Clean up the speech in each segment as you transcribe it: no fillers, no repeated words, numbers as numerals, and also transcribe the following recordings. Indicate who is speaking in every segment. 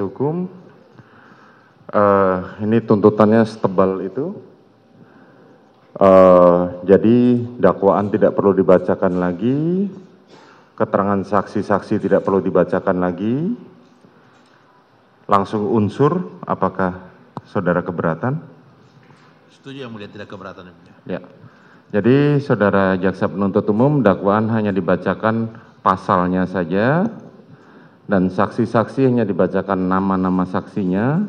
Speaker 1: Hukum. Ini tuntutannya setebal itu. Jadi dakwaan tidak perlu dibacakan lagi, keterangan saksi-saksi tidak perlu dibacakan lagi. Langsung unsur, apakah saudara keberatan?
Speaker 2: Setuju Yang Mulia, tidak keberatan Yang Mulia.
Speaker 1: Ya. Jadi saudara jaksa penuntut umum, dakwaan hanya dibacakan pasalnya saja dan saksi-saksi hanya dibacakan nama-nama saksinya,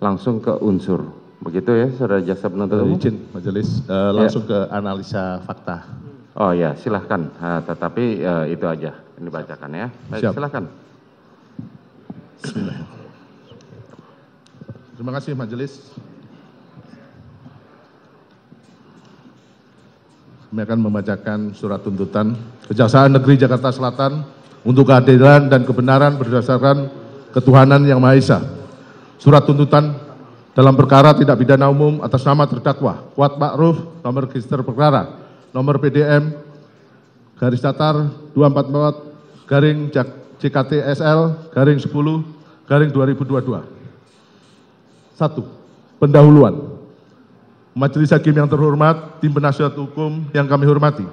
Speaker 1: langsung ke unsur. Begitu ya saudara jaksa penuntut umum?
Speaker 3: Izin majelis langsung ke analisa fakta.
Speaker 1: Oh ya, silahkan. Tetapi itu aja yang dibacakan ya. Baik,
Speaker 3: Siap.
Speaker 1: silahkan.
Speaker 3: Terima kasih majelis. Kami akan membacakan surat tuntutan Kejaksaan Negeri Jakarta Selatan untuk keadilan dan kebenaran berdasarkan ketuhanan yang Maha Esa. Surat tuntutan dalam perkara tindak pidana umum atas nama terdakwa Kuat Ma'ruf, nomor register perkara, nomor PDM, garis datar 244, garing JKTSL, garing 10, garing 2022. 1. Pendahuluan. Majelis Hakim yang terhormat, tim penasihat hukum yang kami hormati,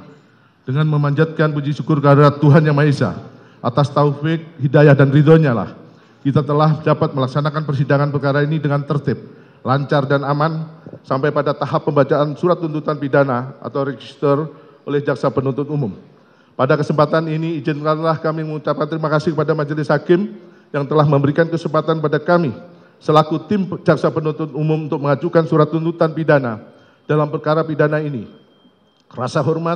Speaker 3: dengan memanjatkan puji syukur kehadirat Tuhan Yang Maha Esa atas taufik, hidayah dan ridhonya lah kita telah dapat melaksanakan persidangan perkara ini dengan tertib, lancar dan aman sampai pada tahap pembacaan surat tuntutan pidana atau register oleh jaksa penuntut umum. Pada kesempatan ini izinkanlah kami mengucapkan terima kasih kepada Majelis Hakim yang telah memberikan kesempatan pada kami selaku tim jaksa penuntut umum untuk mengajukan surat tuntutan pidana dalam perkara pidana ini. Rasa hormat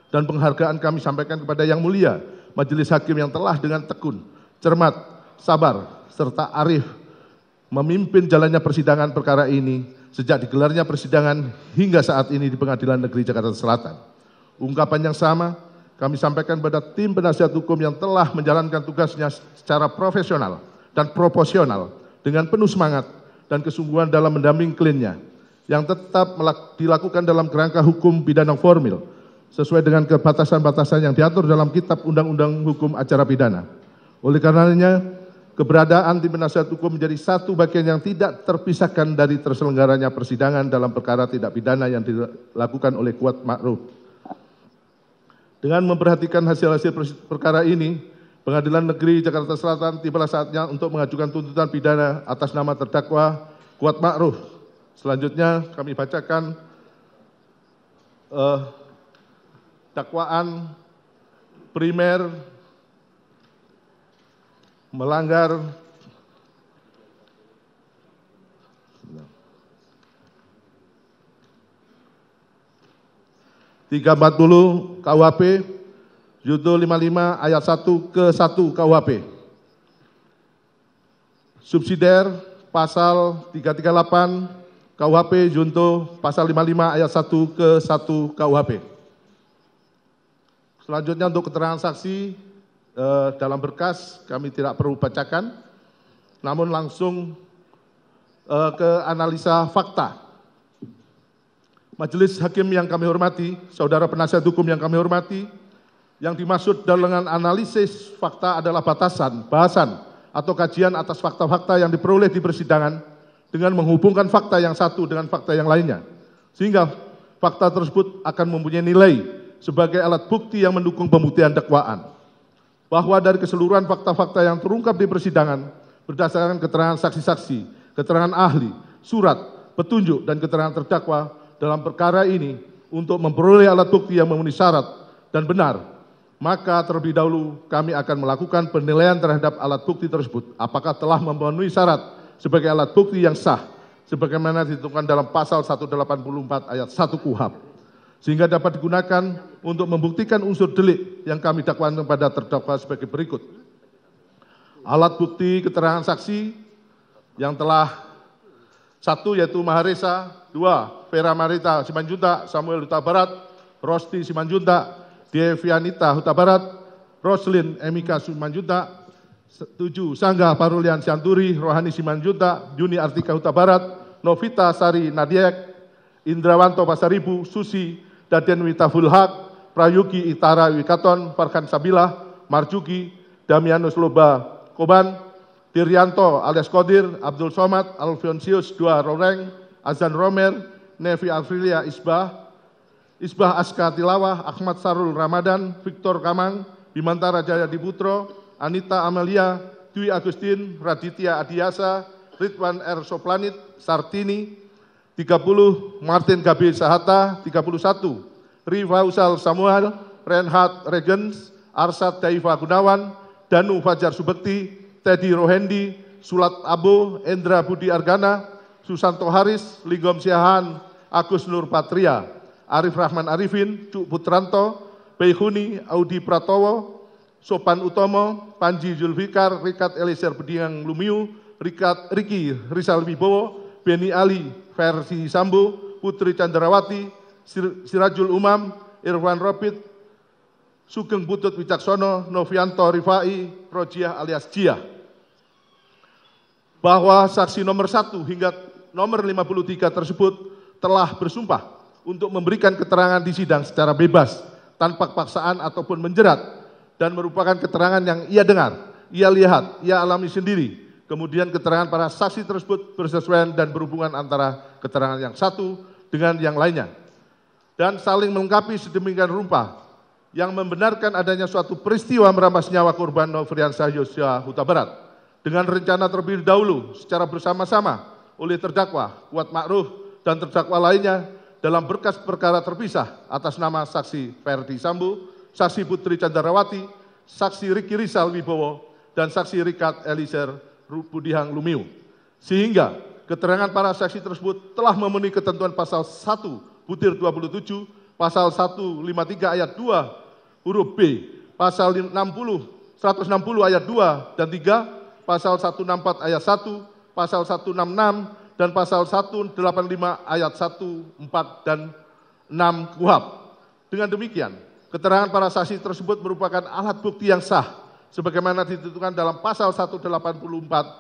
Speaker 3: dan penghargaan kami sampaikan kepada Yang Mulia Majelis Hakim yang telah dengan tekun, cermat, sabar, serta arif memimpin jalannya persidangan perkara ini sejak digelarnya persidangan hingga saat ini di Pengadilan Negeri Jakarta Selatan. Ungkapan yang sama kami sampaikan pada tim penasihat hukum yang telah menjalankan tugasnya secara profesional dan proporsional dengan penuh semangat dan kesungguhan dalam mendampingi kliennya yang tetap dilakukan dalam kerangka hukum pidana formil sesuai dengan kebatasan-batasan yang diatur dalam Kitab Undang-Undang Hukum Acara Pidana. Oleh karenanya, keberadaan tim penasihat hukum menjadi satu bagian yang tidak terpisahkan dari terselenggaranya persidangan dalam perkara tindak pidana yang dilakukan oleh Kuat Ma'ruf. Dengan memperhatikan hasil-hasil perkara ini, Pengadilan Negeri Jakarta Selatan tibalah saatnya untuk mengajukan tuntutan pidana atas nama terdakwa Kuat Ma'ruf. Selanjutnya kami bacakan dakwaan primer melanggar (340) KUHP Judul 55 ayat 1 ke 1 KUHP. Subsidiar pasal 338 KUHP junto pasal 55 ayat 1 ke 1 KUHP. Selanjutnya untuk keterangan saksi dalam berkas kami tidak perlu bacakan, namun langsung ke analisa fakta. Majelis Hakim yang kami hormati, saudara penasihat hukum yang kami hormati, yang dimaksud dengan analisis fakta adalah batasan, bahasan, atau kajian atas fakta-fakta yang diperoleh di persidangan dengan menghubungkan fakta yang satu dengan fakta yang lainnya. Sehingga fakta tersebut akan mempunyai nilai sebagai alat bukti yang mendukung pembuktian dakwaan. Bahwa dari keseluruhan fakta-fakta yang terungkap di persidangan berdasarkan keterangan saksi-saksi, keterangan ahli, surat, petunjuk, dan keterangan terdakwa dalam perkara ini untuk memperoleh alat bukti yang memenuhi syarat dan benar, maka terlebih dahulu kami akan melakukan penilaian terhadap alat bukti tersebut apakah telah memenuhi syarat sebagai alat bukti yang sah sebagaimana ditentukan dalam pasal 184 ayat 1 KUHP sehingga dapat digunakan untuk membuktikan unsur delik yang kami dakwakan kepada terdakwa sebagai berikut. Alat bukti keterangan saksi yang telah 1 yaitu Maharesa, 2 Vera Marita Simanjuntak, Samuel Huta Barat, Rosti Simanjuntak, Devianita Huta Barat, Roslin Emika Simanjuntak, 7 Sangga Parulian Sianturi, Rohani Simanjuntak, Juni Artika Huta Barat, Novita Sari Nadiek, Indrawanto Pasaribu, Susi Daden Witaful Haq, Prayugi Itara Wikaton, Farhan Sabilah, Marjuki, Damianus Loba Koban, Diryanto alias Kodir, Abdul Somad, Alfonsius II Roreng, Azan Romer, Nevi Afrilia Isbah, Isbah Aska Tilawah, Ahmad Sarul Ramadan, Victor Kamang, Bimantara Jaya Diputro, Anita Amalia, Dwi Agustin, Raditya Adiasa, Ridwan R. Soplanit, Sartini, 30, Martin Gabi Sahata, 31, Rifausal Samuel, Reinhard Regens, Arsad Daifa Gunawan, Danu Fajar Subekti, Teddy Rohendi, Sulat Abo, Endra Budi Argana, Susanto Haris, Linggom Siahan, Agus Nur Patria, Arif Rahman Arifin, Cuk Putranto, Beihuni, Audi Pratowo, Sopan Utomo, Panji Zulfikar, Rikat Elisir Bediang Lumiu, Riki Rizal Wibowo, Beni Ali, Versi Sambo, Putri Candrawati, Sirajul Umam, Irwan Robit, Sugeng Butut Wicaksono, Novianto Rifai, Rojiah alias Jia. Bahwa saksi nomor 1 hingga nomor 53 tersebut telah bersumpah untuk memberikan keterangan di sidang secara bebas, tanpa paksaan ataupun menjerat, dan merupakan keterangan yang ia dengar, ia lihat, ia alami sendiri. Kemudian keterangan para saksi tersebut bersesuaian dan berhubungan antara keterangan yang satu dengan yang lainnya, dan saling melengkapi sedemikian rupa yang membenarkan adanya suatu peristiwa merampas nyawa korban Nofriansah Yosua Huta Barat dengan rencana terlebih dahulu secara bersama-sama oleh terdakwa Kuat Ma'ruf dan terdakwa lainnya dalam berkas perkara terpisah atas nama saksi Ferdi Sambo, saksi Putri Candrawati, saksi Riki Rizal Wibowo, dan saksi Rikat Elisir Budihang Lumiu. Sehingga keterangan para saksi tersebut telah memenuhi ketentuan pasal 1 butir 27, pasal 153 ayat 2 huruf B, pasal 160 ayat 2 dan 3, pasal 164 ayat 1, pasal 166 dan pasal 185 ayat 1, 4 dan 6 KUHP. Dengan demikian, keterangan para saksi tersebut merupakan alat bukti yang sah sebagaimana ditentukan dalam pasal 184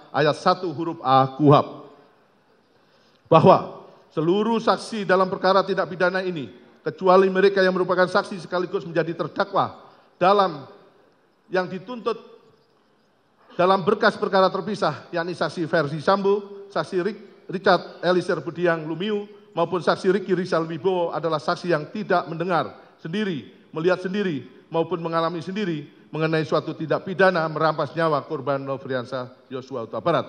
Speaker 3: ayat 1 huruf A KUHP. Bahwa seluruh saksi dalam perkara tindak pidana ini, kecuali mereka yang merupakan saksi sekaligus menjadi terdakwa dalam yang dituntut dalam berkas perkara terpisah, yakni saksi Verdi Sambo, saksi Richard Elisir Budiang Lumiu, maupun saksi Riki Rizal Wibowo adalah saksi yang tidak mendengar sendiri, melihat sendiri, maupun mengalami sendiri mengenai suatu tindak pidana merampas nyawa korban Nofriansah Yosua Huta Barat.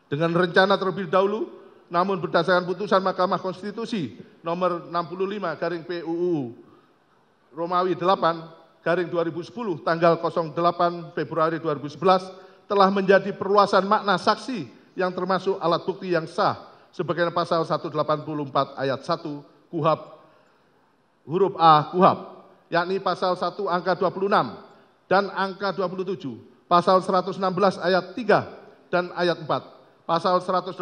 Speaker 3: Dengan rencana terlebih dahulu, namun berdasarkan putusan Mahkamah Konstitusi nomor 65 garing PUU Romawi 8 garing 2010 tanggal 08 Februari 2011 telah menjadi perluasan makna saksi yang termasuk alat bukti yang sah sebagaimana pasal 184 ayat 1 KUHP huruf A KUHP, yakni pasal 1 angka 26 dan angka 27, pasal 116 ayat 3 dan ayat 4, pasal 184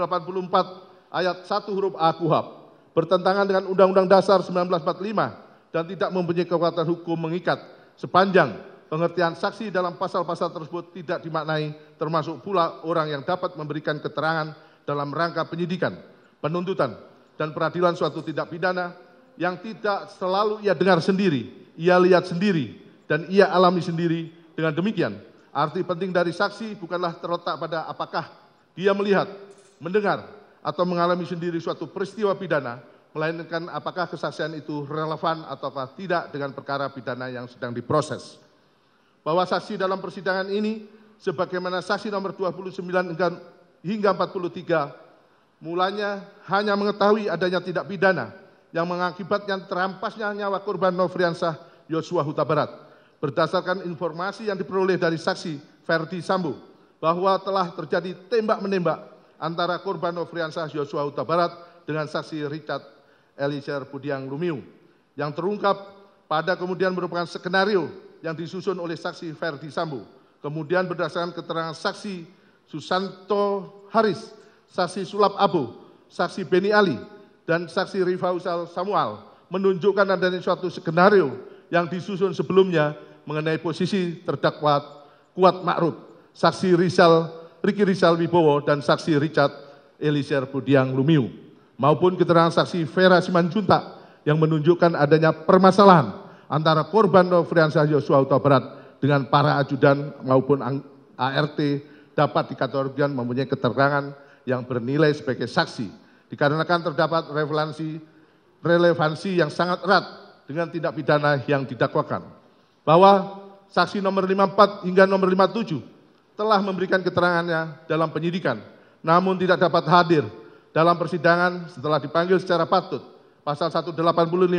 Speaker 3: ayat 1 huruf A KUHP, bertentangan dengan Undang-Undang Dasar 1945 dan tidak mempunyai kekuatan hukum mengikat sepanjang pengertian saksi dalam pasal-pasal tersebut tidak dimaknai termasuk pula orang yang dapat memberikan keterangan dalam rangka penyidikan, penuntutan, dan peradilan suatu tindak pidana yang tidak selalu ia dengar sendiri, ia lihat sendiri, dan ia alami sendiri. Dengan demikian, arti penting dari saksi bukanlah terletak pada apakah dia melihat, mendengar, atau mengalami sendiri suatu peristiwa pidana, melainkan apakah kesaksian itu relevan ataukah tidak dengan perkara pidana yang sedang diproses. Bahwa saksi dalam persidangan ini, sebagaimana saksi nomor 29 hingga 43, mulanya hanya mengetahui adanya tindak pidana yang mengakibatkan terampasnya nyawa korban Nofriansah Yosua Huta Barat, berdasarkan informasi yang diperoleh dari saksi Verdi Sambo, bahwa telah terjadi tembak-menembak antara korban Nofriansah Yosua Huta Barat dengan saksi Richard Elisir Budiang Lumiu, yang terungkap pada kemudian merupakan skenario yang disusun oleh saksi Verdi Sambo. Kemudian berdasarkan keterangan saksi Susanto Haris, saksi Sulap Abo, saksi Beni Ali, dan saksi Rifausal Samuel menunjukkan adanya suatu skenario yang disusun sebelumnya mengenai posisi terdakwa Kuat Ma'ruf, saksi Riki Rizal Wibowo, dan saksi Richard Elisir Budiang Lumiu, maupun keterangan saksi Vera Simanjuntak yang menunjukkan adanya permasalahan antara korban Nofriansah Yosua Huta Barat dengan para ajudan maupun ART dapat dikategorikan mempunyai keterangan yang bernilai sebagai saksi, dikarenakan terdapat relevansi yang sangat erat dengan tindak pidana yang didakwakan. Bahwa saksi nomor 54 hingga nomor 57 telah memberikan keterangannya dalam penyidikan, namun tidak dapat hadir dalam persidangan setelah dipanggil secara patut. Pasal 185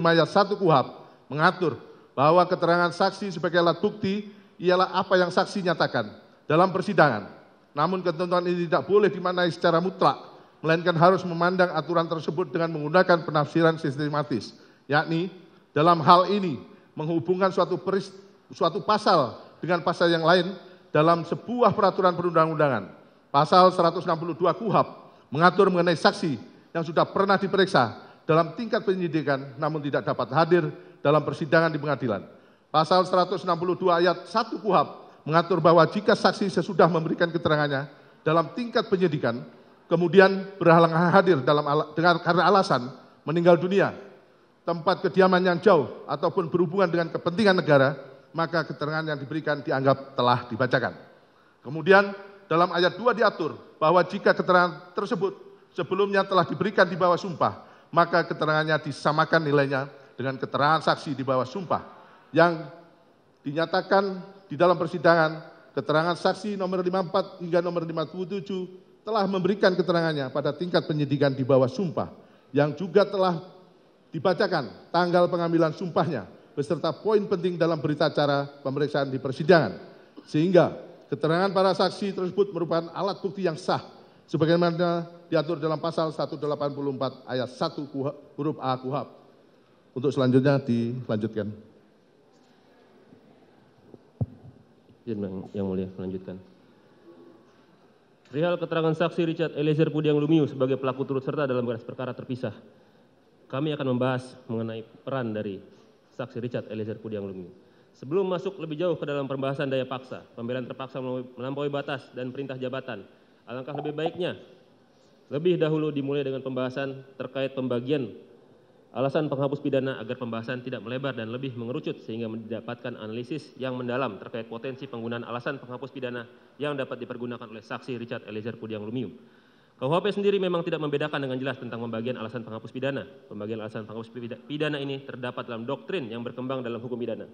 Speaker 3: ayat 1 KUHP mengatur bahwa keterangan saksi sebagai alat bukti ialah apa yang saksi nyatakan dalam persidangan. Namun ketentuan ini tidak boleh dimaknai secara mutlak, melainkan harus memandang aturan tersebut dengan menggunakan penafsiran sistematis, yakni dalam hal ini menghubungkan suatu pasal dengan pasal yang lain dalam sebuah peraturan perundang-undangan. Pasal 162 KUHP mengatur mengenai saksi yang sudah pernah diperiksa dalam tingkat penyidikan namun tidak dapat hadir dalam persidangan di pengadilan. Pasal 162 ayat 1 KUHP mengatur bahwa jika saksi sesudah memberikan keterangannya dalam tingkat penyidikan, kemudian berhalangan hadir karena alasan meninggal dunia, tempat kediaman yang jauh, ataupun berhubungan dengan kepentingan negara, maka keterangan yang diberikan dianggap telah dibacakan. Kemudian dalam ayat 2 diatur bahwa jika keterangan tersebut sebelumnya telah diberikan di bawah sumpah, maka keterangannya disamakan nilainya dengan keterangan saksi di bawah sumpah yang dinyatakan di dalam persidangan. Keterangan saksi nomor 54 hingga nomor 57 telah memberikan keterangannya pada tingkat penyidikan di bawah sumpah yang juga telah dibacakan tanggal pengambilan sumpahnya beserta poin penting dalam berita acara pemeriksaan di persidangan, sehingga keterangan para saksi tersebut merupakan alat bukti yang sah sebagaimana diatur dalam pasal 184 ayat 1 huruf A KUHP. Untuk selanjutnya dilanjutkan.
Speaker 4: Yang mulia, melanjutkan. Perihal keterangan saksi Richard Eliezer Pudiang Lumiu sebagai pelaku turut serta dalam berkas perkara terpisah, kami akan membahas mengenai peran dari saksi Richard Eliezer Pudiang Lumiu. Sebelum masuk lebih jauh ke dalam pembahasan daya paksa, pembelaan terpaksa melampaui batas dan perintah jabatan, alangkah lebih baiknya lebih dahulu dimulai dengan pembahasan terkait pembagian alasan penghapus pidana agar pembahasan tidak melebar dan lebih mengerucut sehingga mendapatkan analisis yang mendalam terkait potensi penggunaan alasan penghapus pidana yang dapat dipergunakan oleh saksi Richard Eliezer Pudiang Lumiu. KUHP sendiri memang tidak membedakan dengan jelas tentang pembagian alasan penghapus pidana. Pembagian alasan penghapus pidana ini terdapat dalam doktrin yang berkembang dalam hukum pidana.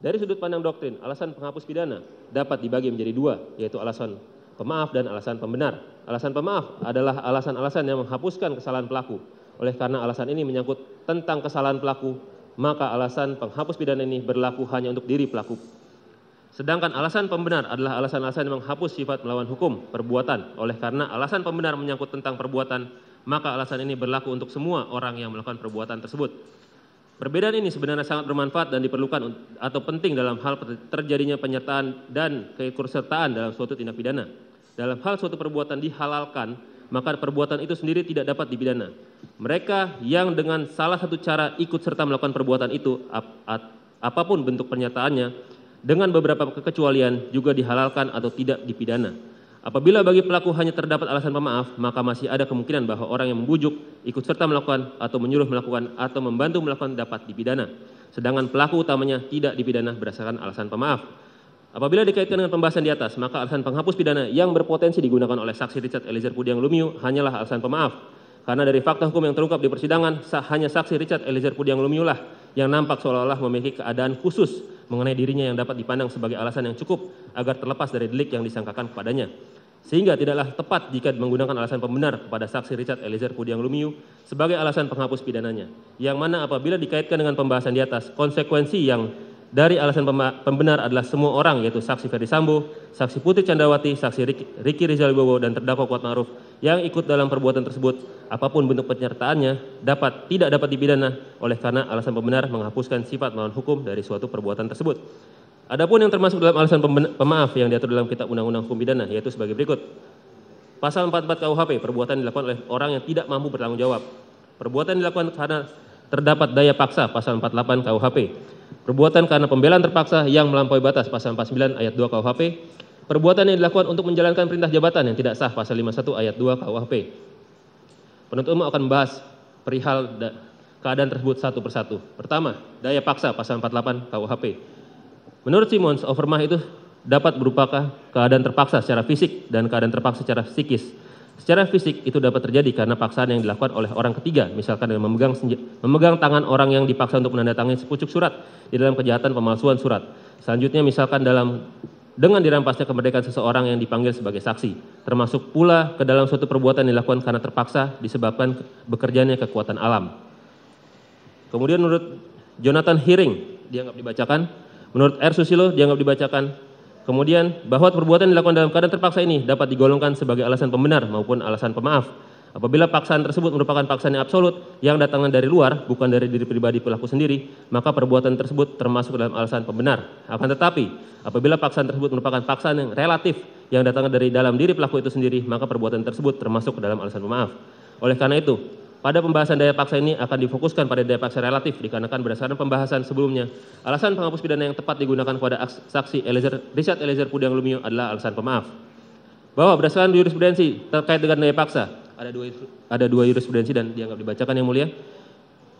Speaker 4: Dari sudut pandang doktrin, alasan penghapus pidana dapat dibagi menjadi dua, yaitu alasan pemaaf dan alasan pembenar. Alasan pemaaf adalah alasan-alasan yang menghapuskan kesalahan pelaku. Oleh karena alasan ini menyangkut tentang kesalahan pelaku, maka alasan penghapus pidana ini berlaku hanya untuk diri pelaku. Sedangkan alasan pembenar adalah alasan-alasan yang menghapus sifat melawan hukum, perbuatan. Oleh karena alasan pembenar menyangkut tentang perbuatan, maka alasan ini berlaku untuk semua orang yang melakukan perbuatan tersebut. Perbedaan ini sebenarnya sangat bermanfaat dan diperlukan atau penting dalam hal terjadinya penyertaan dan keikutsertaan dalam suatu tindak pidana. Dalam hal suatu perbuatan dihalalkan, maka perbuatan itu sendiri tidak dapat dipidana. Mereka yang dengan salah satu cara ikut serta melakukan perbuatan itu, apapun bentuk pernyataannya, dengan beberapa kekecualian juga dihalalkan atau tidak dipidana. Apabila bagi pelaku hanya terdapat alasan pemaaf, maka masih ada kemungkinan bahwa orang yang membujuk, ikut serta melakukan, atau menyuruh melakukan, atau membantu melakukan dapat dipidana. Sedangkan pelaku utamanya tidak dipidana berdasarkan alasan pemaaf. Apabila dikaitkan dengan pembahasan di atas, maka alasan penghapus pidana yang berpotensi digunakan oleh saksi Richard Eliezer Pudiang Lumiu hanyalah alasan pemaaf. Karena dari fakta hukum yang terungkap di persidangan, hanya saksi Richard Eliezer Pudiang Lumiu lah yang nampak seolah-olah memiliki keadaan khusus mengenai dirinya yang dapat dipandang sebagai alasan yang cukup agar terlepas dari delik yang disangkakan kepadanya. Sehingga tidaklah tepat jika menggunakan alasan pembenar kepada saksi Richard Eliezer Pudiang Lumiu sebagai alasan penghapus pidananya. Yang mana apabila dikaitkan dengan pembahasan di atas, konsekuensi yang dari alasan pembenar adalah semua orang, yaitu saksi Ferdi Sambo, saksi Putri Candrawati, saksi Ricky Rizal Wibowo, dan terdakwa Kuat Ma'ruf yang ikut dalam perbuatan tersebut, apapun bentuk penyertaannya, tidak dapat dipidana oleh karena alasan pembenar menghapuskan sifat melawan hukum dari suatu perbuatan tersebut. Adapun yang termasuk dalam alasan pemaaf yang diatur dalam Kitab Undang-Undang Hukum Pidana, yaitu sebagai berikut. Pasal 44 KUHP, perbuatan dilakukan oleh orang yang tidak mampu bertanggung jawab. Perbuatan dilakukan karena terdapat daya paksa, pasal 48 KUHP. Perbuatan karena pembelaan terpaksa yang melampaui batas, pasal 49 ayat 2 KUHP. Perbuatan yang dilakukan untuk menjalankan perintah jabatan yang tidak sah, pasal 51 ayat 2 KUHP. Penuntut umum akan membahas perihal keadaan tersebut satu persatu. Pertama, daya paksa, pasal 48 KUHP. Menurut Simons, overmah itu dapat berupa keadaan terpaksa secara fisik dan keadaan terpaksa secara psikis. Secara fisik itu dapat terjadi karena paksaan yang dilakukan oleh orang ketiga, misalkan dengan memegang tangan orang yang dipaksa untuk menandatangani sepucuk surat di dalam kejahatan pemalsuan surat. Selanjutnya misalkan dengan dirampasnya kemerdekaan seseorang yang dipanggil sebagai saksi, termasuk pula ke dalam suatu perbuatan yang dilakukan karena terpaksa disebabkan bekerjanya kekuatan alam. Kemudian menurut Jonathan Hiring dianggap dibacakan, menurut R. Susilo dianggap dibacakan. Kemudian bahwa perbuatan dilakukan dalam keadaan terpaksa ini dapat digolongkan sebagai alasan pembenar maupun alasan pemaaf. Apabila paksaan tersebut merupakan paksaan yang absolut yang datangnya dari luar, bukan dari diri pribadi pelaku sendiri, maka perbuatan tersebut termasuk dalam alasan pembenar. Akan tetapi, apabila paksaan tersebut merupakan paksaan yang relatif yang datangnya dari dalam diri pelaku itu sendiri, maka perbuatan tersebut termasuk dalam alasan pemaaf. Oleh karena itu, pada pembahasan daya paksa ini akan difokuskan pada daya paksa relatif dikarenakan berdasarkan pembahasan sebelumnya, alasan penghapus pidana yang tepat digunakan kepada saksi Richard Eliezer Pudiang Lumiu adalah alasan pemaaf. Bahwa berdasarkan jurisprudensi terkait dengan daya paksa, ada dua jurisprudensi dan dianggap dibacakan yang mulia.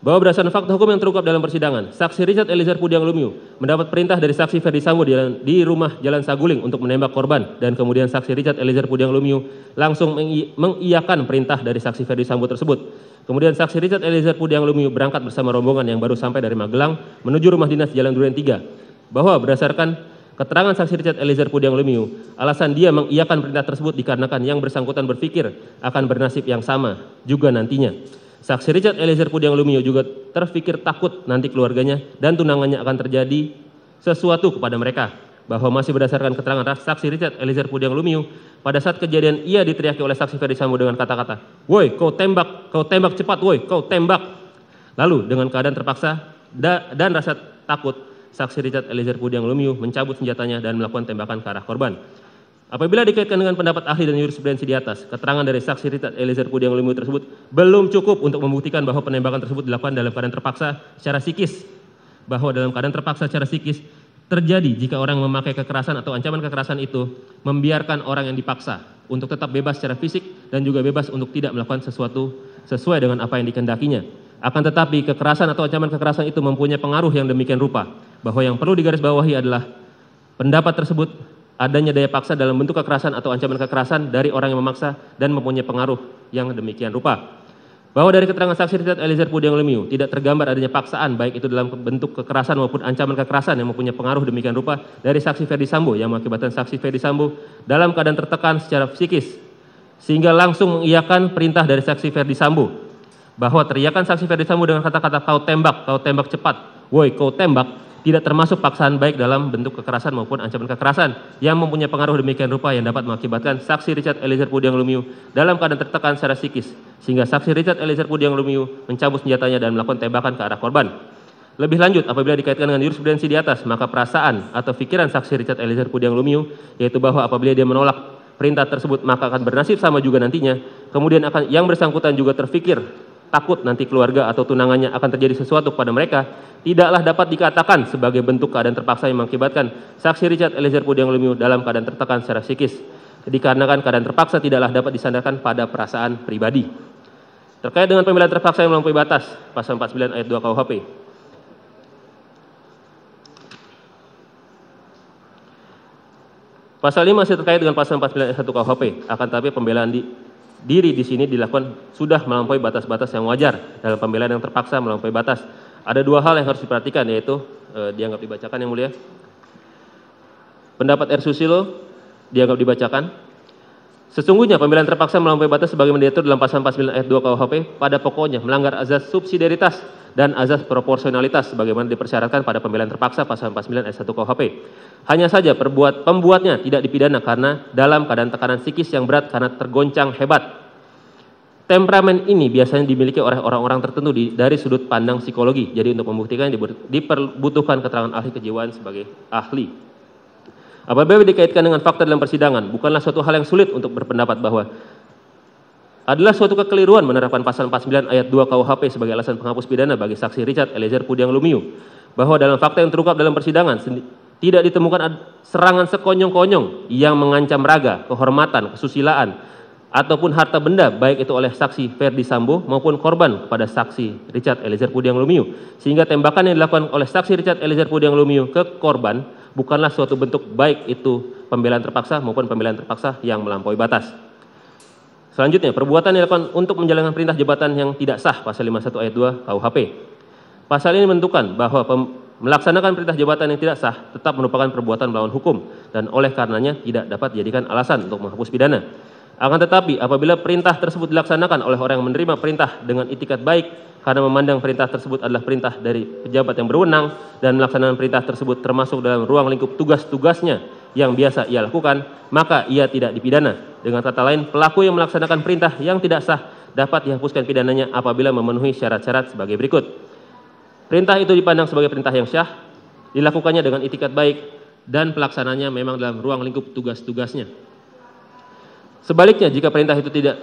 Speaker 4: Bahwa berdasarkan fakta hukum yang terungkap dalam persidangan, saksi Richard Eliezer Pudiang Lumiu mendapat perintah dari saksi Ferdi Sambo di rumah Jalan Saguling untuk menembak korban, dan kemudian saksi Richard Eliezer Pudiang Lumiu langsung mengiyakan perintah dari saksi Ferdi Sambo tersebut. Kemudian saksi Richard Eliezer Pudiang Lumiu berangkat bersama rombongan yang baru sampai dari Magelang menuju rumah dinas Jalan Duren 3. Bahwa berdasarkan keterangan saksi Richard Eliezer Pudiang Lumiu, alasan dia mengiyakan perintah tersebut dikarenakan yang bersangkutan berpikir akan bernasib yang sama juga nantinya. Saksi Richard Eliezer Pudiang Lumiu juga terpikir takut nanti keluarganya dan tunangannya akan terjadi sesuatu kepada mereka. Bahwa masih berdasarkan keterangan saksi Richard Eliezer Pudiang Lumiu, pada saat kejadian ia diteriaki oleh saksi Ferdi Sambo dengan kata-kata, "Woi, kau tembak cepat, woi, kau tembak." Lalu dengan keadaan terpaksa dan rasa takut, saksi Richard Eliezer Pudiang Lumiu mencabut senjatanya dan melakukan tembakan ke arah korban. Apabila dikaitkan dengan pendapat ahli dan jurisprudensi di atas, keterangan dari saksi Richard Eliezer Pudiang Lumiu tersebut belum cukup untuk membuktikan bahwa penembakan tersebut dilakukan dalam keadaan terpaksa secara psikis. Bahwa dalam keadaan terpaksa secara psikis terjadi jika orang memakai kekerasan atau ancaman kekerasan itu membiarkan orang yang dipaksa untuk tetap bebas secara fisik dan juga bebas untuk tidak melakukan sesuatu sesuai dengan apa yang dikendakinya. Akan tetapi kekerasan atau ancaman kekerasan itu mempunyai pengaruh yang demikian rupa, bahwa yang perlu digarisbawahi adalah pendapat tersebut adanya daya paksa dalam bentuk kekerasan atau ancaman kekerasan dari orang yang memaksa dan mempunyai pengaruh yang demikian rupa. Bahwa dari keterangan saksi Richard Eliezer Pudiang Lumiu tidak tergambar adanya paksaan baik itu dalam bentuk kekerasan maupun ancaman kekerasan yang mempunyai pengaruh demikian rupa dari saksi Ferdi Sambo yang mengakibatkan saksi Ferdi Sambo dalam keadaan tertekan secara psikis sehingga langsung mengiyakan perintah dari saksi Ferdi Sambo. Bahwa teriakan saksi Ferdi Sambo dengan kata-kata kau tembak cepat, woi kau tembak, tidak termasuk paksaan baik dalam bentuk kekerasan maupun ancaman kekerasan yang mempunyai pengaruh demikian rupa yang dapat mengakibatkan saksi Richard Eliezer Pudiang Lumiu dalam keadaan tertekan secara psikis sehingga saksi Richard Eliezer Pudiang Lumiu mencabut senjatanya dan melakukan tembakan ke arah korban. Lebih lanjut, apabila dikaitkan dengan jurisprudensi di atas, maka perasaan atau pikiran saksi Richard Eliezer Pudiang Lumiu, yaitu bahwa apabila dia menolak perintah tersebut maka akan bernasib sama juga nantinya, kemudian akan yang bersangkutan juga terpikir takut nanti keluarga atau tunangannya akan terjadi sesuatu kepada mereka, tidaklah dapat dikatakan sebagai bentuk keadaan terpaksa yang mengakibatkan saksi Richard Eliezer Pudiang Lumiu dalam keadaan tertekan secara psikis. Dikarenakan keadaan terpaksa tidaklah dapat disandarkan pada perasaan pribadi. Terkait dengan pembelaan terpaksa yang melampaui batas, pasal 49 ayat 2 KUHP. Pasal 5 masih terkait dengan pasal 49 ayat 1 KUHP, akan tetapi pembelaan diri di sini dilakukan sudah melampaui batas-batas yang wajar dalam pembelaan yang terpaksa melampaui batas. Ada dua hal yang harus diperhatikan, yaitu dianggap dibacakan yang mulia. Pendapat R. Susilo dianggap dibacakan. Sesungguhnya pembelaan terpaksa melampaui batas sebagaimana diatur dalam pasal 49 ayat 2 KUHP pada pokoknya melanggar azas subsidiaritas dan azas proporsionalitas sebagaimana dipersyaratkan pada pembelaan terpaksa pasal 49 ayat 1 KUHP. Hanya saja pembuatnya tidak dipidana karena dalam keadaan tekanan psikis yang berat karena tergoncang hebat. Temperamen ini biasanya dimiliki oleh orang-orang tertentu dari sudut pandang psikologi. Jadi untuk membuktikan diperbutuhkan keterangan ahli kejiwaan sebagai ahli. Apabila dikaitkan dengan fakta dalam persidangan, bukanlah suatu hal yang sulit untuk berpendapat bahwa adalah suatu kekeliruan menerapkan pasal 49 ayat 2 KUHP sebagai alasan penghapus pidana bagi saksi Richard Eliezer Pudiang Lumiu. Bahwa dalam fakta yang terungkap dalam persidangan tidak ditemukan serangan sekonyong-konyong yang mengancam raga, kehormatan, kesusilaan, ataupun harta benda baik itu oleh saksi Ferdi Sambo maupun korban kepada saksi Richard Eliezer Pudiang Lumiu. Sehingga tembakan yang dilakukan oleh saksi Richard Eliezer Pudiang Lumiu ke korban bukanlah suatu bentuk baik itu pembelaan terpaksa maupun pembelaan terpaksa yang melampaui batas. Selanjutnya, perbuatan yang dilakukan untuk menjalankan perintah jabatan yang tidak sah, pasal 51 ayat 2 KUHP. Pasal ini menentukan bahwa melaksanakan perintah jabatan yang tidak sah tetap merupakan perbuatan melawan hukum dan oleh karenanya tidak dapat dijadikan alasan untuk menghapus pidana. Akan tetapi, apabila perintah tersebut dilaksanakan oleh orang yang menerima perintah dengan itikat baik karena memandang perintah tersebut adalah perintah dari pejabat yang berwenang dan melaksanakan perintah tersebut termasuk dalam ruang lingkup tugas-tugasnya yang biasa ia lakukan, maka ia tidak dipidana. Dengan kata lain, pelaku yang melaksanakan perintah yang tidak sah dapat dihapuskan pidananya apabila memenuhi syarat-syarat sebagai berikut. Perintah itu dipandang sebagai perintah yang syah, dilakukannya dengan itikat baik, dan pelaksananya memang dalam ruang lingkup tugas-tugasnya. Sebaliknya, jika perintah itu tidak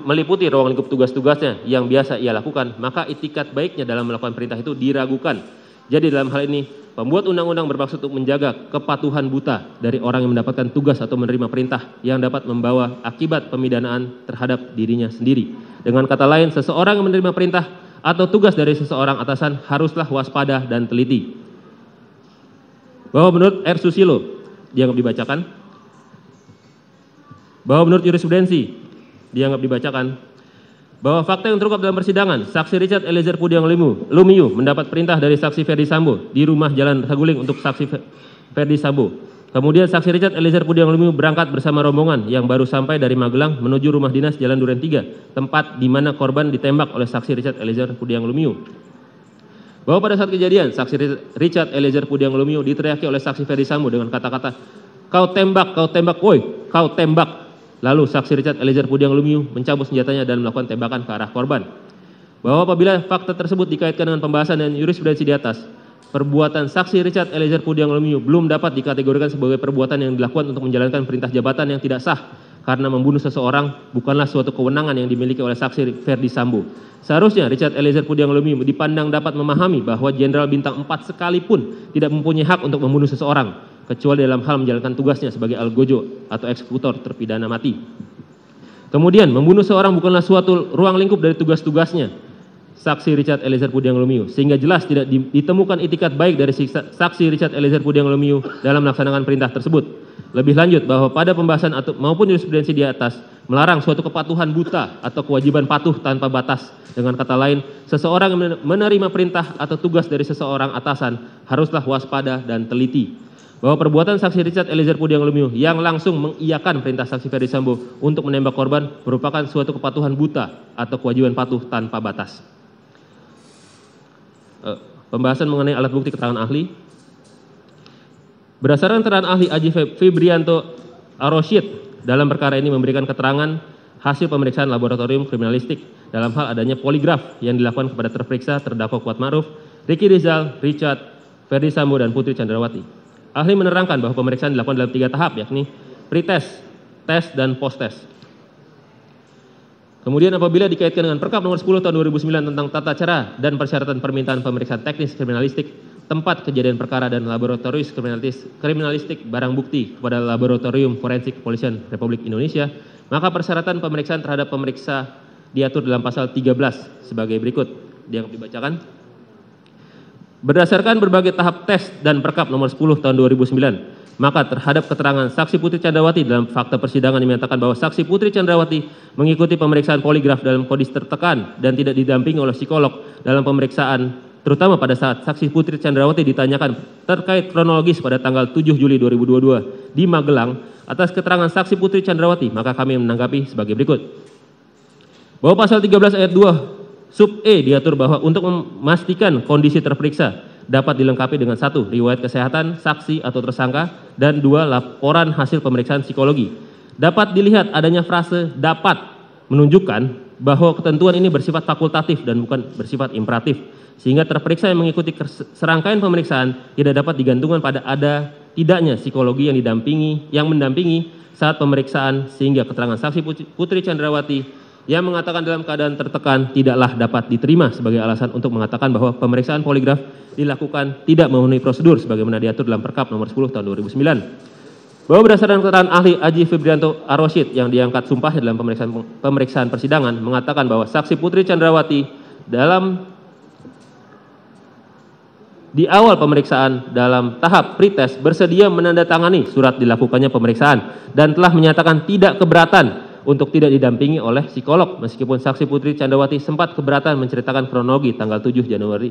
Speaker 4: meliputi ruang lingkup tugas-tugasnya yang biasa ia lakukan, maka itikat baiknya dalam melakukan perintah itu diragukan. Jadi dalam hal ini, pembuat undang-undang bermaksud untuk menjaga kepatuhan buta dari orang yang mendapatkan tugas atau menerima perintah yang dapat membawa akibat pemidanaan terhadap dirinya sendiri. Dengan kata lain, seseorang yang menerima perintah atau tugas dari seseorang atasan haruslah waspada dan teliti. Bahwa menurut R. Susilo, dianggap dibacakan. Bahwa menurut jurisprudensi, dianggap dibacakan. Bahwa fakta yang terungkap dalam persidangan, saksi Richard Eliezer Pudiang Lumiu mendapat perintah dari saksi Ferdi Sambo di rumah Jalan Saguling untuk saksi Ferdi Sambo. Kemudian saksi Richard Eliezer Pudiang Lumiu berangkat bersama rombongan yang baru sampai dari Magelang menuju rumah dinas Jalan Duren 3, tempat di mana korban ditembak oleh saksi Richard Eliezer Pudiang Lumiu. Bahwa pada saat kejadian, saksi Richard Eliezer Pudiang Lumiu diteriaki oleh saksi Ferdi Sambo dengan kata-kata, kau tembak, woi, kau tembak. Lalu saksi Richard Eliezer Pudiang Lumiu mencabut senjatanya dan melakukan tembakan ke arah korban. Bahwa apabila fakta tersebut dikaitkan dengan pembahasan dan jurisprudensi di atas, perbuatan saksi Richard Eliezer Pudiang Lumiu belum dapat dikategorikan sebagai perbuatan yang dilakukan untuk menjalankan perintah jabatan yang tidak sah karena membunuh seseorang bukanlah suatu kewenangan yang dimiliki oleh saksi Ferdi Sambo. Seharusnya Richard Eliezer Pudiang Lumiu dipandang dapat memahami bahwa Jenderal Bintang 4 sekalipun tidak mempunyai hak untuk membunuh seseorang kecuali dalam hal menjalankan tugasnya sebagai algojo atau eksekutor terpidana mati. Kemudian, membunuh seorang bukanlah suatu ruang lingkup dari tugas-tugasnya saksi Richard Eliezer Pudiang Lumiu, sehingga jelas tidak ditemukan itikat baik dari saksi Richard Eliezer Pudiang Lumiu dalam melaksanakan perintah tersebut. Lebih lanjut, bahwa pada pembahasan maupun jurisprudensi di atas melarang suatu kepatuhan buta atau kewajiban patuh tanpa batas. Dengan kata lain, seseorang yang menerima perintah atau tugas dari seseorang atasan haruslah waspada dan teliti. Bahwa perbuatan saksi Richard Eliezer Pudiang Lumiu yang langsung mengiyakan perintah saksi Ferdi Sambo untuk menembak korban merupakan suatu kepatuhan buta atau kewajiban patuh tanpa batas. Pembahasan mengenai alat bukti keterangan ahli. Berdasarkan keterangan ahli Aji Fibrianto Arosyid dalam perkara ini memberikan keterangan hasil pemeriksaan laboratorium kriminalistik dalam hal adanya poligraf yang dilakukan kepada terperiksa terdakwa Kuat Ma'ruf, Ricky Rizal, Richard, Ferdi Sambo, dan Putri Chandrawati. Ahli menerangkan bahwa pemeriksaan dilakukan dalam 3 tahap, yakni pretest, tes, dan post-tes. Kemudian apabila dikaitkan dengan Perkap nomor 10 tahun 2009 tentang tata cara dan persyaratan permintaan pemeriksaan teknis kriminalistik, tempat kejadian perkara dan laboratorium kriminalistik barang bukti kepada Laboratorium Forensik Kepolisian Republik Indonesia, maka persyaratan pemeriksaan terhadap pemeriksa diatur dalam pasal 13 sebagai berikut. Dianggap dibacakan. Berdasarkan berbagai tahap tes dan Perkap nomor 10 tahun 2009, maka terhadap keterangan saksi Putri Chandrawati dalam fakta persidangan menyatakan bahwa saksi Putri Chandrawati mengikuti pemeriksaan poligraf dalam kondisi tertekan dan tidak didampingi oleh psikolog dalam pemeriksaan, terutama pada saat saksi Putri Chandrawati ditanyakan terkait kronologis pada tanggal 7 Juli 2022 di Magelang atas keterangan saksi Putri Chandrawati, maka kami menanggapi sebagai berikut. Bahwa pasal 13 ayat 2 sub E diatur bahwa untuk memastikan kondisi terperiksa dapat dilengkapi dengan 1. Riwayat kesehatan saksi atau tersangka, dan 2. Laporan hasil pemeriksaan psikologi. Dapat dilihat adanya frase dapat menunjukkan bahwa ketentuan ini bersifat fakultatif dan bukan bersifat imperatif, sehingga terperiksa yang mengikuti serangkaian pemeriksaan tidak dapat digantungkan pada ada tidaknya psikologi yang mendampingi saat pemeriksaan, sehingga keterangan saksi Putri Chandrawati yang mengatakan dalam keadaan tertekan tidaklah dapat diterima sebagai alasan untuk mengatakan bahwa pemeriksaan poligraf dilakukan tidak memenuhi prosedur sebagaimana diatur dalam Perkap nomor 10 tahun 2009. Bahwa berdasarkan keterangan ahli Aji Fibrianto Arosyid yang diangkat sumpahnya dalam pemeriksaan persidangan mengatakan bahwa saksi Putri Chandrawati dalam di awal pemeriksaan dalam tahap pretest bersedia menandatangani surat dilakukannya pemeriksaan dan telah menyatakan tidak keberatan untuk tidak didampingi oleh psikolog meskipun saksi Putri Chandrawati sempat keberatan menceritakan kronologi tanggal 7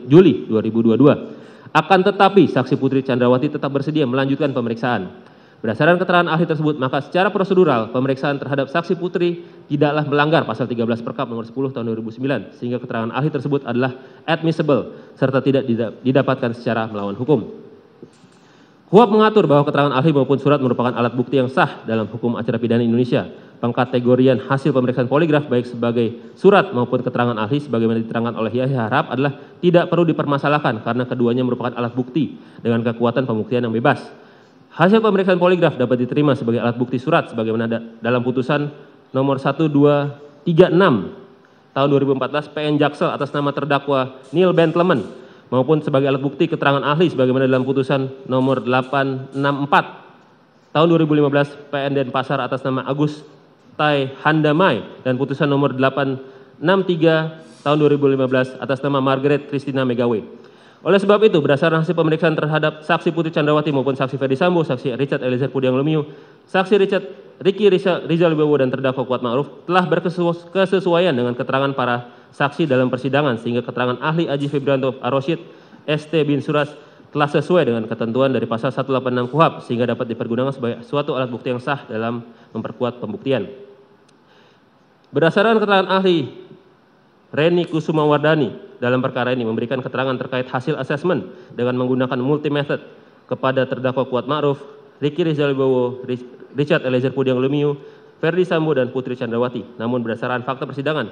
Speaker 4: Juli 2022. Akan tetapi saksi Putri Chandrawati tetap bersedia melanjutkan pemeriksaan. Berdasarkan keterangan ahli tersebut, maka secara prosedural pemeriksaan terhadap saksi Putri tidaklah melanggar pasal 13 Perkap nomor 10 tahun 2009 sehingga keterangan ahli tersebut adalah admissible serta tidak didapatkan secara melawan hukum. KUHP mengatur bahwa keterangan ahli maupun surat merupakan alat bukti yang sah dalam hukum acara pidana Indonesia. Pengkategorian hasil pemeriksaan poligraf baik sebagai surat maupun keterangan ahli sebagaimana diterangkan oleh Yahya Harhab adalah tidak perlu dipermasalahkan karena keduanya merupakan alat bukti dengan kekuatan pembuktian yang bebas. Hasil pemeriksaan poligraf dapat diterima sebagai alat bukti surat sebagaimana dalam putusan nomor 1236 tahun 2014 PN Jaksel atas nama terdakwa Neil Bentleman maupun sebagai alat bukti keterangan ahli sebagaimana dalam putusan nomor 864 tahun 2015 PN Denpasar atas nama Agus Tai Handamai dan putusan nomor 863 tahun 2015 atas nama Margaret Christina Megawe. Oleh sebab itu, berdasarkan hasil pemeriksaan terhadap saksi Putri Chandrawati maupun saksi Ferdi Sambo, saksi Richard Eliezer Pudiang Lumiu, saksi Ricky Rizal Wibowo dan terdakwa Kuat Ma'ruf telah berkesesuaian dengan keterangan para saksi dalam persidangan sehingga keterangan ahli Aji Febrianto Arosyid ST bin Suras telah sesuai dengan ketentuan dari pasal 186 KUHP sehingga dapat dipergunakan sebagai suatu alat bukti yang sah dalam memperkuat pembuktian. Berdasarkan keterangan ahli Reni Kusuma Wardani dalam perkara ini memberikan keterangan terkait hasil asesmen dengan menggunakan multi method kepada terdakwa Kuat Ma'ruf, Ricky Rizal Wibowo, Richard Eliezer Pudiang Lumiu, Ferdi Sambo dan Putri Chandrawati. Namun berdasarkan fakta persidangan,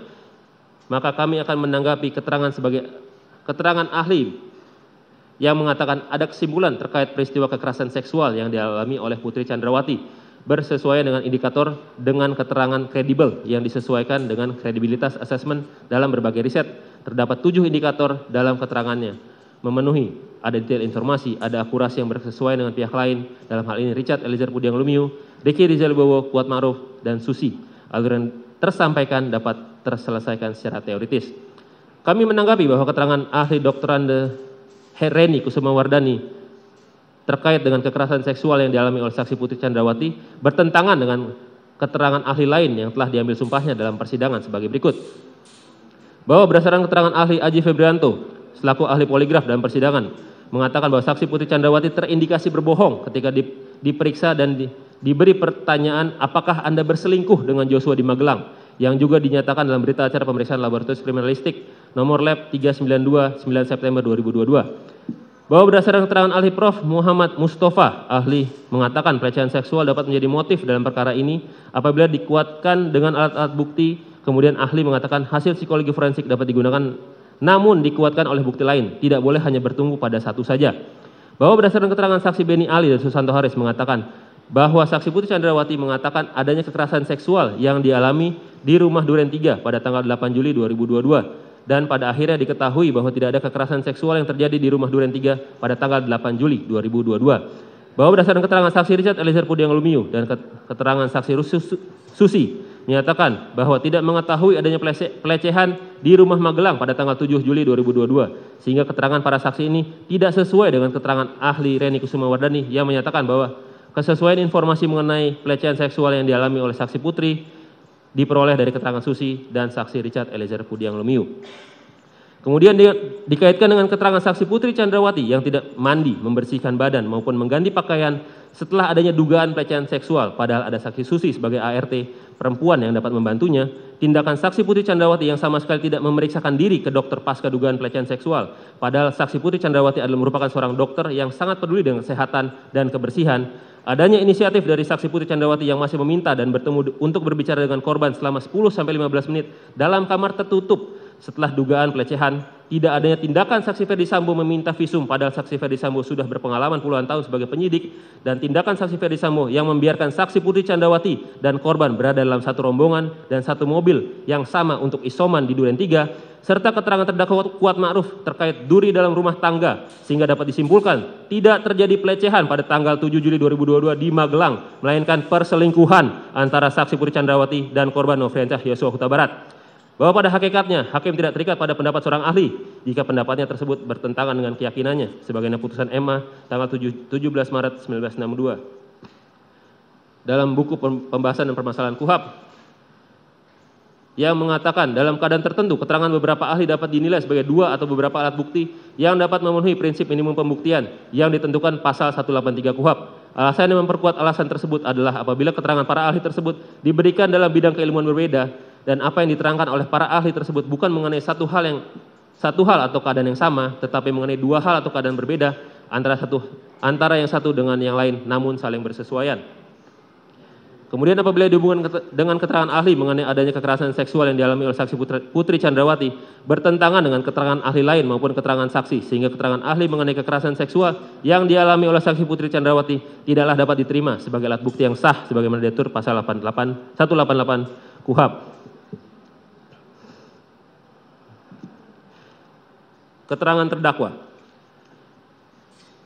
Speaker 4: maka kami akan menanggapi keterangan sebagai keterangan ahli yang mengatakan ada kesimpulan terkait peristiwa kekerasan seksual yang dialami oleh Putri Chandrawati bersesuaian dengan indikator dengan keterangan kredibel yang disesuaikan dengan kredibilitas asesmen dalam berbagai riset. Terdapat 7 indikator dalam keterangannya memenuhi, ada detail informasi, ada akurasi yang bersesuaian dengan pihak lain, dalam hal ini Richard Eliezer Pudiang Lumiu, Ricky Rizal Wibowo, Kuat Ma'ruf, dan Susi. Aliran tersampaikan dapat terselesaikan secara teoritis. Kami menanggapi bahwa keterangan ahli Doktorande Reni Kusuma Wardani terkait dengan kekerasan seksual yang dialami oleh saksi Putri Chandrawati bertentangan dengan keterangan ahli lain yang telah diambil sumpahnya dalam persidangan sebagai berikut. Bahwa berdasarkan keterangan ahli Aji Febrianto selaku ahli poligraf dalam persidangan mengatakan bahwa saksi Putri Chandrawati terindikasi berbohong ketika diperiksa dan diberi pertanyaan apakah Anda berselingkuh dengan Joshua di Magelang yang juga dinyatakan dalam berita acara pemeriksaan laboratorium kriminalistik nomor lab 392 9 September 2022. Bahwa berdasarkan keterangan ahli Prof. Muhammad Mustafa, ahli mengatakan pelecehan seksual dapat menjadi motif dalam perkara ini apabila dikuatkan dengan alat-alat bukti, kemudian ahli mengatakan hasil psikologi forensik dapat digunakan namun dikuatkan oleh bukti lain, tidak boleh hanya bertumbuh pada satu saja. Bahwa berdasarkan keterangan saksi Beni Ali dan Susanto Haris mengatakan bahwa saksi Putri Chandrawati mengatakan adanya kekerasan seksual yang dialami di rumah Duren 3 pada tanggal 8 Juli 2022. Dan pada akhirnya diketahui bahwa tidak ada kekerasan seksual yang terjadi di rumah Duren 3 pada tanggal 8 Juli 2022. Bahwa berdasarkan keterangan saksi Richard Eliezer Pudiang Lumiu dan keterangan saksi Susi menyatakan bahwa tidak mengetahui adanya pelecehan di rumah Magelang pada tanggal 7 Juli 2022. Sehingga keterangan para saksi ini tidak sesuai dengan keterangan ahli Reni Kusuma Wardani yang menyatakan bahwa kesesuaian informasi mengenai pelecehan seksual yang dialami oleh saksi Putri diperoleh dari keterangan Susi dan saksi Richard Eliezer Pudiang Lumiu. Kemudian dikaitkan dengan keterangan saksi Putri Chandrawati yang tidak mandi, membersihkan badan maupun mengganti pakaian setelah adanya dugaan pelecehan seksual, padahal ada saksi Susi sebagai ART perempuan yang dapat membantunya. Tindakan saksi Putri Chandrawati yang sama sekali tidak memeriksakan diri ke dokter pasca dugaan pelecehan seksual, padahal saksi Putri Chandrawati adalah merupakan seorang dokter yang sangat peduli dengan kesehatan dan kebersihan. Adanya inisiatif dari saksi Putri Chandrawati yang masih meminta dan bertemu untuk berbicara dengan korban selama 10-15 menit dalam kamar tertutup setelah dugaan pelecehan. Tidak adanya tindakan saksi Ferdi Sambo meminta visum padahal saksi Ferdi Sambo sudah berpengalaman puluhan tahun sebagai penyidik, dan tindakan saksi Ferdi Sambo yang membiarkan saksi Putri Chandrawati dan korban berada dalam satu rombongan dan satu mobil yang sama untuk isoman di Duren 3, serta keterangan terdakwa Kuat Ma'ruf terkait duri dalam rumah tangga sehingga dapat disimpulkan tidak terjadi pelecehan pada tanggal 7 Juli 2022 di Magelang, melainkan perselingkuhan antara saksi Putri Chandrawati dan korban Nofriansyah Yosua Huta Barat. bahwa pada hakikatnya hakim tidak terikat pada pendapat seorang ahli jika pendapatnya tersebut bertentangan dengan keyakinannya, sebagaimana putusan MA tanggal 17 Maret 1962. Dalam buku pembahasan dan permasalahan KUHAP yang mengatakan dalam keadaan tertentu keterangan beberapa ahli dapat dinilai sebagai dua atau beberapa alat bukti yang dapat memenuhi prinsip minimum pembuktian yang ditentukan pasal 183 KUHAP. Alasan yang memperkuat alasan tersebut adalah apabila keterangan para ahli tersebut diberikan dalam bidang keilmuan berbeda dan apa yang diterangkan oleh para ahli tersebut bukan mengenai satu hal atau keadaan yang sama, tetapi mengenai dua hal atau keadaan berbeda antara yang satu dengan yang lain namun saling bersesuaian. Kemudian apabila dihubungkan dengan keterangan ahli mengenai adanya kekerasan seksual yang dialami oleh saksi Putri Chandrawati bertentangan dengan keterangan ahli lain maupun keterangan saksi, sehingga keterangan ahli mengenai kekerasan seksual yang dialami oleh saksi Putri Chandrawati tidaklah dapat diterima sebagai alat bukti yang sah sebagaimana diatur pasal 188 KUHAP. Keterangan terdakwa.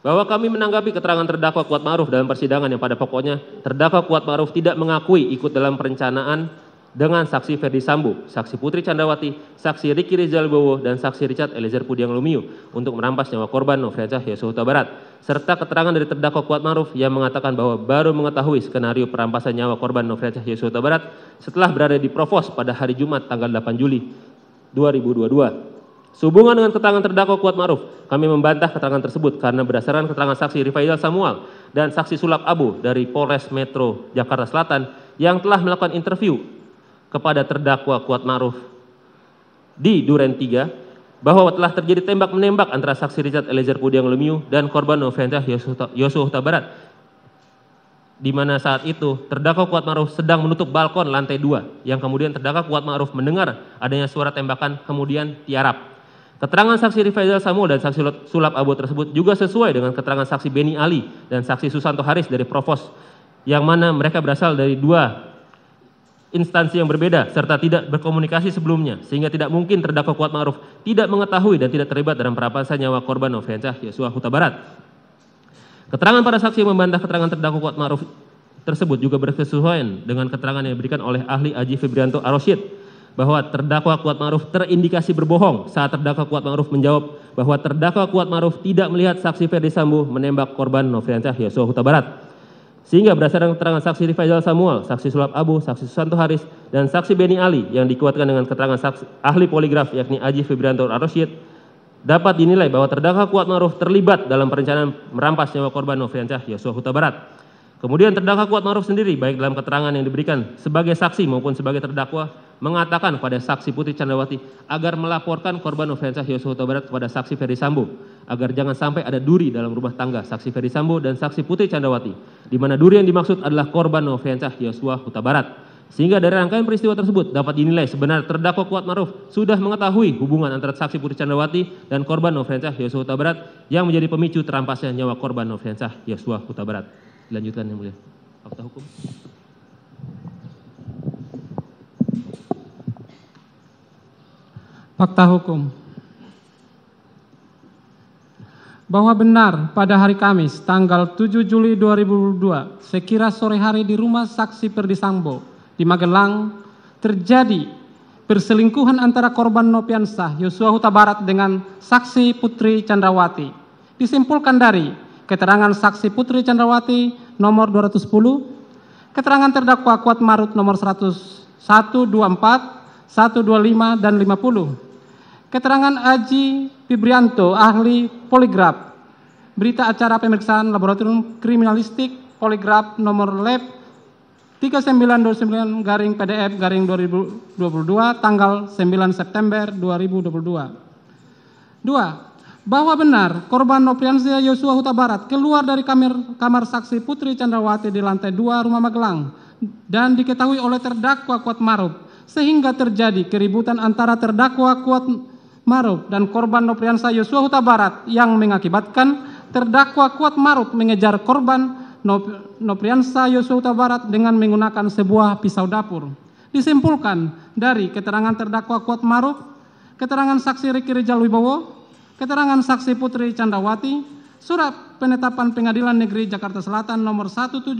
Speaker 4: Bahwa kami menanggapi keterangan terdakwa Kuat Ma'ruf dalam persidangan yang pada pokoknya terdakwa Kuat Ma'ruf tidak mengakui ikut dalam perencanaan dengan saksi Ferdi Sambo, saksi Putri Chandrawati, saksi Ricky Rizal Wibowo, dan saksi Richard Eliezer Pudiang Lumiu untuk merampas nyawa korban Nofriansyah Yosua Huta Barat, serta keterangan dari terdakwa Kuat Ma'ruf yang mengatakan bahwa baru mengetahui skenario perampasan nyawa korban Nofriansyah Yosua Huta Barat setelah berada di Provos pada hari Jumat tanggal 8 Juli 2022. Sehubungan dengan keterangan terdakwa Kuat Ma'ruf, kami membantah keterangan tersebut karena berdasarkan keterangan saksi Rifaizal Samuel dan saksi Sulap Abu dari Polres Metro Jakarta Selatan yang telah melakukan interview kepada terdakwa Kuat Ma'ruf di Duren 3 bahwa telah terjadi tembak-menembak antara saksi Richard Eliezer Pudiang Lumiu dan korban Nofriansyah Yosua Huta Barat, di mana saat itu terdakwa Kuat Ma'ruf sedang menutup balkon lantai 2 yang kemudian terdakwa Kuat Ma'ruf mendengar adanya suara tembakan kemudian tiarap. Keterangan saksi Rifaizal Samuel dan saksi Sulap Abu tersebut juga sesuai dengan keterangan saksi Beni Ali dan saksi Susanto Haris dari Provos, yang mana mereka berasal dari dua instansi yang berbeda serta tidak berkomunikasi sebelumnya, sehingga tidak mungkin terdakwa Kuat Ma'ruf tidak mengetahui dan tidak terlibat dalam perampasan nyawa korban Nofriansyah Yosua Huta Barat. Keterangan para saksi yang membantah keterangan terdakwa Kuat Ma'ruf tersebut juga berkesesuaian dengan keterangan yang diberikan oleh ahli Aji Febrianto Arosyid bahwa terdakwa Kuat Ma'ruf terindikasi berbohong saat terdakwa Kuat Ma'ruf menjawab bahwa terdakwa Kuat Ma'ruf tidak melihat saksi Ferdi Sambo menembak korban Nofriansyah Yosua Huta Barat. Sehingga berdasarkan keterangan saksi Rifaizal Samuel, saksi Sulap Abu, saksi Susanto Haris, dan saksi Beni Ali yang dikuatkan dengan keterangan saksi ahli poligraf yakni Aji Febrianto Arosyid, dapat dinilai bahwa terdakwa Kuat Ma'ruf terlibat dalam perencanaan merampas nyawa korban Nofriansyah Yosua Huta Barat. Kemudian terdakwa Kuat Ma'ruf sendiri baik dalam keterangan yang diberikan sebagai saksi maupun sebagai terdakwa mengatakan pada saksi Putri Chandrawati agar melaporkan korban Nofriansyah Yosua Huta Barat kepada saksi Ferdi Sambo agar jangan sampai ada duri dalam rumah tangga saksi Ferdi Sambo dan saksi Putri Chandrawati, di mana duri yang dimaksud adalah korban Nofriansyah Yosua Huta Barat. Sehingga dari rangkaian peristiwa tersebut dapat dinilai sebenarnya terdakwa Kuat Ma'ruf sudah mengetahui hubungan antara saksi Putri Chandrawati dan korban Nofriansyah Yosua Huta Barat yang menjadi pemicu terampasnya nyawa korban Nofriansyah Yosua Huta Barat. Dilanjutkan yang mulia. Fakta hukum.
Speaker 5: Fakta hukum. Bahwa benar pada hari Kamis tanggal 7 Juli 2022 sekira sore hari di rumah saksi Ferdi Sambo di Magelang terjadi perselingkuhan antara korban Nofriansyah Yosua Huta Barat dengan saksi Putri Chandrawati. Disimpulkan dari keterangan saksi Putri Chandrawati nomor 210, keterangan terdakwa Kuat Ma'ruf nomor 124, 125 dan 50. Keterangan Aji Febrianto ahli poligraf. Berita acara pemeriksaan laboratorium kriminalistik poligraf nomor lab 3929 garing PDF garing 2022 tanggal 9 September 2022. 2. Bahwa benar korban Nofriansyah Yosua Huta Barat keluar dari kamar saksi Putri Chandrawati di lantai 2 rumah Magelang dan diketahui oleh terdakwa Kuat Ma'ruf sehingga terjadi keributan antara terdakwa Kuat Ma'ruf dan korban Nofriansyah Yosua Huta Barat yang mengakibatkan terdakwa Kuat Ma'ruf mengejar korban Nofriansyah Yosua Huta Barat dengan menggunakan sebuah pisau dapur. Disimpulkan dari keterangan terdakwa Kuat Ma'ruf, keterangan saksi Ricky Rizal Wibowo, keterangan saksi Putri Chandrawati, surat penetapan Pengadilan Negeri Jakarta Selatan nomor 1708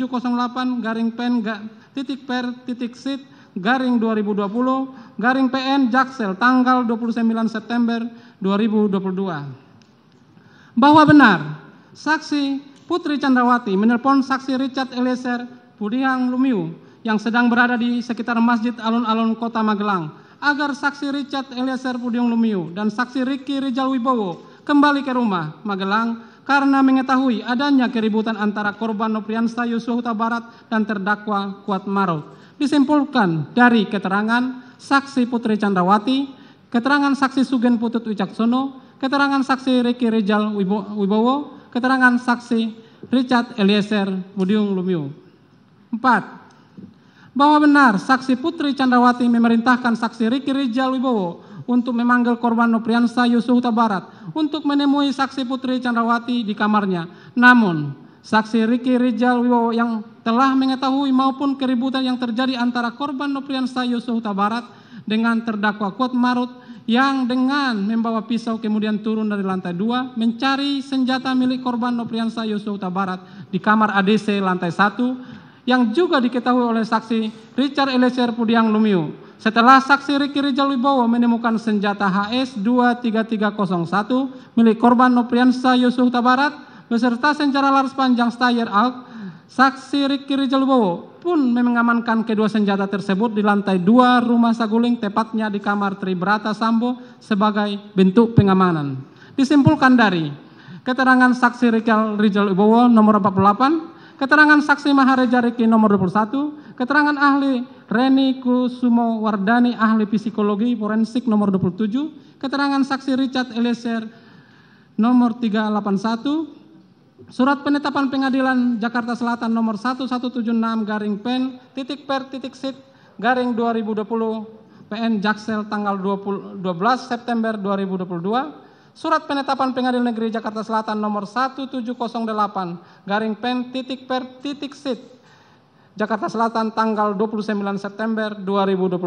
Speaker 5: garing pen titik per titik sit garing 2020 PN Jaksel tanggal 29 September 2022. Bahwa benar saksi Putri Chandrawati menelpon saksi Richard Eliezer Pudiang Lumiu yang sedang berada di sekitar Masjid Alun-Alun Kota Magelang agar saksi Richard Eliezer Pudiang Lumiu dan saksi Ricky Rijal Wibowo kembali ke rumah Magelang karena mengetahui adanya keributan antara korban Nopriansah Yosua Huta Barat dan terdakwa Kuat Maruf. Disimpulkan dari keterangan saksi Putri Chandrawati, keterangan saksi Sugeng Putut Wicaksono, keterangan saksi Ricky Rijal Wibowo, keterangan saksi Richard Eliezer Pudiang Lumiu. 4. Bahwa benar saksi Putri Chandrawati memerintahkan saksi Ricky Rijal Wibowo untuk memanggil korban Nopriansah Yosua Huta Barat untuk menemui saksi Putri Chandrawati di kamarnya. Namun, saksi Ricky Rijal Wibowo yang telah mengetahui maupun keributan yang terjadi antara korban Nopriansah Yosua Huta Barat dengan terdakwa Kuat Maruf yang dengan membawa pisau kemudian turun dari lantai 2 mencari senjata milik korban Nopriansah Yosua Huta Barat di kamar ADC lantai 1 yang juga diketahui oleh saksi Richard Eliezer Pudiang Lumiu. Setelah saksi Ricky Rijal Wibowo menemukan senjata HS 23301 milik korban Nopriansah Yosua Huta Barat beserta senjata laras panjang Steyr AUG, saksi Ricky Rijal Wibowo pun mengamankan kedua senjata tersebut di lantai 2 rumah saguling, tepatnya di kamar Tribrata Sambo sebagai bentuk pengamanan. Disimpulkan dari keterangan saksi Ricky Rijal Wibowo nomor 48, keterangan saksi Mahareja Ricky nomor 21, keterangan ahli Reni Kusumo Wardani ahli psikologi forensik nomor 27, keterangan saksi Richard Eliezer nomor 381, surat penetapan pengadilan Jakarta Selatan nomor 1176/pen.per.sit/2020 PN Jaksel tanggal 12 September 2022, surat penetapan pengadilan negeri Jakarta Selatan nomor 1708/pen.per.sit Jakarta Selatan tanggal 29 September 2022.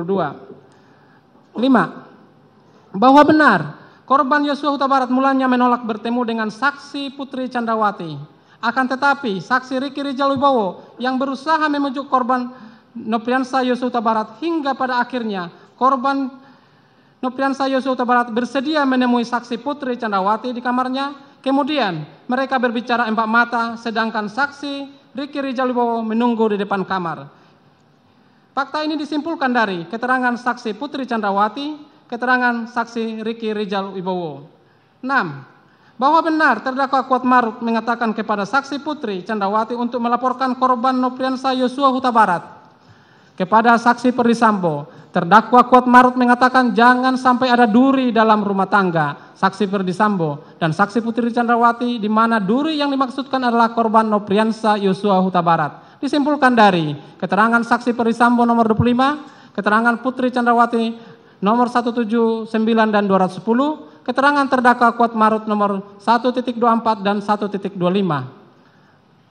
Speaker 5: 5. Bahwa benar korban Yosua Huta Barat mulanya menolak bertemu dengan saksi Putri Chandrawati. Akan tetapi saksi Ricky Rijal Wibowo yang berusaha membujuk korban Nopriansah Yosua Huta Barat hingga pada akhirnya korban Nopriansah Yosua Huta Barat bersedia menemui saksi Putri Chandrawati di kamarnya. Kemudian mereka berbicara empat mata sedangkan saksi Ricky Rijal Wibowo menunggu di depan kamar. Fakta ini disimpulkan dari keterangan saksi Putri Chandrawati, keterangan saksi Ricky Rijal Wibowo. 6. Bahwa benar terdakwa Kuat Maruf mengatakan kepada saksi Putri Chandrawati untuk melaporkan korban Nopriansah Yosua Huta Barat. Kepada saksi Perdisambo, terdakwa Kuat Maruf mengatakan jangan sampai ada duri dalam rumah tangga saksi Perdisambo dan saksi Putri Chandrawati di mana duri yang dimaksudkan adalah korban Nopriansah Yosua Huta Barat. Disimpulkan dari keterangan saksi Perdisambo nomor 25, keterangan Putri Chandrawati nomor 179 dan 210, keterangan terdakwa Kuat Maruf nomor 1.24 dan 1.25.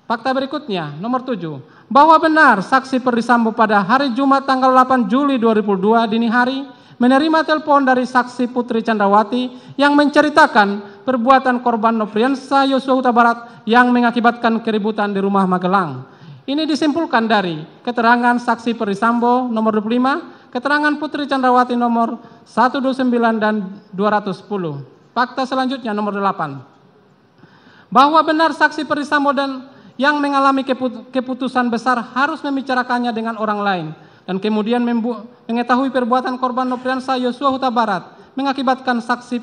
Speaker 5: Fakta berikutnya, nomor 7. Bahwa benar saksi Perdisambo pada hari Jumat tanggal 8 Juli 2002 dini hari menerima telepon dari saksi Putri Chandrawati yang menceritakan perbuatan korban Nopriansah Yosua Huta Barat yang mengakibatkan keributan di rumah Magelang. Ini disimpulkan dari keterangan saksi Perdisambo nomor 25, keterangan Putri Chandrawati nomor 129 dan 210. Fakta selanjutnya nomor 8. Bahwa benar saksi Perdisambo dan yang mengalami keputusan besar harus membicarakannya dengan orang lain dan kemudian mengetahui perbuatan korban Nopriansah Yosua Huta Barat mengakibatkan saksi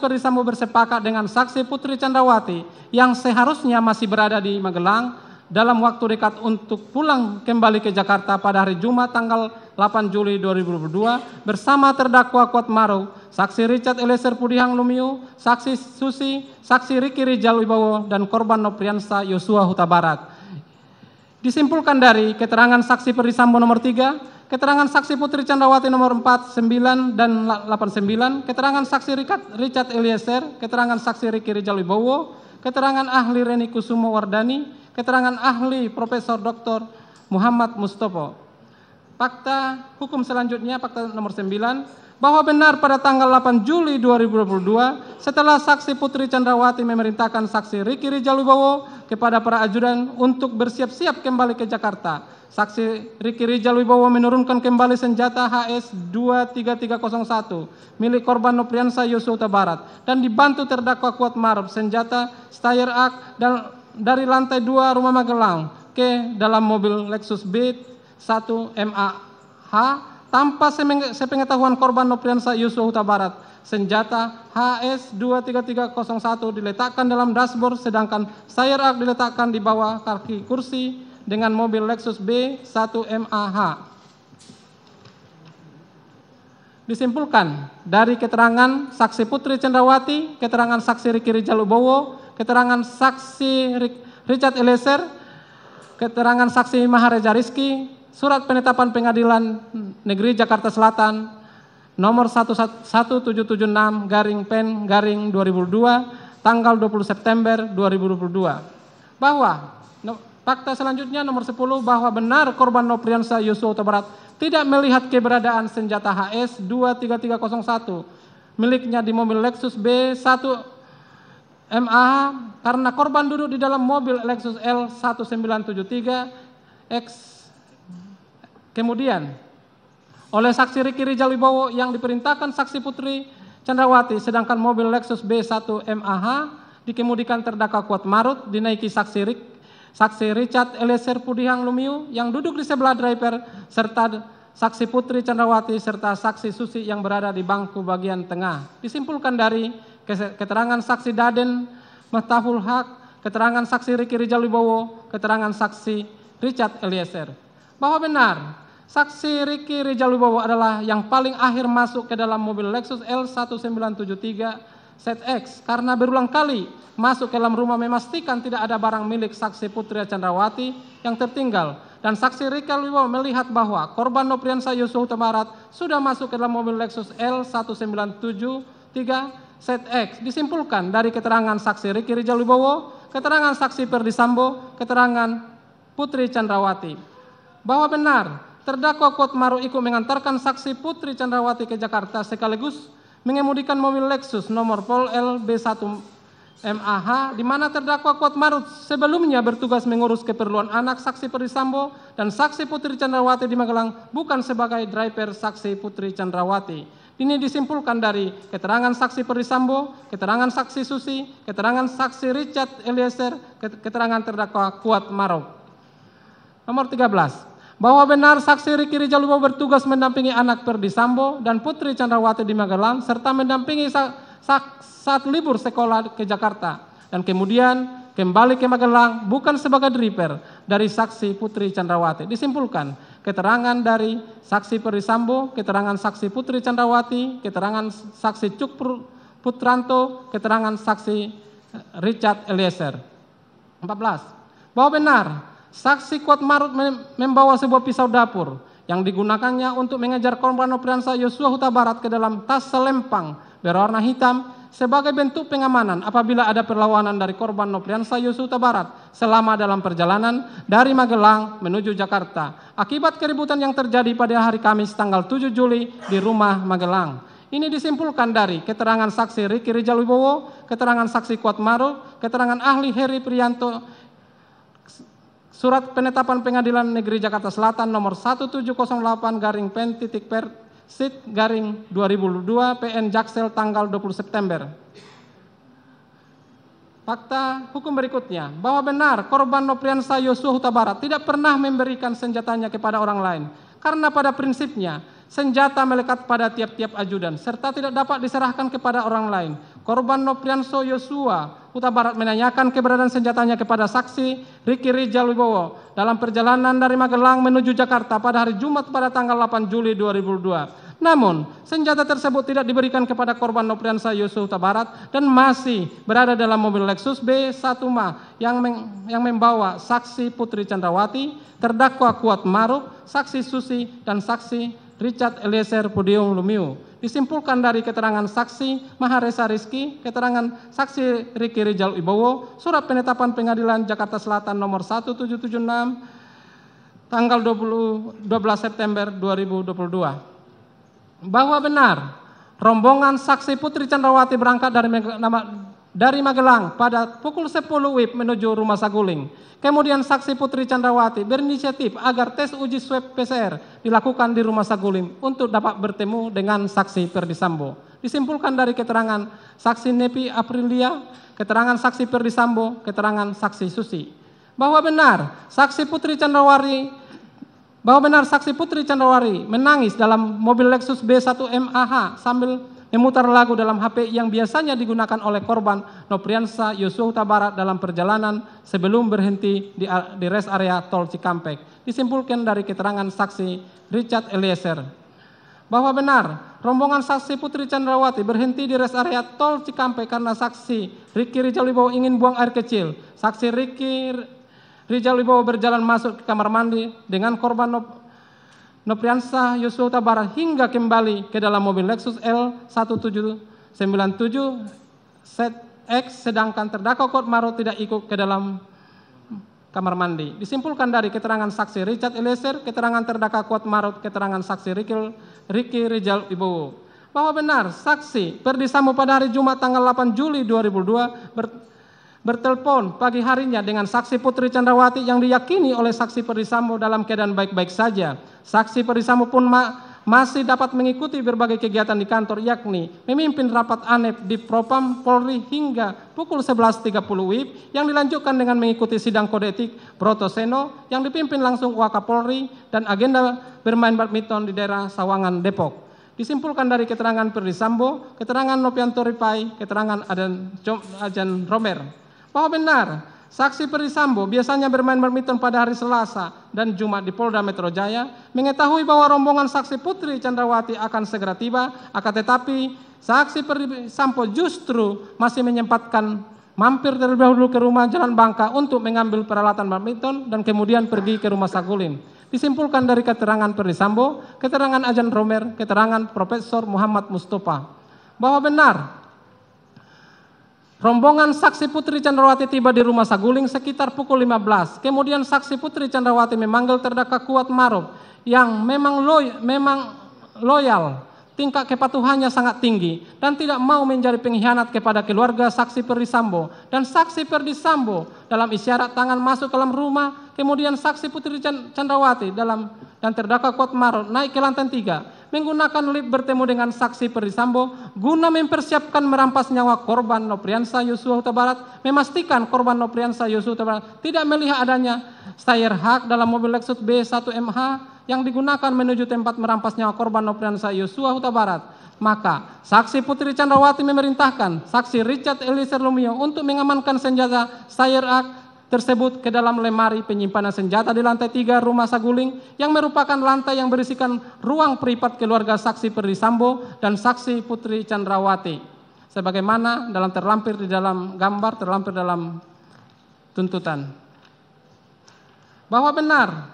Speaker 5: Perdisambo bersepakat dengan saksi Putri Chandrawati yang seharusnya masih berada di Magelang dalam waktu dekat untuk pulang kembali ke Jakarta pada hari Jumat tanggal 8 Juli 2022 bersama terdakwa Kuat Maruf, saksi Richard Eliezer Pudiang Lumiu, saksi Susi, saksi Ricky Rijal Wibowo dan korban Nopriansah Yosua Huta Barat. Disimpulkan dari keterangan saksi Perdisambo nomor 3, keterangan saksi Putri Chandrawati nomor 4, 9 dan 89, keterangan saksi Richard Eliezer, keterangan saksi Ricky Rijal Wibowo, keterangan ahli Reni Kusumo Wardani, keterangan ahli Profesor Dr. Muhammad Mustopo. Fakta hukum selanjutnya, fakta nomor 9, bahwa benar pada tanggal 8 Juli 2022 setelah saksi Putri Chandrawati memerintahkan saksi Ricky Rijal Wibowo kepada para ajudan untuk bersiap-siap kembali ke Jakarta, Saksi Riki Rijal Wibowo menurunkan kembali senjata HS 23301 milik korban Nopriansa Yosua Huta Barat dan dibantu terdakwa Kuat Maruf senjata Steyr AK dan dari lantai 2 Rumah Magelang ke dalam mobil Lexus B1 MAH tanpa sepengetahuan korban Nopriansa Yosua Huta Barat. Senjata HS 23301 diletakkan dalam dashboard sedangkan Steyr AK diletakkan di bawah kaki kursi dengan mobil Lexus B1 MAH. Disimpulkan dari keterangan saksi Putri Chandrawati, keterangan saksi Riki Rijal Wibowo, keterangan saksi Richard Eliezer, keterangan saksi Mahareja Rizky, surat penetapan Pengadilan Negeri Jakarta Selatan nomor 11776/Pen/2002 tanggal 20 September 2022 bahwa fakta selanjutnya nomor 10 bahwa benar korban Nopriansa Yosua Huta Barat tidak melihat keberadaan senjata HS 23301 miliknya di mobil Lexus B1 MAH karena korban duduk di dalam mobil Lexus L1973X. Kemudian oleh saksi Riki Rijal Wibowo yang diperintahkan saksi Putri Chandrawati sedangkan mobil Lexus B1 MAH dikemudikan terdakwa Kuat Maruf dinaiki saksi Richard Eliezer Pudihang Lumiu yang duduk di sebelah driver serta saksi Putri Chandrawati serta saksi Susi yang berada di bangku bagian tengah. Disimpulkan dari keterangan saksi Daden Miftahul Haq, keterangan saksi Riki Rijal Wibowo, keterangan saksi Richard Eliezer bahwa benar saksi Riki Rijal Wibowo adalah yang paling akhir masuk ke dalam mobil Lexus L1973 ZX karena berulang kali masuk ke dalam rumah memastikan tidak ada barang milik saksi Putri Chandrawati yang tertinggal dan saksi Riki Wibowo melihat bahwa korban Nopriansa Yosua Huta Barat sudah masuk ke dalam mobil Lexus L1973 ZX. Disimpulkan dari keterangan saksi Riki Rijal Wibowo, keterangan saksi Perdi Sambo, keterangan Putri Chandrawati bahwa benar terdakwa Kuat Maruf ikut mengantarkan saksi Putri Chandrawati ke Jakarta sekaligus mengemudikan mobil Lexus nomor Pol L B1 MAH di mana terdakwa Kuat Maruf sebelumnya bertugas mengurus keperluan anak saksi Perdi Sambo dan saksi Putri Chandrawati di Magelang bukan sebagai driver saksi Putri Chandrawati. Ini disimpulkan dari keterangan saksi Perdi Sambo, keterangan saksi Susi, keterangan saksi Richard Eliezer, keterangan terdakwa Kuat Maruf. Nomor 13. Bahwa benar saksi Riki Rijal Wibowo bertugas mendampingi anak Perdi Sambo dan Putri Chandrawati di Magelang serta mendampingi saat libur sekolah ke Jakarta dan kemudian kembali ke Magelang bukan sebagai driver dari saksi Putri Chandrawati. Disimpulkan keterangan dari saksi Perdi Sambo, keterangan saksi Putri Chandrawati, keterangan saksi Cuk Putranto, keterangan saksi Richard Eliezer. 14. Bahwa benar saksi Kuat Maruf membawa sebuah pisau dapur yang digunakannya untuk mengejar korban Nopriansa Yosua Huta Barat ke dalam tas selempang berwarna hitam sebagai bentuk pengamanan apabila ada perlawanan dari korban Nopriansa Yosua Huta Barat selama dalam perjalanan dari Magelang menuju Jakarta akibat keributan yang terjadi pada hari Kamis tanggal 7 Juli di rumah Magelang. Ini disimpulkan dari keterangan saksi Riki Rijal Wibowo, keterangan saksi Kuat Maruf, keterangan ahli Heri Prianto, Surat Penetapan Pengadilan Negeri Jakarta Selatan nomor 1708/Pen/Sit/2002 PN Jaksel tanggal 20 September. Fakta hukum berikutnya bahwa benar korban Nopriansa Yosua Huta Barat tidak pernah memberikan senjatanya kepada orang lain karena pada prinsipnya senjata melekat pada tiap-tiap ajudan serta tidak dapat diserahkan kepada orang lain. Korban Nopriansa Yosua Huta Barat menanyakan keberadaan senjatanya kepada saksi Riki Rijal Wibowo dalam perjalanan dari Magelang menuju Jakarta pada hari Jumat pada tanggal 8 Juli 2002. Namun, senjata tersebut tidak diberikan kepada korban Nopriansa Yosua Huta Barat dan masih berada dalam mobil Lexus B1 MAH yang membawa saksi Putri Chandrawati, terdakwa Kuat Maruf, saksi Susi, dan saksi Richard Eliezer Pudihang Lumiu. Disimpulkan dari keterangan saksi Mahareja Rizky, keterangan saksi Riki Rijal Wibowo, surat penetapan Pengadilan Jakarta Selatan nomor 1776 tanggal 12 September 2022. Bahwa benar rombongan saksi Putri Chandrawati berangkat dari Magelang pada pukul 10 WIB menuju Rumah Saguling. Kemudian saksi Putri Chandrawati berinisiatif agar tes uji swab PCR dilakukan di Rumah Saguling untuk dapat bertemu dengan saksi Ferdi Sambo. Disimpulkan dari keterangan saksi Nepi Aprilia, keterangan saksi Ferdi Sambo, keterangan saksi Susi, bahwa benar saksi Putri Chandrawati menangis dalam mobil Lexus B1 MAH sambil memutar lagu dalam HP yang biasanya digunakan oleh korban Nopriansa Yosua Huta Barat dalam perjalanan sebelum berhenti di rest area tol Cikampek. Disimpulkan dari keterangan saksi Richard Eliezer bahwa benar rombongan saksi Putri Chandrawati berhenti di rest area tol Cikampek karena saksi Ricky Rijal Wibowo ingin buang air kecil. Saksi Ricky Rijal Wibowo berjalan masuk ke kamar mandi dengan korban Nopriansa Yosua Huta Barat hingga kembali ke dalam mobil Lexus L1797 ZX, sedangkan terdakwa Kuatmaruf tidak ikut ke dalam kamar mandi. Disimpulkan dari keterangan saksi Richard Eliezer, keterangan terdakwa Kuatmaruf, keterangan saksi Ricky Rijal Wibowo bahwa benar saksi Ferdi Sambo pada hari Jumat tanggal 8 Juli 2002 bertelepon pagi harinya dengan saksi Putri Chandrawati yang diyakini oleh saksi Ferdi Sambo dalam keadaan baik-baik saja. Saksi Ferdi Sambo pun masih dapat mengikuti berbagai kegiatan di kantor, yakni memimpin rapat ANEP di Propam Polri hingga pukul 11.30 WIB yang dilanjutkan dengan mengikuti sidang kode etik Broto Seno yang dipimpin langsung Wakapolri dan agenda bermain badminton di daerah Sawangan, Depok. Disimpulkan dari keterangan Ferdi Sambo, keterangan Nopianto Ripai, keterangan Ajan Romer, bahwa benar saksi Ferdi Sambo biasanya bermain badminton pada hari Selasa dan Jumat di Polda Metro Jaya, mengetahui bahwa rombongan saksi Putri Chandrawati akan segera tiba, akan tetapi saksi Ferdi Sambo justru masih menyempatkan mampir terlebih dahulu ke rumah Jalan Bangka untuk mengambil peralatan badminton dan kemudian pergi ke Rumah Saguling. Disimpulkan dari keterangan Ferdi Sambo, keterangan Ajan Romer, keterangan Profesor Muhammad Mustafa, bahwa benar rombongan saksi Putri Chandrawati tiba di Rumah Saguling sekitar pukul 15. Kemudian saksi Putri Chandrawati memanggil terdakwa Kuatmaruf yang memang loyal, tingkat kepatuhannya sangat tinggi dan tidak mau menjadi pengkhianat kepada keluarga saksi Ferdi Sambo. Dan saksi Ferdi Sambo dalam isyarat tangan masuk ke dalam rumah. Kemudian saksi Putri Chandrawati dan terdakwa Kuatmaruf naik ke lantai 3. Menggunakan lift bertemu dengan saksi Ferdi Sambo guna mempersiapkan merampas nyawa korban Nopriansa Yosua Huta Barat, memastikan korban Nopriansa Yosua Huta Barat tidak melihat adanya stayer hak dalam mobil Lexus B1 MH yang digunakan menuju tempat merampas nyawa korban Nopriansa Yosua Huta Barat. Maka saksi Putri Chandrawati memerintahkan saksi Richard Eliezer Lumio untuk mengamankan senjata stayer hak tersebut ke dalam lemari penyimpanan senjata di lantai 3 Rumah Saguling yang merupakan lantai yang berisikan ruang privat keluarga saksi Ferdi Sambo dan saksi Putri Chandrawati sebagaimana terlampir di dalam gambar, terlampir dalam tuntutan. Bahwa benar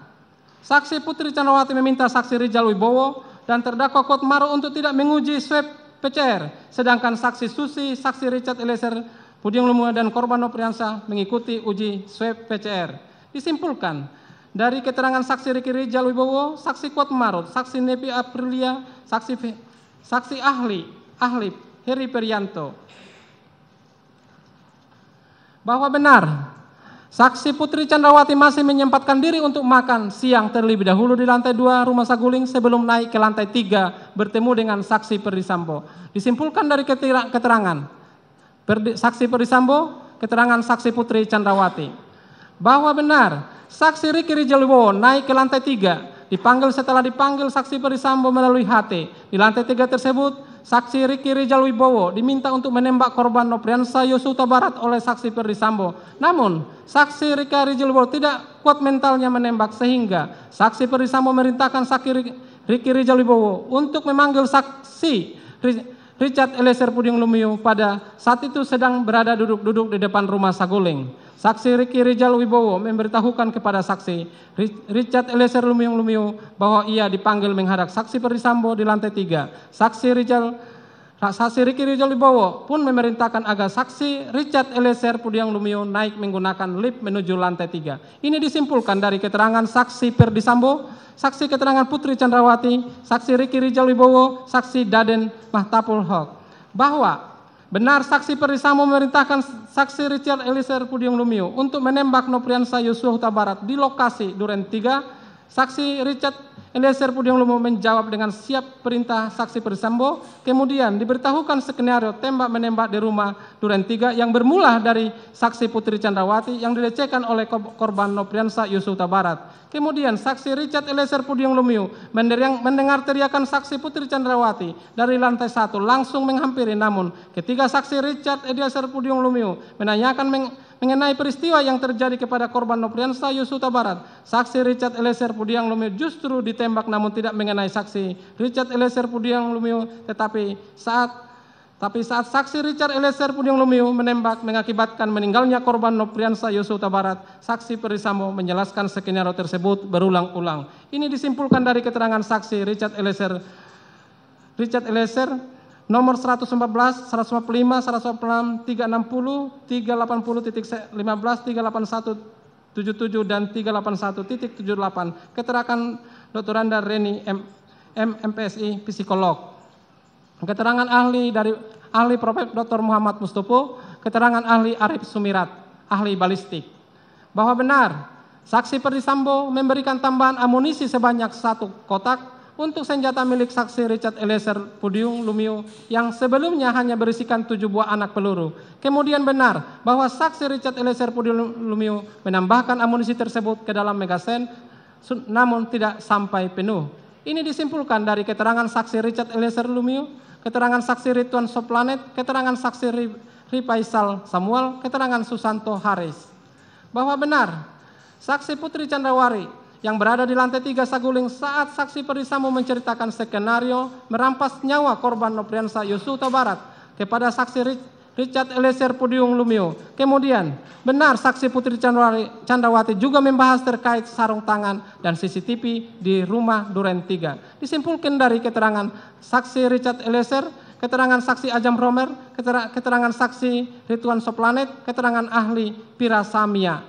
Speaker 5: saksi Putri Chandrawati meminta saksi Rijal Wibowo dan terdakwa Kuatmaruf untuk tidak menguji swab PCR, sedangkan saksi Susi, saksi Richard Eliezer Pudiang Lumiu dan korban Nopriansa mengikuti uji swab PCR. Disimpulkan dari keterangan saksi Ricky Rijal Wibowo, saksi Kuatmaruf, saksi Nepi Aprilia, saksi ahli Heri Perianto, bahwa benar saksi Putri Chandrawati masih menyempatkan diri untuk makan siang terlebih dahulu di lantai 2 Rumah Saguling sebelum naik ke lantai 3 bertemu dengan saksi Ferdi Sambo. Disimpulkan dari keterangan saksi Ferdi Sambo, keterangan saksi Putri Chandrawati, bahwa benar saksi Ricky Rijal Wibowo naik ke lantai 3, setelah dipanggil saksi Ferdi Sambo melalui HT. Di lantai 3 tersebut, saksi Ricky Rijal Wibowo diminta untuk menembak korban Nopriansa Yosua Huta Barat oleh saksi Ferdi Sambo. Namun, saksi Ricky Rijal Wibowo tidak kuat mentalnya menembak sehingga saksi Ferdi Sambo memerintahkan saksi Ricky Rijal Wibowo untuk memanggil saksi Richard Eliezer Pudiang Lumiu pada saat itu sedang berada duduk di depan Rumah Saguling. Saksi Ricky Rijal Wibowo memberitahukan kepada saksi Richard Eliezer Lumiu bahwa ia dipanggil menghadap saksi Ferdi Sambo di lantai 3. Saksi Ricky Rijal Wibowo pun memerintahkan agar saksi Richard Eliezer Pudiang Lumiu naik menggunakan lift menuju lantai 3. Ini disimpulkan dari keterangan saksi Ferdi Sambo, saksi keterangan Putri Chandrawati, saksi Ricky Rijal Wibowo, saksi Daden Mahtapul Haq, bahwa Benar saksi Perdisambo memerintahkan saksi Richard Eliezer Pudium Lumiu untuk menembak Nopriansah Yosua Huta Barat di lokasi Duren 3. Saksi Richard Eliezer Pudium Lumiu menjawab dengan siap perintah saksi Perdisambo. Kemudian diberitahukan skenario tembak-menembak di rumah Duren 3 yang bermula dari saksi Putri Chandrawati yang dilecehkan oleh korban Nopriansah Yosua Huta Barat. Kemudian saksi Richard Eliezer Pudium Lumiu mendengar teriakan saksi Putri Chandrawati dari lantai 1 langsung menghampiri, namun ketika saksi Richard Eliezer Pudium Lumiu menanyakan mengenai peristiwa yang terjadi kepada korban Nopriansah Yosua Huta Barat, saksi Richard Eliezer Pudium Lumiu justru ditembak namun tidak mengenai saksi Richard Eliezer Pudium Lumiu, tapi saat saksi Richard Eliezer Pudium Lumiu menembak mengakibatkan meninggalnya korban Nopriansah Yosua Huta Barat, saksi Perdisambo menjelaskan skenario tersebut berulang-ulang. Ini disimpulkan dari keterangan saksi Richard Eliezer nomor 114, 145, 146, 360, 380.15, 381, 77 dan 381.78. Keterangan Dr. Anda Reni MPSI psikolog. Keterangan ahli Prof. Dr. Muhammad Mustopo, keterangan ahli Arif Sumirat, ahli balistik. Bahwa benar, saksi Perdisambo memberikan tambahan amunisi sebanyak 1 kotak untuk senjata milik saksi Richard Eliezer Pudium Lumiu yang sebelumnya hanya berisikan 7 buah anak peluru. Kemudian benar bahwa saksi Richard Eliezer Pudium Lumiu menambahkan amunisi tersebut ke dalam magazen namun tidak sampai penuh. Ini disimpulkan dari keterangan saksi Richard Eliezer Lumiu, keterangan saksi Ridwan Soplanet, keterangan saksi Rifaisal Samuel, keterangan Susanto Haris. Bahwa benar, saksi Putri Chandrawati yang berada di lantai 3 Saguling saat saksi Perdisambo menceritakan skenario merampas nyawa korban Nopriansah Yosua Huta Barat kepada saksi Richard Eliezer Pudium Lumiu. Kemudian, benar saksi Putri Chandrawati juga membahas terkait sarung tangan dan CCTV di rumah Duren 3. Disimpulkan dari keterangan saksi Richard Eliezer, keterangan saksi Ajam Romer, keterangan saksi Ridwan Soplanet, keterangan ahli Pira Samia.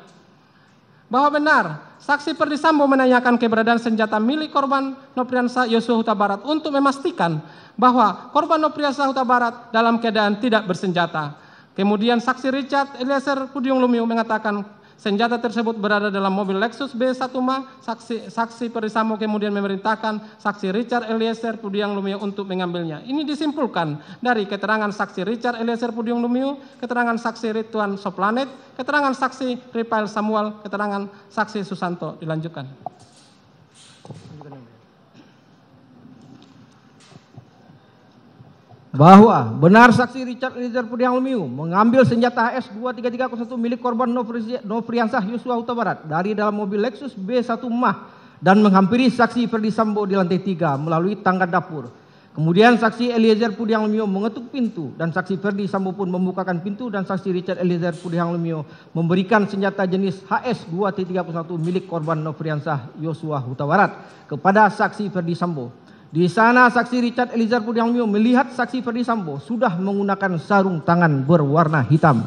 Speaker 5: Bahwa benar, saksi Perdisambo menanyakan keberadaan senjata milik korban Nopriansah Yosua Huta Barat untuk memastikan bahwa korban Nopriansah Huta Barat dalam keadaan tidak bersenjata. Kemudian saksi Richard Eliezer Pudium Lumiu mengatakan senjata tersebut berada dalam mobil Lexus B1MA. Saksi Perdisambo kemudian memerintahkan saksi Richard Eliezer Pudium Lumiu untuk mengambilnya. Ini disimpulkan dari keterangan saksi Richard Eliezer Pudium Lumiu, keterangan saksi Ridwan Soplanet, keterangan saksi Rifaisal Samuel, keterangan saksi Susanto. Dilanjutkan.
Speaker 6: Bahwa benar saksi Richard Eliezer Pudium Lumiu mengambil senjata HS-23301 milik korban Nopriansah Yosua Huta Barat dari dalam mobil Lexus B1MA dan menghampiri saksi Perdisambo di lantai 3 melalui tangga dapur. Kemudian saksi Eliezer Pudium Lumiu mengetuk pintu dan saksi Perdisambo pun membukakan pintu dan saksi Richard Eliezer Pudium Lumiu memberikan senjata jenis HS-23301 milik korban Nopriansah Yosua Huta Barat kepada saksi Perdisambo. Di sana saksi Richard Eliezer Pudium Lumiu melihat saksi Perdisambo sudah menggunakan sarung tangan berwarna hitam.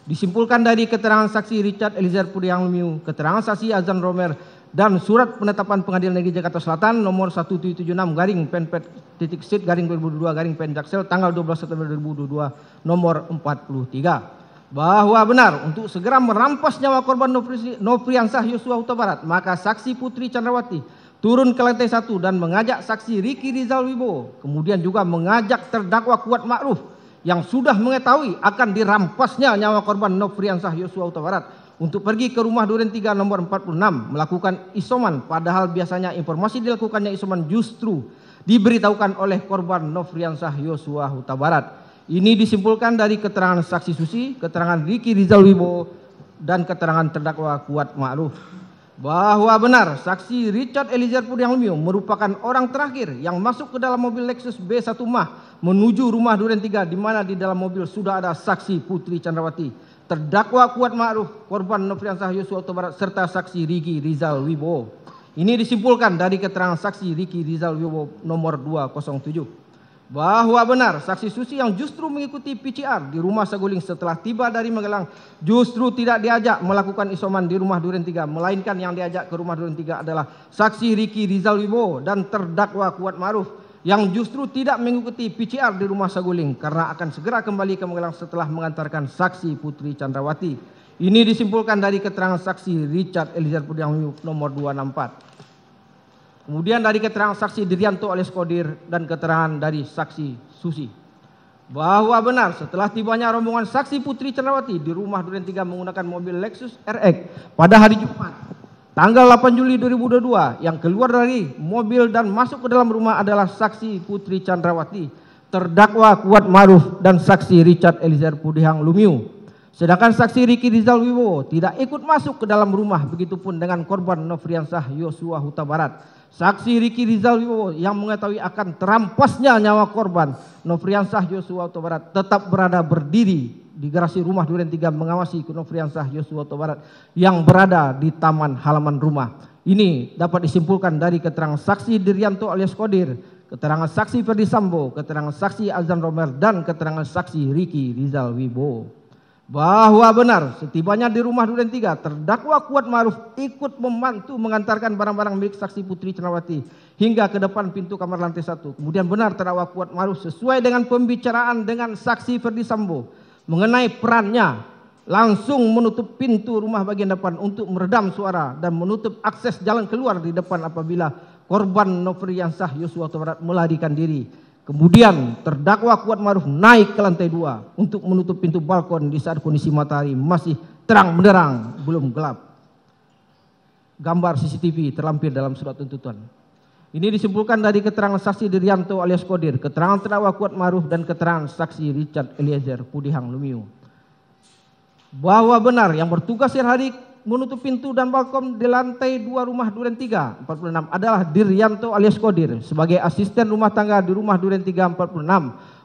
Speaker 6: Disimpulkan dari keterangan saksi Richard Eliezer Pudium Lumiu, keterangan saksi Azan Romer dan surat penetapan Pengadilan Negeri Jakarta Selatan nomor 1776 /Pen-Pet-Sit-2022 Pen-Jaksel tanggal 12 September 2022 nomor 43. Bahwa benar untuk segera merampas nyawa korban Nopriansah Yosua Huta Barat, maka saksi Putri Chandrawati turun ke lantai 1 dan mengajak saksi Ricky Rizal Wibowo, kemudian juga mengajak terdakwa Kuat Ma'ruf yang sudah mengetahui akan dirampasnya nyawa korban Nopriansah Yosua Huta Barat untuk pergi ke rumah Duren 3 nomor 46 melakukan isoman, padahal biasanya informasi dilakukannya isoman justru diberitahukan oleh korban Nopriansah Yosua Huta Barat. Ini disimpulkan dari keterangan saksi Susi, keterangan Ricky Rizal Wibowo dan keterangan terdakwa Kuat Ma'ruf. Bahwa benar saksi Richard Eliezer Pudium Lumiu merupakan orang terakhir yang masuk ke dalam mobil Lexus B1MA menuju rumah Duren 3 di mana di dalam mobil sudah ada saksi Putri Chandrawati, terdakwa Kuat Ma'ruf, korban Nopriansah Yosua Huta Barat serta saksi Ricky Rizal Wibowo. Ini disimpulkan dari keterangan saksi Ricky Rizal Wibowo nomor 207. Bahwa benar saksi Susi yang justru mengikuti PCR di rumah Saguling setelah tiba dari Magelang justru tidak diajak melakukan isoman di rumah Duren 3, melainkan yang diajak ke rumah Duren 3 adalah saksi Ricky Rizal Wibowo dan terdakwa Kuat Ma'ruf yang justru tidak mengikuti PCR di rumah Saguling karena akan segera kembali ke Magelang setelah mengantarkan saksi Putri Chandrawati. Ini disimpulkan dari keterangan saksi Richard Eliezer Pudiang Lumiu nomor 264. Kemudian dari keterangan saksi Diryanto alias Kodir dan keterangan dari saksi Susi, bahwa benar setelah tibanya rombongan saksi Putri Chandrawati di rumah Duren 3 menggunakan mobil Lexus RX pada hari Jumat tanggal 8 Juli 2022, yang keluar dari mobil dan masuk ke dalam rumah adalah saksi Putri Chandrawati, terdakwa Kuat Maruf dan saksi Richard Eliezer Pudiang Lumiu. Sedangkan saksi Riki Rizal Wibowo tidak ikut masuk ke dalam rumah, begitupun dengan korban Nofriansah Yosua Huta Barat. Saksi Riki Rizal Wibowo yang mengetahui akan terampasnya nyawa korban Nofriansah Yosua Huta Barat tetap berada berdiri di garasi rumah Duren 3 mengawasi Nofriansah Yosua Huta Barat yang berada di taman halaman rumah. Ini dapat disimpulkan dari keterangan saksi Diryanto alias Kodir, keterangan saksi Ferdi Sambo, keterangan saksi Azan Romer, dan keterangan saksi Riki Rizal Wibowo. Bahwa benar setibanya di rumah Duren 3, terdakwa Kuat Maruf ikut membantu mengantarkan barang-barang milik saksi Putri Chandrawati hingga ke depan pintu kamar lantai 1. Kemudian benar terdakwa Kuat Maruf sesuai dengan pembicaraan dengan saksi Ferdi Sambo mengenai perannya langsung menutup pintu rumah bagian depan untuk meredam suara dan menutup akses jalan keluar di depan apabila korban Nofriansah Yosua Huta Barat melarikan diri. Kemudian terdakwa Kuat Maruf naik ke lantai 2 untuk menutup pintu balkon di saat kondisi matahari masih terang benderang, belum gelap. Gambar CCTV terlampir dalam surat tuntutan. Ini disimpulkan dari keterangan saksi Diryanto alias Kodir, keterangan terdakwa Kuat Maruf, dan keterangan saksi Richard Eliezer Pudiang Lumiu. Bahwa benar yang bertugas siang hari menutup pintu dan balkon di lantai 2 rumah Duren 3 46 adalah Diryanto alias Kodir sebagai asisten rumah tangga di rumah Duren 3 46.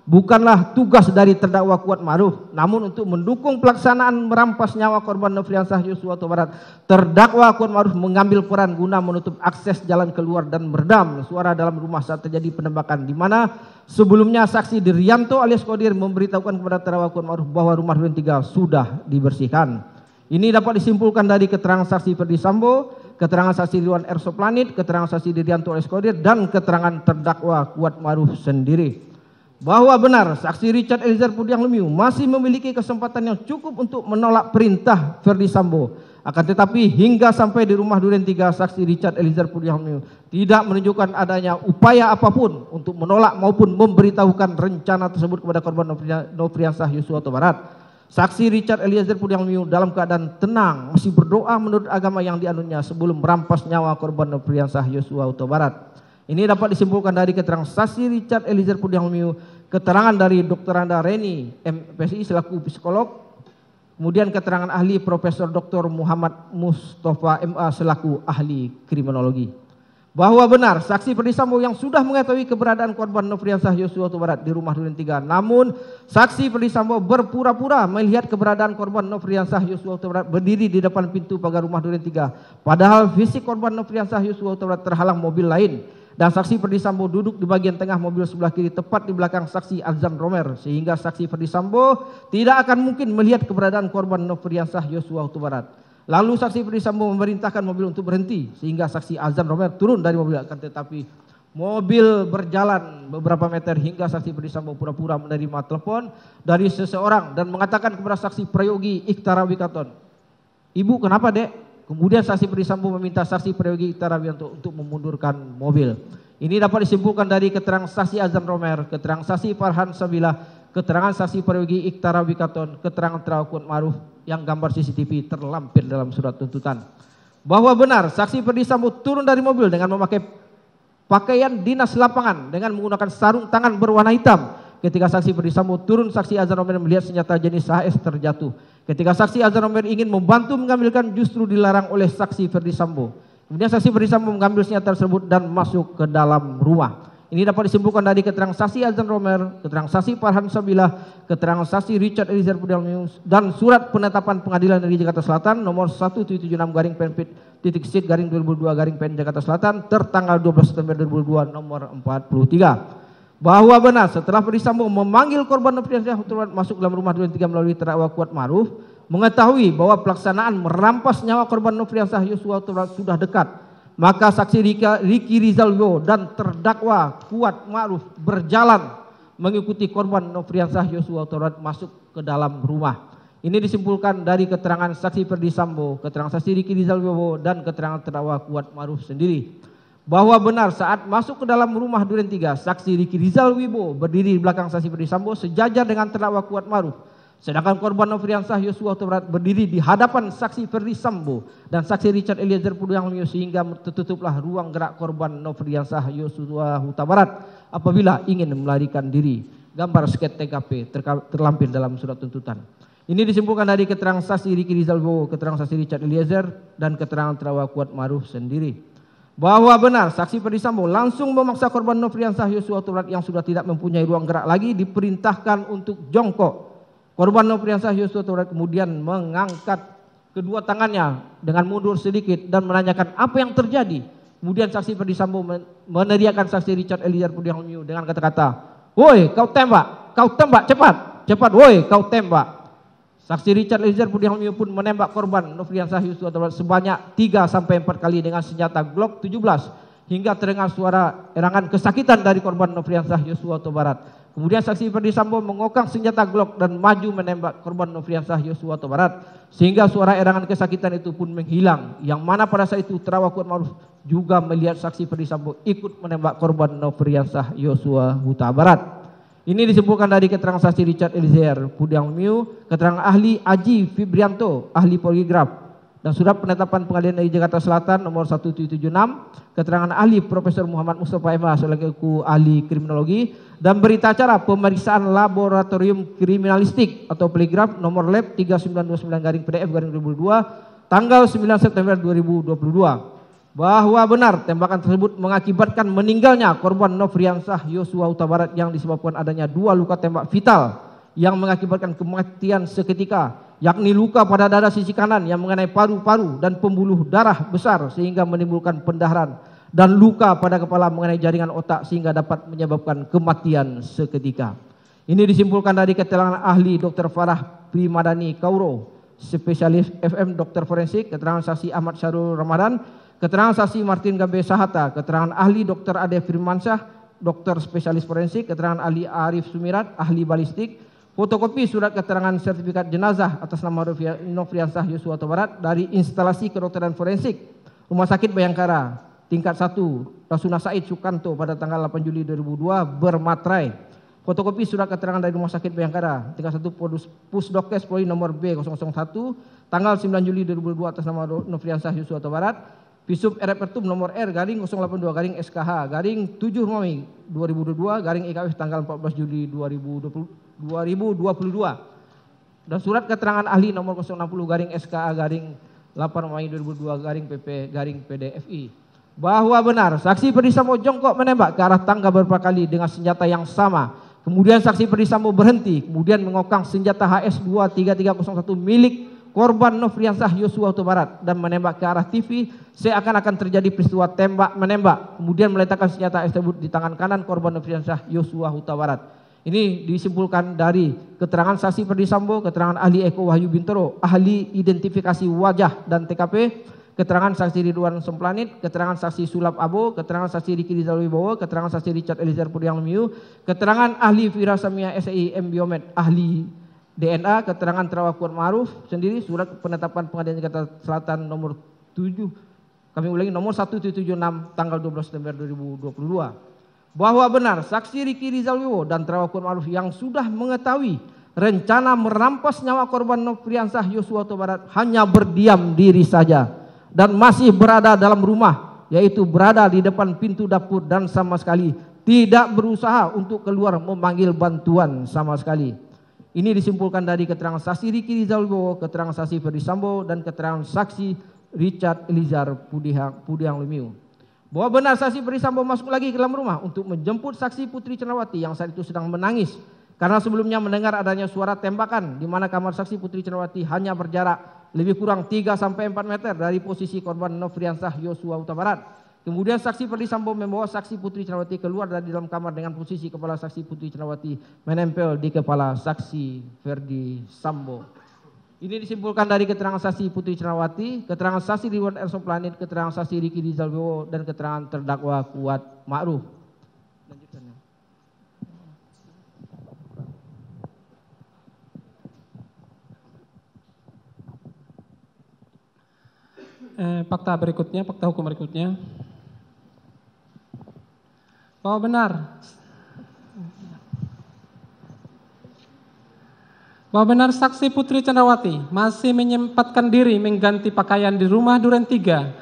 Speaker 6: Bukanlah tugas dari terdakwa Kuat Maruf, namun untuk mendukung pelaksanaan merampas nyawa korban Nofriansah Yosua Huta Barat, terdakwa Kuat Maruf mengambil peran guna menutup akses jalan keluar dan meredam suara dalam rumah saat terjadi penembakan, di mana sebelumnya saksi Diryanto alias Kodir memberitahukan kepada terdakwa Kuat Maruf bahwa rumah Duren 3 sudah dibersihkan. Ini dapat disimpulkan dari keterangan saksi Ferdi Sambo, keterangan saksi Ridwan R. Soplanit, keterangan saksi Diryanto alias Kodir, dan keterangan terdakwa Kuat Maruf sendiri. Bahwa benar saksi Richard Eliezer Pudiang Lumiu masih memiliki kesempatan yang cukup untuk menolak perintah Ferdi Sambo. Akan tetapi hingga sampai di rumah Duren 3, saksi Richard Eliezer Pudiang Lumiu tidak menunjukkan adanya upaya apapun untuk menolak maupun memberitahukan rencana tersebut kepada korban Nofriansah Yosua Huta Barat. Saksi Richard Eliezer Pudiang Lumiu dalam keadaan tenang masih berdoa menurut agama yang dianutnya sebelum merampas nyawa korban Nofriansah Yosua Huta Barat. Ini dapat disimpulkan dari keterangan saksi Richard Eliezer Pudiang Lumiu, keterangan dari Dr. Anda Reni MPSI selaku psikolog, kemudian keterangan ahli Profesor Dr. Muhammad Mustafa MA selaku ahli kriminologi. Bahwa benar saksi Ferdi Sambo yang sudah mengetahui keberadaan korban Nofriansah Yosua Huta Barat di rumah Duren 3, namun saksi Ferdi Sambo berpura-pura melihat keberadaan korban Nofriansah Yosua Huta Barat berdiri di depan pintu pagar rumah Duren 3, padahal fisik korban Nofriansah Yosua Huta Barat terhalang mobil lain, dan saksi Ferdi Sambo duduk di bagian tengah mobil sebelah kiri tepat di belakang saksi Azan Romer, sehingga saksi Ferdi Sambo tidak akan mungkin melihat keberadaan korban Nofriansah Yosua Huta Barat. Lalu saksi Ferdi Sambo memerintahkan mobil untuk berhenti sehingga saksi Azan Romer turun dari mobil, akan tetapi mobil berjalan beberapa meter hingga saksi Ferdi Sambo pura-pura menerima telepon dari seseorang dan mengatakan kepada saksi Prayogi Iktara Wikaton, "Ibu kenapa, Dek?" Kemudian saksi Ferdi Sambo meminta saksi Prayogi Iktara Wikaton untuk memundurkan mobil. Ini dapat disimpulkan dari keterangan saksi Azan Romer, keterangan saksi Farhan Sabilah, keterangan saksi Prayogi Iktara Wikaton, keterangan terdakwa Kuat Maruf yang gambar CCTV terlampir dalam surat tuntutan. Bahwa benar saksi Ferdi Sambo turun dari mobil dengan memakai pakaian dinas lapangan dengan menggunakan sarung tangan berwarna hitam. Ketika saksi Ferdi Sambo turun, saksi Azan Romer melihat senjata jenis HS terjatuh. Ketika saksi Azan Romer ingin membantu mengambilkan, justru dilarang oleh saksi Ferdi Sambo. Kemudian saksi Ferdi Sambo mengambil senjata tersebut dan masuk ke dalam rumah. Ini dapat disimpulkan dari keterangan saksi Azan Romer, keterangan saksi Farhan Sabilah, keterangan saksi Richard Eliezer Pudiang Lumiu, dan surat penetapan Pengadilan Negeri Jakarta Selatan nomor 1776/PN/2002/PN Jakarta Selatan tertanggal 12 September 2002 nomor 43. Bahwa benar setelah Ferdi Sambo memanggil korban Nofriansah Huta Barat masuk dalam rumah Duren 3 melalui terdakwa Kuat Maruf, mengetahui bahwa pelaksanaan merampas nyawa korban Nofriansah Yosua Huta Barat sudah dekat, maka saksi Ricky Rizal Wibowo dan terdakwa Kuat Ma'ruf berjalan mengikuti korban Nofriansah Yosua Huta Barat masuk ke dalam rumah. Ini disimpulkan dari keterangan saksi Ferdi Sambo, keterangan saksi Ricky Rizal Wibowo dan keterangan terdakwa Kuat Ma'ruf sendiri, bahwa benar saat masuk ke dalam rumah Duren 3, saksi Ricky Rizal Wibowo berdiri di belakang saksi Ferdi Sambo sejajar dengan terdakwa Kuat Ma'ruf, sedangkan korban Nofriansah Yosua Huta Barat berdiri di hadapan saksi Ferdi Sambo dan saksi Richard Eliezer Pudiang Lumiu, sehingga tertutuplah ruang gerak korban Nofriansah Yosua Huta Barat apabila ingin melarikan diri. Gambar sket TKP terlampir dalam surat tuntutan. Ini disimpulkan dari keterangan saksi Ricky Rizal Wibowo, keterangan saksi Richard Eliezer, dan keterangan terdakwa Kuat Ma'ruf sendiri, bahwa benar saksi Ferdi Sambo langsung memaksa korban Nofriansah Yosua Huta Barat yang sudah tidak mempunyai ruang gerak lagi diperintahkan untuk jongkok. Korban Nofriansah Yosua Huta Barat kemudian mengangkat kedua tangannya dengan mundur sedikit dan menanyakan apa yang terjadi. Kemudian saksi Ferdi Sambo meneriakkan saksi Richard Eliezer Pudiang Lumiu dengan kata-kata, "Woi, kau tembak cepat, cepat, woi, kau tembak." Saksi Richard Eliezer Pudiang Lumiu pun menembak korban Nofriansah Yosua Huta Barat sebanyak 3-4 kali dengan senjata Glock 17 hingga terdengar suara erangan kesakitan dari korban Nofriansah Yosua Huta Barat. Kemudian saksi Ferdi Sambo mengokang senjata Glock dan maju menembak korban Nofriansah Yosua Huta Barat sehingga suara erangan kesakitan itu pun menghilang, yang mana pada saat itu terdakwa Kuat Ma'ruf juga melihat saksi Ferdi Sambo ikut menembak korban Nofriansah Yosua Huta Barat. Ini disimpulkan dari keterangan saksi Richard Eliezer Pudiang Lumiu, keterangan ahli Aji Fibrianto, ahli poligraf, dan surat penetapan Pengadilan Negeri Jakarta Selatan nomor 1776, keterangan ahli Profesor Muhammad Mustafa MA selaku ahli kriminologi, dan berita acara pemeriksaan laboratorium kriminalistik atau poligraf nomor lab 3929-PDF-2022 tanggal 9 September 2022, bahwa benar tembakan tersebut mengakibatkan meninggalnya korban Nofriansah Yosua Huta Barat yang disebabkan adanya 2 luka tembak vital yang mengakibatkan kematian seketika, yakni luka pada dada sisi kanan yang mengenai paru-paru dan pembuluh darah besar sehingga menimbulkan pendarahan, dan luka pada kepala mengenai jaringan otak sehingga dapat menyebabkan kematian seketika. Ini disimpulkan dari keterangan ahli Dr. Farah Primadani Kauro, spesialis FM Dokter Forensik, keterangan saksi Ahmad Syarul Ramadan, keterangan saksi Martin Gabe Sahata, keterangan ahli Dr. Ade Firmansyah, dokter spesialis forensik, keterangan ahli Arif Sumirat, ahli balistik, fotokopi surat keterangan sertifikat jenazah atas nama Nofriansah Yosua Huta Barat dari instalasi kedokteran forensik Rumah Sakit Bayangkara tingkat 1 Rasuna Said Sukanto pada tanggal 8 Juli 2002 bermaterai. Fotokopi surat keterangan dari Rumah Sakit Bayangkara tingkat 1 Pusdokes Polri nomor B001 tanggal 9 Juli 2002 atas nama Nofriansah Yosua Huta Barat. Visum Erpertum nomor R/082-SKH/7 Mei 2022 EKF tanggal 14 Juli 2022, dan surat keterangan ahli nomor 060-SKA/8 Mei 2022-PP-PDFI, bahwa benar saksi Ferdi Sambo jongkok menembak ke arah tangga beberapa kali dengan senjata yang sama. Kemudian saksi Ferdi Sambo berhenti, kemudian mengokang senjata HS23301 milik korban Nofriansah Yosua Huta Barat dan menembak ke arah TV seakan-akan terjadi peristiwa tembak menembak, kemudian meletakkan senjata tersebut di tangan kanan korban Nofriansah Yosua Huta Barat. Ini disimpulkan dari keterangan saksi Ferdi Sambo, keterangan ahli Eko Wahyu Bintoro, ahli identifikasi wajah dan TKP, keterangan saksi Ridwan Semplanit, keterangan saksi Sulap Abo, keterangan saksi Ricky Rizal Wibowo, keterangan saksi Richard Eliezer Pudiang Lumiu, keterangan ahli Firasamia SI M Biomed, ahli DNA, keterangan terdakwa Kuat Ma'ruf sendiri, surat penetapan Pengadilan Jakarta Selatan nomor 7, kami ulangi nomor 1776 tanggal 12 September 2022, bahwa benar saksi Ricky Rizal Wibowo dan terdakwa Kuat Ma'ruf yang sudah mengetahui rencana merampas nyawa korban Nofriansah Yosua Huta Barat hanya berdiam diri saja dan masih berada dalam rumah, yaitu berada di depan pintu dapur dan sama sekali tidak berusaha untuk keluar memanggil bantuan sama sekali. Ini disimpulkan dari keterangan saksi Ricky Rizal Wibowo, keterangan saksi Ferdi Sambo, dan keterangan saksi Richard Eliezer Pudiang Lumiu, bahwa benar saksi Ferdi Sambo masuk lagi ke dalam rumah untuk menjemput saksi Putri Candrawati yang saat itu sedang menangis karena sebelumnya mendengar adanya suara tembakan di mana kamar saksi Putri Candrawati hanya berjarak lebih kurang 3-4 meter dari posisi korban Nofriansah Yosua Huta Barat. Kemudian saksi Ferdi Sambo membawa saksi Putri Candrawati keluar dari dalam kamar dengan posisi kepala saksi Putri Candrawati menempel di kepala saksi Ferdi Sambo. Ini disimpulkan dari keterangan saksi Putri Candrawati, keterangan saksi Ridwan R. Soplanit, keterangan saksi Riki Rizal Wibowo, dan keterangan terdakwa Kuat Ma'ruf.
Speaker 5: Fakta berikutnya, fakta hukum berikutnya. Bahwa benar saksi Putri Candrawati masih menyempatkan diri mengganti pakaian di rumah Duren 3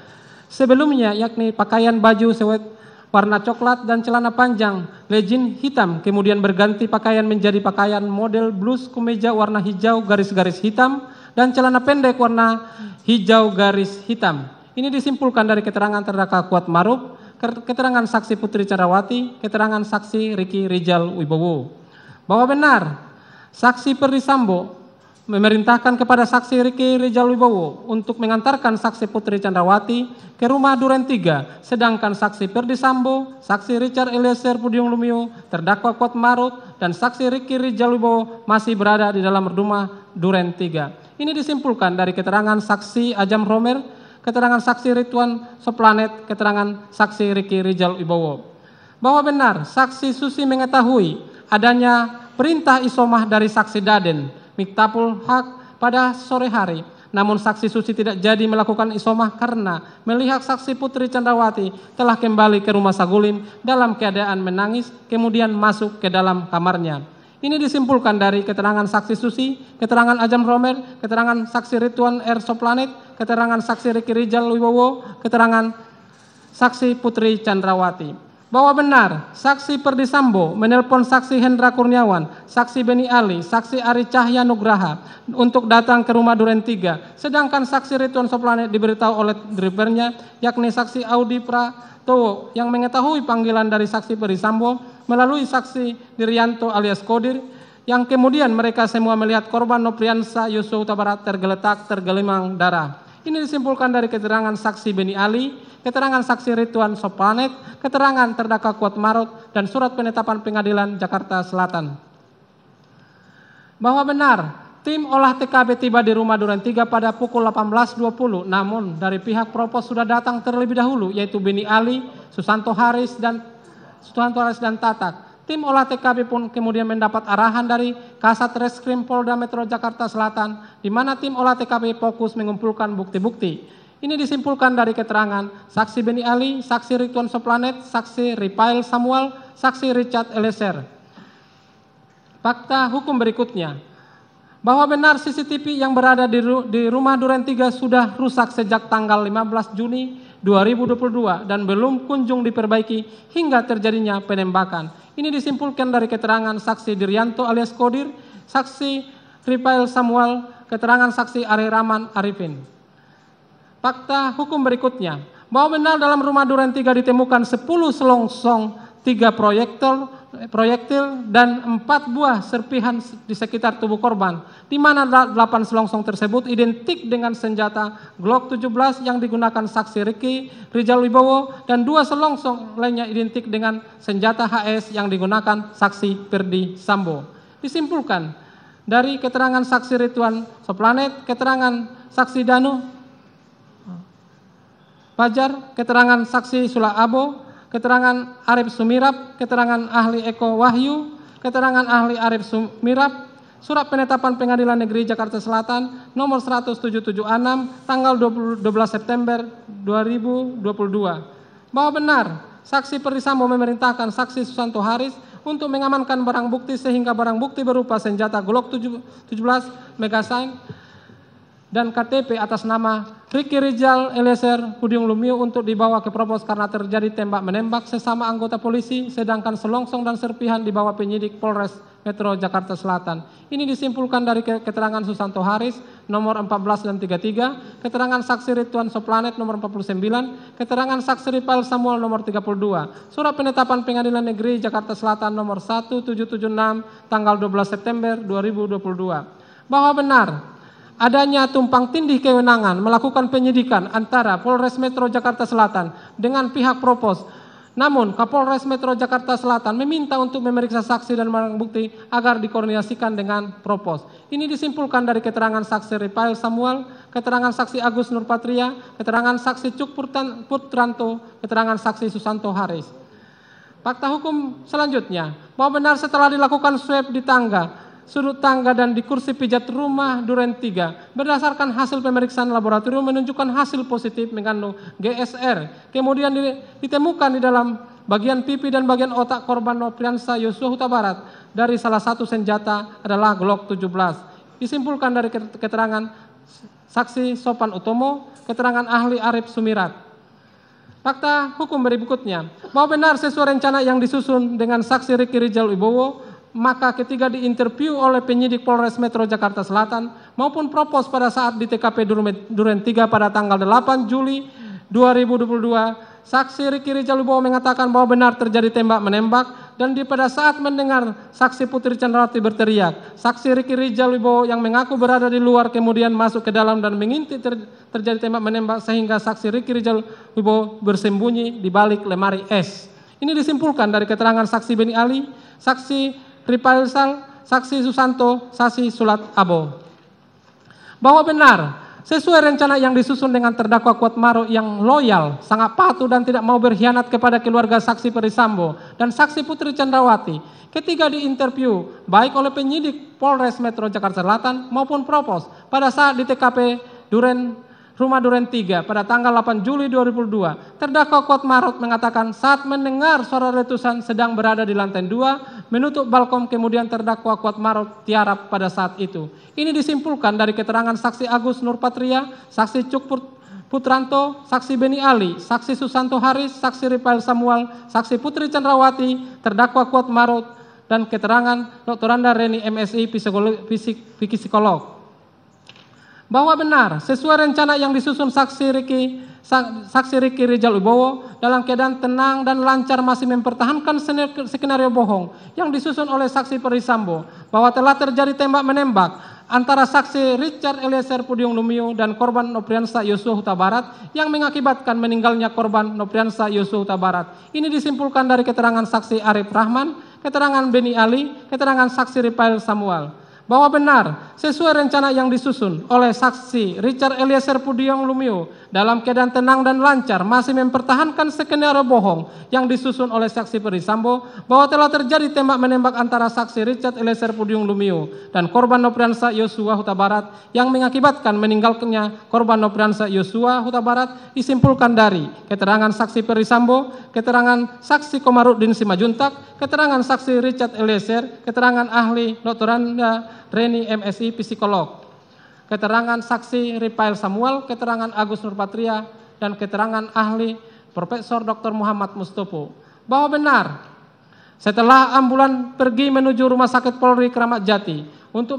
Speaker 5: sebelumnya, yakni pakaian baju sewet warna coklat dan celana panjang legin hitam, kemudian berganti pakaian menjadi pakaian model blus kemeja warna hijau garis-garis hitam dan celana pendek warna hijau garis hitam. Ini disimpulkan dari keterangan terdakwa Kuat Ma'ruf, keterangan saksi Putri Candrawati, keterangan saksi Riki Rizal Wibowo. Bahwa benar saksi Perdi Sambo memerintahkan kepada saksi Riki Rizal Wibowo untuk mengantarkan saksi Putri Candrawati ke rumah Duren 3, sedangkan saksi Perdi Sambo, saksi Richard Eliezer Pudium Lumiu, terdakwa Kuat Ma'ruf, dan saksi Riki Rizal Wibowo masih berada di dalam rumah Duren 3. Ini disimpulkan dari keterangan saksi Ajam Romer, keterangan saksi Ridwan Soplanet, keterangan saksi Riki Rizal Wibowo. Bahwa benar saksi Susi mengetahui adanya perintah isomah dari saksi Daden Miktapul Haq pada sore hari. Namun saksi Susi tidak jadi melakukan isomah karena melihat saksi Putri Candrawati telah kembali ke rumah Saguling dalam keadaan menangis, kemudian masuk ke dalam kamarnya. Ini disimpulkan dari keterangan saksi Susi, keterangan Ajam Romer, keterangan saksi Ridwan R. Soplanet, keterangan saksi Riki Rizal Wibowo, keterangan saksi Putri Candrawati. Bahwa benar saksi Perdi Sambo menelpon saksi Hendra Kurniawan, saksi Beni Ali, saksi Ari Cahya Nugraha untuk datang ke rumah Duren 3, sedangkan saksi Ridwan Soplanet diberitahu oleh drivernya, yakni saksi Audi Pratowo yang mengetahui panggilan dari saksi Perdi Sambo melalui saksi Dirianto alias Kodir, yang kemudian mereka semua melihat korban Nopriansa Yosua Huta Barat tergelimang darah. Ini disimpulkan dari keterangan saksi Beni Ali, keterangan saksi Ridwan Soplanet, keterangan terdakwa Kuat Ma'ruf, dan surat penetapan pengadilan Jakarta Selatan. Bahwa benar tim olah TKP tiba di rumah Duren 3 pada pukul 18.20, namun dari pihak propos sudah datang terlebih dahulu, yaitu Beni Ali, Susanto Haris dan Tatak. Tim olah TKP pun kemudian mendapat arahan dari Kasat Reskrim Polda Metro Jakarta Selatan, di mana tim olah TKP fokus mengumpulkan bukti-bukti. Ini disimpulkan dari keterangan saksi Beni Ali, saksi Ridwan Soplanet, saksi Ripail Samuel, saksi Richard Eliezer. Fakta hukum berikutnya, bahwa benar CCTV yang berada di rumah Duren 3 sudah rusak sejak tanggal 15 Juni 2022 dan belum kunjung diperbaiki hingga terjadinya penembakan. Ini disimpulkan dari keterangan saksi Dirianto alias Kodir, saksi Ripail Samuel, keterangan saksi Ari Rahman Arifin. Fakta hukum berikutnya, bahwa benar dalam rumah Duren 3 ditemukan 10 selongsong, 3 proyektil dan 4 buah serpihan di sekitar tubuh korban, di mana 8 selongsong tersebut identik dengan senjata Glock 17 yang digunakan saksi Riki Rizal Wibowo, dan 2 selongsong lainnya identik dengan senjata HS yang digunakan saksi Perdi Sambo. Disimpulkan dari keterangan saksi Ridwan Soplanet, keterangan saksi Danu Fajar, keterangan saksi Sula Abo, keterangan Arif Sumirap, keterangan ahli Eko Wahyu, keterangan ahli Arif Sumirap, surat penetapan Pengadilan Negeri Jakarta Selatan nomor 1776 tanggal 12 September 2022. Bahwa benar saksi Perdi Sambo memerintahkan saksi Susanto Haris untuk mengamankan barang bukti sehingga barang bukti berupa senjata Glock 17 Megasign dan KTP atas nama Riki Rizal Eliezer Pudium Lumiu untuk dibawa ke Propos karena terjadi tembak-menembak sesama anggota polisi, sedangkan selongsong dan serpihan dibawa penyidik Polres Metro Jakarta Selatan. Ini disimpulkan dari keterangan Susanto Haris nomor 14 dan 33, keterangan saksi Ridwan Soplanet nomor 49, keterangan saksi Ripail Samuel nomor 32, surat penetapan Pengadilan Negeri Jakarta Selatan nomor 1776 tanggal 12 September 2022. Bahwa benar adanya tumpang tindih kewenangan melakukan penyidikan antara Polres Metro Jakarta Selatan dengan pihak Propos Namun, Kapolres Metro Jakarta Selatan meminta untuk memeriksa saksi dan barang bukti agar dikoordinasikan dengan propos. Ini disimpulkan dari keterangan saksi Ripail Samuel, keterangan saksi Agus Nurpatria, keterangan saksi Cuk Putranto, keterangan saksi Susanto Haris. Fakta hukum selanjutnya, bahwa benar setelah dilakukan swab di tangga, sudut tangga dan di kursi pijat rumah Duren 3, berdasarkan hasil pemeriksaan laboratorium menunjukkan hasil positif mengandung GSR. Kemudian ditemukan di dalam bagian pipi dan bagian otak korban Nopriansa Yosua Huta Barat dari salah satu senjata adalah Glock 17. Disimpulkan dari keterangan saksi Sopan Utomo, keterangan ahli Arif Sumirat. Fakta hukum berikutnya, bahwa benar sesuai rencana yang disusun dengan saksi Riki Rijal Wibowo, maka ketika diinterview oleh penyidik Polres Metro Jakarta Selatan maupun propos pada saat di TKP Duren 3 pada tanggal 8 Juli 2022, saksi Riki Rijal Wibowo mengatakan bahwa benar terjadi tembak-menembak dan pada saat mendengar saksi Putri Candrawati berteriak, saksi Riki Rijal Wibowo yang mengaku berada di luar kemudian masuk ke dalam dan mengintip terjadi tembak-menembak sehingga saksi Riki Rijal Wibowo bersembunyi di balik lemari es. Ini disimpulkan dari keterangan saksi Beni Ali, saksi Ripail Sal, saksi Susanto, saksi Sulat Abo. Bahwa benar, sesuai rencana yang disusun dengan terdakwa Kuatmaru yang loyal, sangat patuh dan tidak mau berkhianat kepada keluarga saksi Perisambo dan saksi Putri Candrawati, ketika diinterview baik oleh penyidik Polres Metro Jakarta Selatan maupun propos pada saat di TKP Rumah Duren 3 pada tanggal 8 Juli 2022, terdakwa Kuatmaru mengatakan saat mendengar suara letusan sedang berada di lantai 2, menutup balkon kemudian terdakwa Kuatmaru tiarap pada saat itu. Ini disimpulkan dari keterangan saksi Agus Nurpatria, saksi Cuk Putranto, saksi Beni Ali, saksi Susanto Haris, saksi Ripail Samuel, saksi Putri Candrawati, terdakwa Kuatmaru, dan keterangan Dr. Anda Reni MSI psikolog. Bahwa benar sesuai rencana yang disusun saksi Riki Rijal Wibowo dalam keadaan tenang dan lancar masih mempertahankan skenario bohong yang disusun oleh saksi Perisambo bahwa telah terjadi tembak-menembak antara saksi Richard Eliezer Pudium Lumiu dan korban Nopriansa Yosua Huta Barat yang mengakibatkan meninggalnya korban Nopriansa Yosua Huta Barat. Ini disimpulkan dari keterangan saksi Arif Rahman, keterangan Beni Ali, keterangan saksi Ripail Samuel. Bahwa benar sesuai rencana yang disusun oleh saksi Richard Eliezer Pudium Lumiu dalam keadaan tenang dan lancar masih mempertahankan skenario bohong yang disusun oleh saksi Perisambo bahwa telah terjadi tembak-menembak antara saksi Richard Eliezer Pudium Lumiu dan korban Nopriansa Yosua Huta Barat yang mengakibatkan meninggalnya korban Nopriansa Yosua Huta Barat disimpulkan dari keterangan saksi Perisambo, keterangan saksi Komarudin Simajuntak, keterangan saksi Richard Eliezer, keterangan ahli Dr. Anda Reni MSI psikolog, keterangan saksi Ripail Samuel, keterangan Agus Nurpatria, dan keterangan ahli Profesor Dr. Muhammad Mustopo. Bahwa benar, setelah ambulan pergi menuju Rumah Sakit Polri Kramat Jati untuk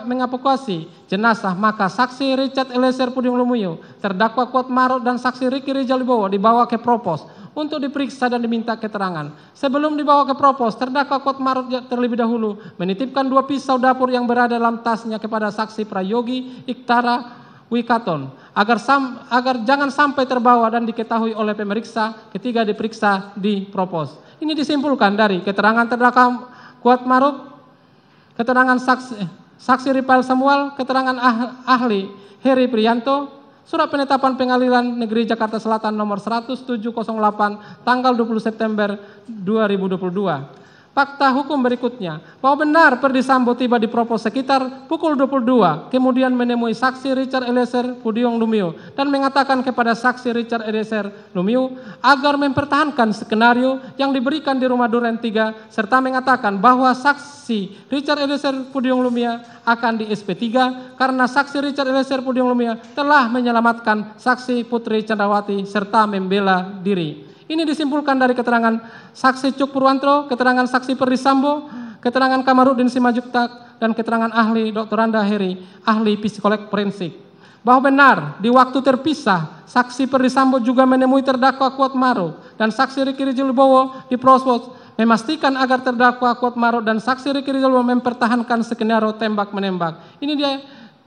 Speaker 5: mengevakuasi jenazah, maka saksi Richard Eliezer Pudium Lumiu, terdakwa Kuatmaru dan saksi Riki Rijal Wibowo dibawa ke propos untuk diperiksa dan diminta keterangan. Sebelum dibawa ke propos, terdakwa Kuatmaru terlebih dahulu menitipkan 2 pisau dapur yang berada dalam tasnya kepada saksi Prayogi Iktara Wikaton agar jangan sampai terbawa dan diketahui oleh pemeriksa ketika diperiksa di propos. Ini disimpulkan dari keterangan terdakwa Kuatmaru, keterangan saksi Ripail Samuel, keterangan ahli Heri Prianto, Surat Penetapan Pengadilan Negeri Jakarta Selatan nomor 1708 tanggal 20 September 2022. Fakta hukum berikutnya, bahwa benar Perdi Sambo tiba di propos sekitar pukul 22, kemudian menemui saksi Richard Eliezer Pudium Lumiu dan mengatakan kepada saksi Richard Eliezer Lumiu agar mempertahankan skenario yang diberikan di Rumah Duren 3 serta mengatakan bahwa saksi Richard Eliezer Pudium Lumiu akan di SP3 karena saksi Richard Eliezer Pudium Lumiu telah menyelamatkan saksi Putri Candrawati serta membela diri. Ini disimpulkan dari keterangan saksi Cuk Purwanto, keterangan saksi Perdi Sambo, keterangan Kamarudin Simajuntak, dan keterangan ahli Dr. Anda Heri, ahli psikolog forensik. Bahwa benar di waktu terpisah, saksi Perdi Sambo juga menemui terdakwa Kuatmaru dan saksi Riki Rijal Wibowo di propos memastikan agar terdakwa Kuatmaru dan saksi Riki Rijal Wibowo mempertahankan skenario tembak-menembak. Ini dia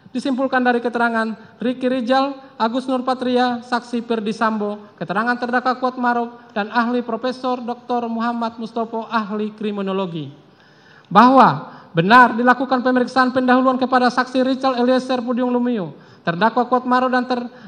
Speaker 5: Disimpulkan dari keterangan Ricky Rijal, Agus Nurpatria, saksi Perdi Sambo, keterangan terdakwa Kuatmaruf, dan ahli Profesor Dr. Muhammad Mustopo, ahli kriminologi, bahwa benar dilakukan pemeriksaan pendahuluan kepada saksi Richard Eliezer Pudium Lumiu, terdakwa Kuatmaruf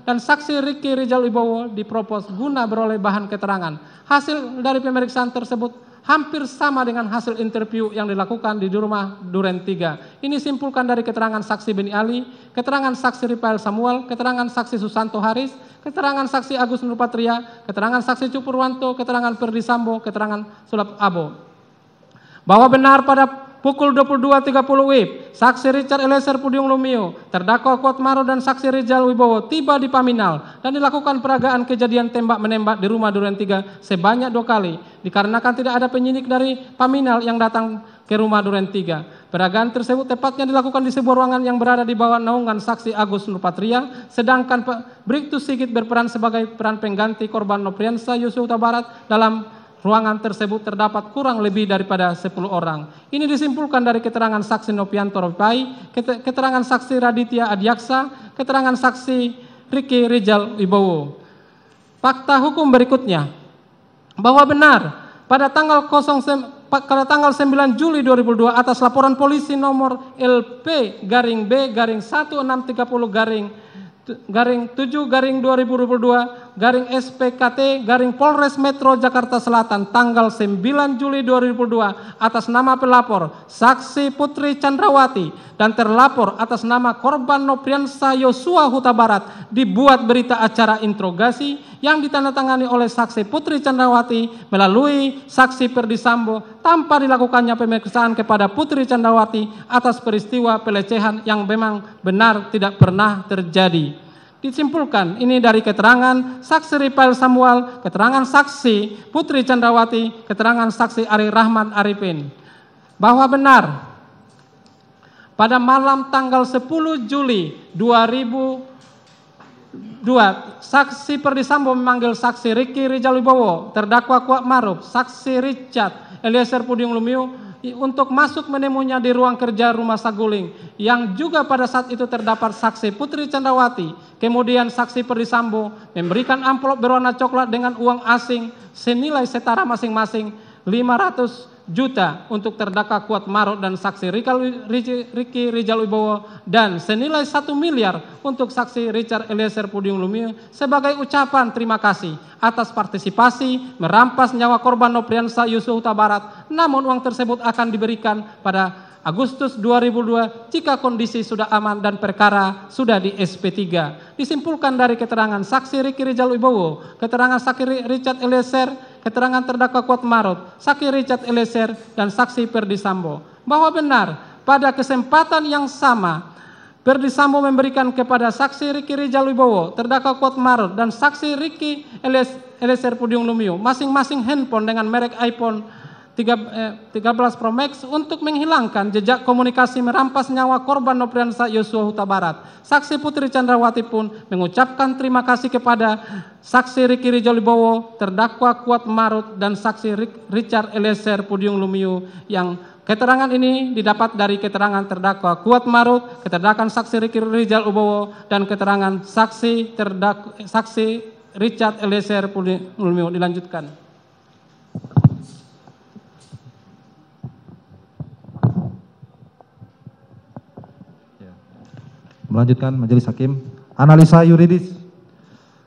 Speaker 5: dan saksi Ricky Rijal Wibowo dipropos guna beroleh bahan keterangan. Hasil dari pemeriksaan tersebut hampir sama dengan hasil interview yang dilakukan di rumah Duren 3. Ini simpulkan dari keterangan saksi Beni Ali, keterangan saksi Rifael Samuel, keterangan saksi Susanto Haris, keterangan saksi Agus Nurpatria, keterangan saksi Cupurwanto, keterangan Perdi Sambo, keterangan Sulap Abo, bahwa benar pada pukul 22.30 WIB, saksi Richard Eliezer Pudium Lumiu, terdakwa Kuatmaruf dan saksi Rijal Wibowo tiba di Paminal dan dilakukan peragaan kejadian tembak-menembak di rumah Duren 3 sebanyak 2 kali, dikarenakan tidak ada penyidik dari Paminal yang datang ke rumah Duren 3. Peragaan tersebut tepatnya dilakukan di sebuah ruangan yang berada di bawah naungan saksi Agus Nurpatria, sedangkan Bribtu Sigit berperan sebagai peran pengganti korban Nofriansah Yosua Huta Barat. Dalam ruangan tersebut terdapat kurang lebih daripada 10 orang. Ini disimpulkan dari keterangan saksi Nopianto Ropai, keterangan saksi Raditya Adiaksa, keterangan saksi Ricky Rijal Wibowo. Fakta hukum berikutnya, bahwa benar pada tanggal 9 Juli 2002 atas laporan polisi nomor LP-B-7/2022 Polres Metro Jakarta Selatan tanggal 9 Juli 2002 atas nama pelapor saksi Putri Chandrawati dan terlapor atas nama korban Nofriansah Yosua Huta Barat dibuat berita acara interogasi yang ditandatangani oleh saksi Putri Chandrawati melalui saksi Perdi Sambo tanpa dilakukannya pemeriksaan kepada Putri Chandrawati atas peristiwa pelecehan yang memang benar tidak pernah terjadi. Disimpulkan ini dari keterangan saksi Rifael Samuel, keterangan saksi Putri Chandrawati, keterangan saksi Ari Rahman Arifin, bahwa benar pada malam tanggal 10 Juli 2002 saksi Perdi Sambo memanggil saksi Ricky Rijal Wibowo, terdakwa Kuatmaruf, saksi Richard Eliezer Pudium Lumiu untuk masuk menemuinya di ruang kerja Rumah Saguling, yang juga pada saat itu terdapat saksi Putri Chandrawati. Kemudian saksi Perdi Sambo memberikan amplop berwarna coklat dengan uang asing senilai setara masing-masing 500 juta untuk terdakwa Kuatmaruf dan saksi Ricky Rijal Wibowo dan senilai 1 miliar untuk saksi Richard Eliezer Pudium Lumiu sebagai ucapan terima kasih atas partisipasi merampas nyawa korban Nofriansah Yosua Huta Barat. Namun uang tersebut akan diberikan pada Agustus 2002 jika kondisi sudah aman dan perkara sudah di SP3. Disimpulkan dari keterangan saksi Ricky Rijal Wibowo, keterangan saksi Richard Eliezer, keterangan terdakwa Kuatmaruf, saksi Richard Eliezer, dan saksi Perdi Sambo, bahwa benar pada kesempatan yang sama Perdi Sambo memberikan kepada saksi Ricky Rijal Wibowo, terdakwa Kuatmaruf, dan saksi Ricky Eliezer Pudium Lumiu masing-masing handphone dengan merek iPhone 13 Pro Max untuk menghilangkan jejak komunikasi merampas nyawa korban Nofriansah Yosua Huta Barat. Saksi Putri Chandrawati pun mengucapkan terima kasih kepada saksi Ricky Rijal Wibowo, terdakwa Kuatmaruf, dan saksi Richard Eliezer Pudium Lumiu yang keterangan ini didapat dari keterangan terdakwa Kuatmaruf, keterangan saksi Ricky Rijal Wibowo, dan keterangan saksi Richard Eliezer Pudium Lumiu. Dilanjutkan.
Speaker 7: Melanjutkan Majelis Hakim, analisa yuridis.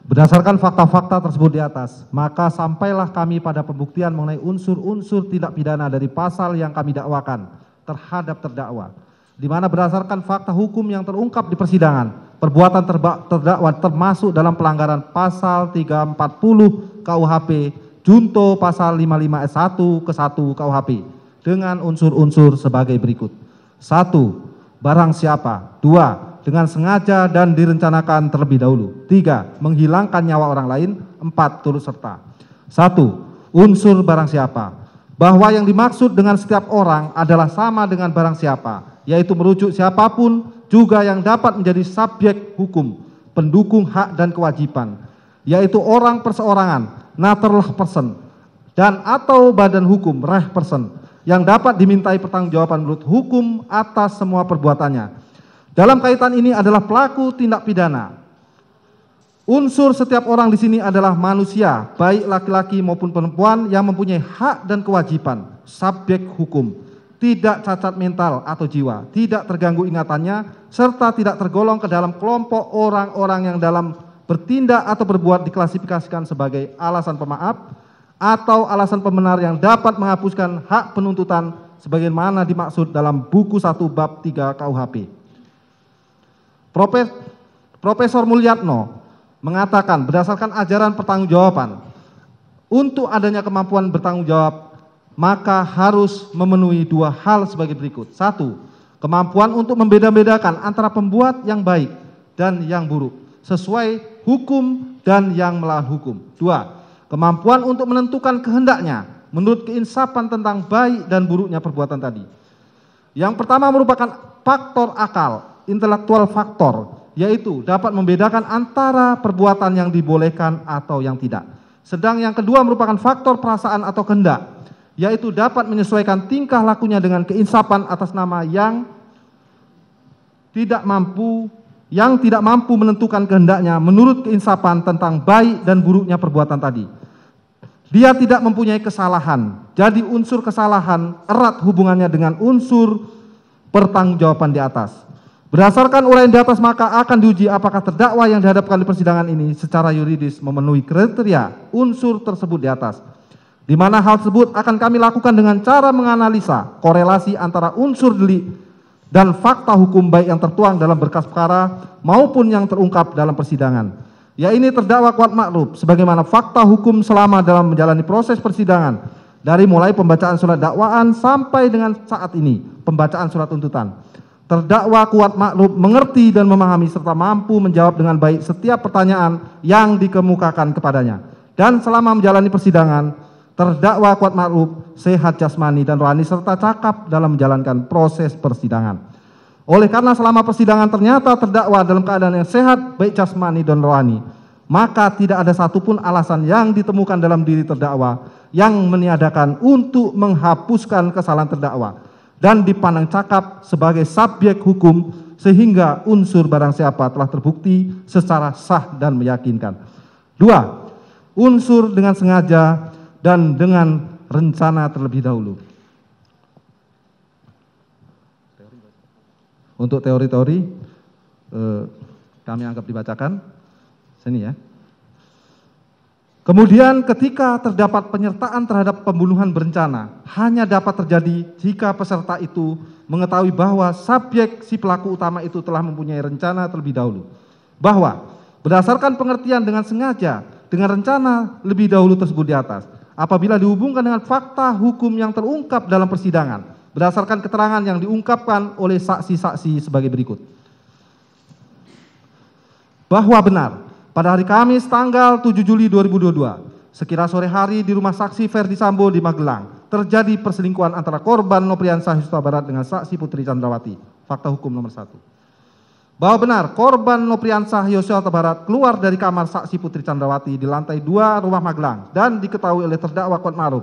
Speaker 7: Berdasarkan fakta-fakta tersebut di atas, maka sampailah kami pada pembuktian mengenai unsur-unsur tindak pidana dari pasal yang kami dakwakan terhadap terdakwa, di mana berdasarkan fakta hukum yang terungkap di persidangan, perbuatan terdakwa termasuk dalam pelanggaran pasal 340 KUHP junto pasal 55S1 ke 1 KUHP dengan unsur-unsur sebagai berikut. 1. Barang siapa. 2. Dengan sengaja dan direncanakan terlebih dahulu. 3. Menghilangkan nyawa orang lain. 4. Turut serta. 1. Unsur barang siapa. Bahwa yang dimaksud dengan setiap orang adalah sama dengan barang siapa, yaitu merujuk siapapun juga yang dapat menjadi subjek hukum, pendukung hak dan kewajiban, yaitu orang perseorangan, naturalh person, dan atau badan hukum, reh person, yang dapat dimintai pertanggungjawaban menurut hukum atas semua perbuatannya. Dalam kaitan ini adalah pelaku tindak pidana. Unsur setiap orang di sini adalah manusia, baik laki-laki maupun perempuan yang mempunyai hak dan kewajiban, subjek hukum, tidak cacat mental atau jiwa, tidak terganggu ingatannya, serta tidak tergolong ke dalam kelompok orang-orang yang dalam bertindak atau berbuat diklasifikasikan sebagai alasan pemaaf atau alasan pembenar yang dapat menghapuskan hak penuntutan sebagaimana dimaksud dalam buku 1 bab 3 KUHP. Profesor Mulyatno mengatakan berdasarkan ajaran pertanggungjawaban, untuk adanya kemampuan bertanggung jawab maka harus memenuhi 2 hal sebagai berikut. 1. Kemampuan untuk membeda-bedakan antara pembuat yang baik dan yang buruk sesuai hukum dan yang melawan hukum. 2. Kemampuan untuk menentukan kehendaknya menurut keinsapan tentang baik dan buruknya perbuatan tadi. Yang pertama merupakan faktor akal, intelektual faktor, yaitu dapat membedakan antara perbuatan yang dibolehkan atau yang tidak. Sedang yang kedua merupakan faktor perasaan atau kehendak, yaitu dapat menyesuaikan tingkah lakunya dengan keinsapan atas nama yang tidak mampu menentukan kehendaknya menurut keinsapan tentang baik dan buruknya perbuatan tadi. Dia tidak mempunyai kesalahan, jadi unsur kesalahan erat hubungannya dengan unsur pertanggungjawaban di atas. Berdasarkan uraian di atas maka akan diuji apakah terdakwa yang dihadapkan di persidangan ini secara yuridis memenuhi kriteria unsur tersebut di atas. Di mana hal tersebut akan kami lakukan dengan cara menganalisa korelasi antara unsur delik dan fakta hukum baik yang tertuang dalam berkas perkara maupun yang terungkap dalam persidangan. Ya ini terdakwa Kuat Ma'ruf sebagaimana fakta hukum selama dalam menjalani proses persidangan dari mulai pembacaan surat dakwaan sampai dengan saat ini pembacaan surat tuntutan. Terdakwa Kuat Ma'ruf mengerti dan memahami serta mampu menjawab dengan baik setiap pertanyaan yang dikemukakan kepadanya. Dan selama menjalani persidangan, terdakwa Kuat Ma'ruf sehat jasmani dan rohani serta cakap dalam menjalankan proses persidangan. Oleh karena selama persidangan ternyata terdakwa dalam keadaan yang sehat baik jasmani dan rohani, maka tidak ada satupun alasan yang ditemukan dalam diri terdakwa yang meniadakan untuk menghapuskan kesalahan terdakwa dan dipandang cakap sebagai subjek hukum sehingga unsur barang siapa telah terbukti secara sah dan meyakinkan. 2. Unsur dengan sengaja dan dengan rencana terlebih dahulu. Untuk teori-teori kami anggap dibacakan sini ya. Kemudian ketika terdapat penyertaan terhadap pembunuhan berencana hanya dapat terjadi jika peserta itu mengetahui bahwa subjek si pelaku utama itu telah mempunyai rencana terlebih dahulu. Bahwa berdasarkan pengertian dengan sengaja dengan rencana lebih dahulu tersebut di atas, apabila dihubungkan dengan fakta hukum yang terungkap dalam persidangan berdasarkan keterangan yang diungkapkan oleh saksi-saksi sebagai berikut. Bahwa benar, pada hari Kamis tanggal 7 Juli 2022, sekira sore hari di rumah saksi Ferdi Sambo di Magelang, terjadi perselingkuhan antara korban Nopriansah Yosua Barat dengan saksi Putri Candrawati. Fakta hukum nomor 1. Bahwa benar, korban Nopriansah Yosua Barat keluar dari kamar saksi Putri Candrawati di lantai 2 rumah Magelang dan diketahui oleh terdakwa Kuat Ma'ruf,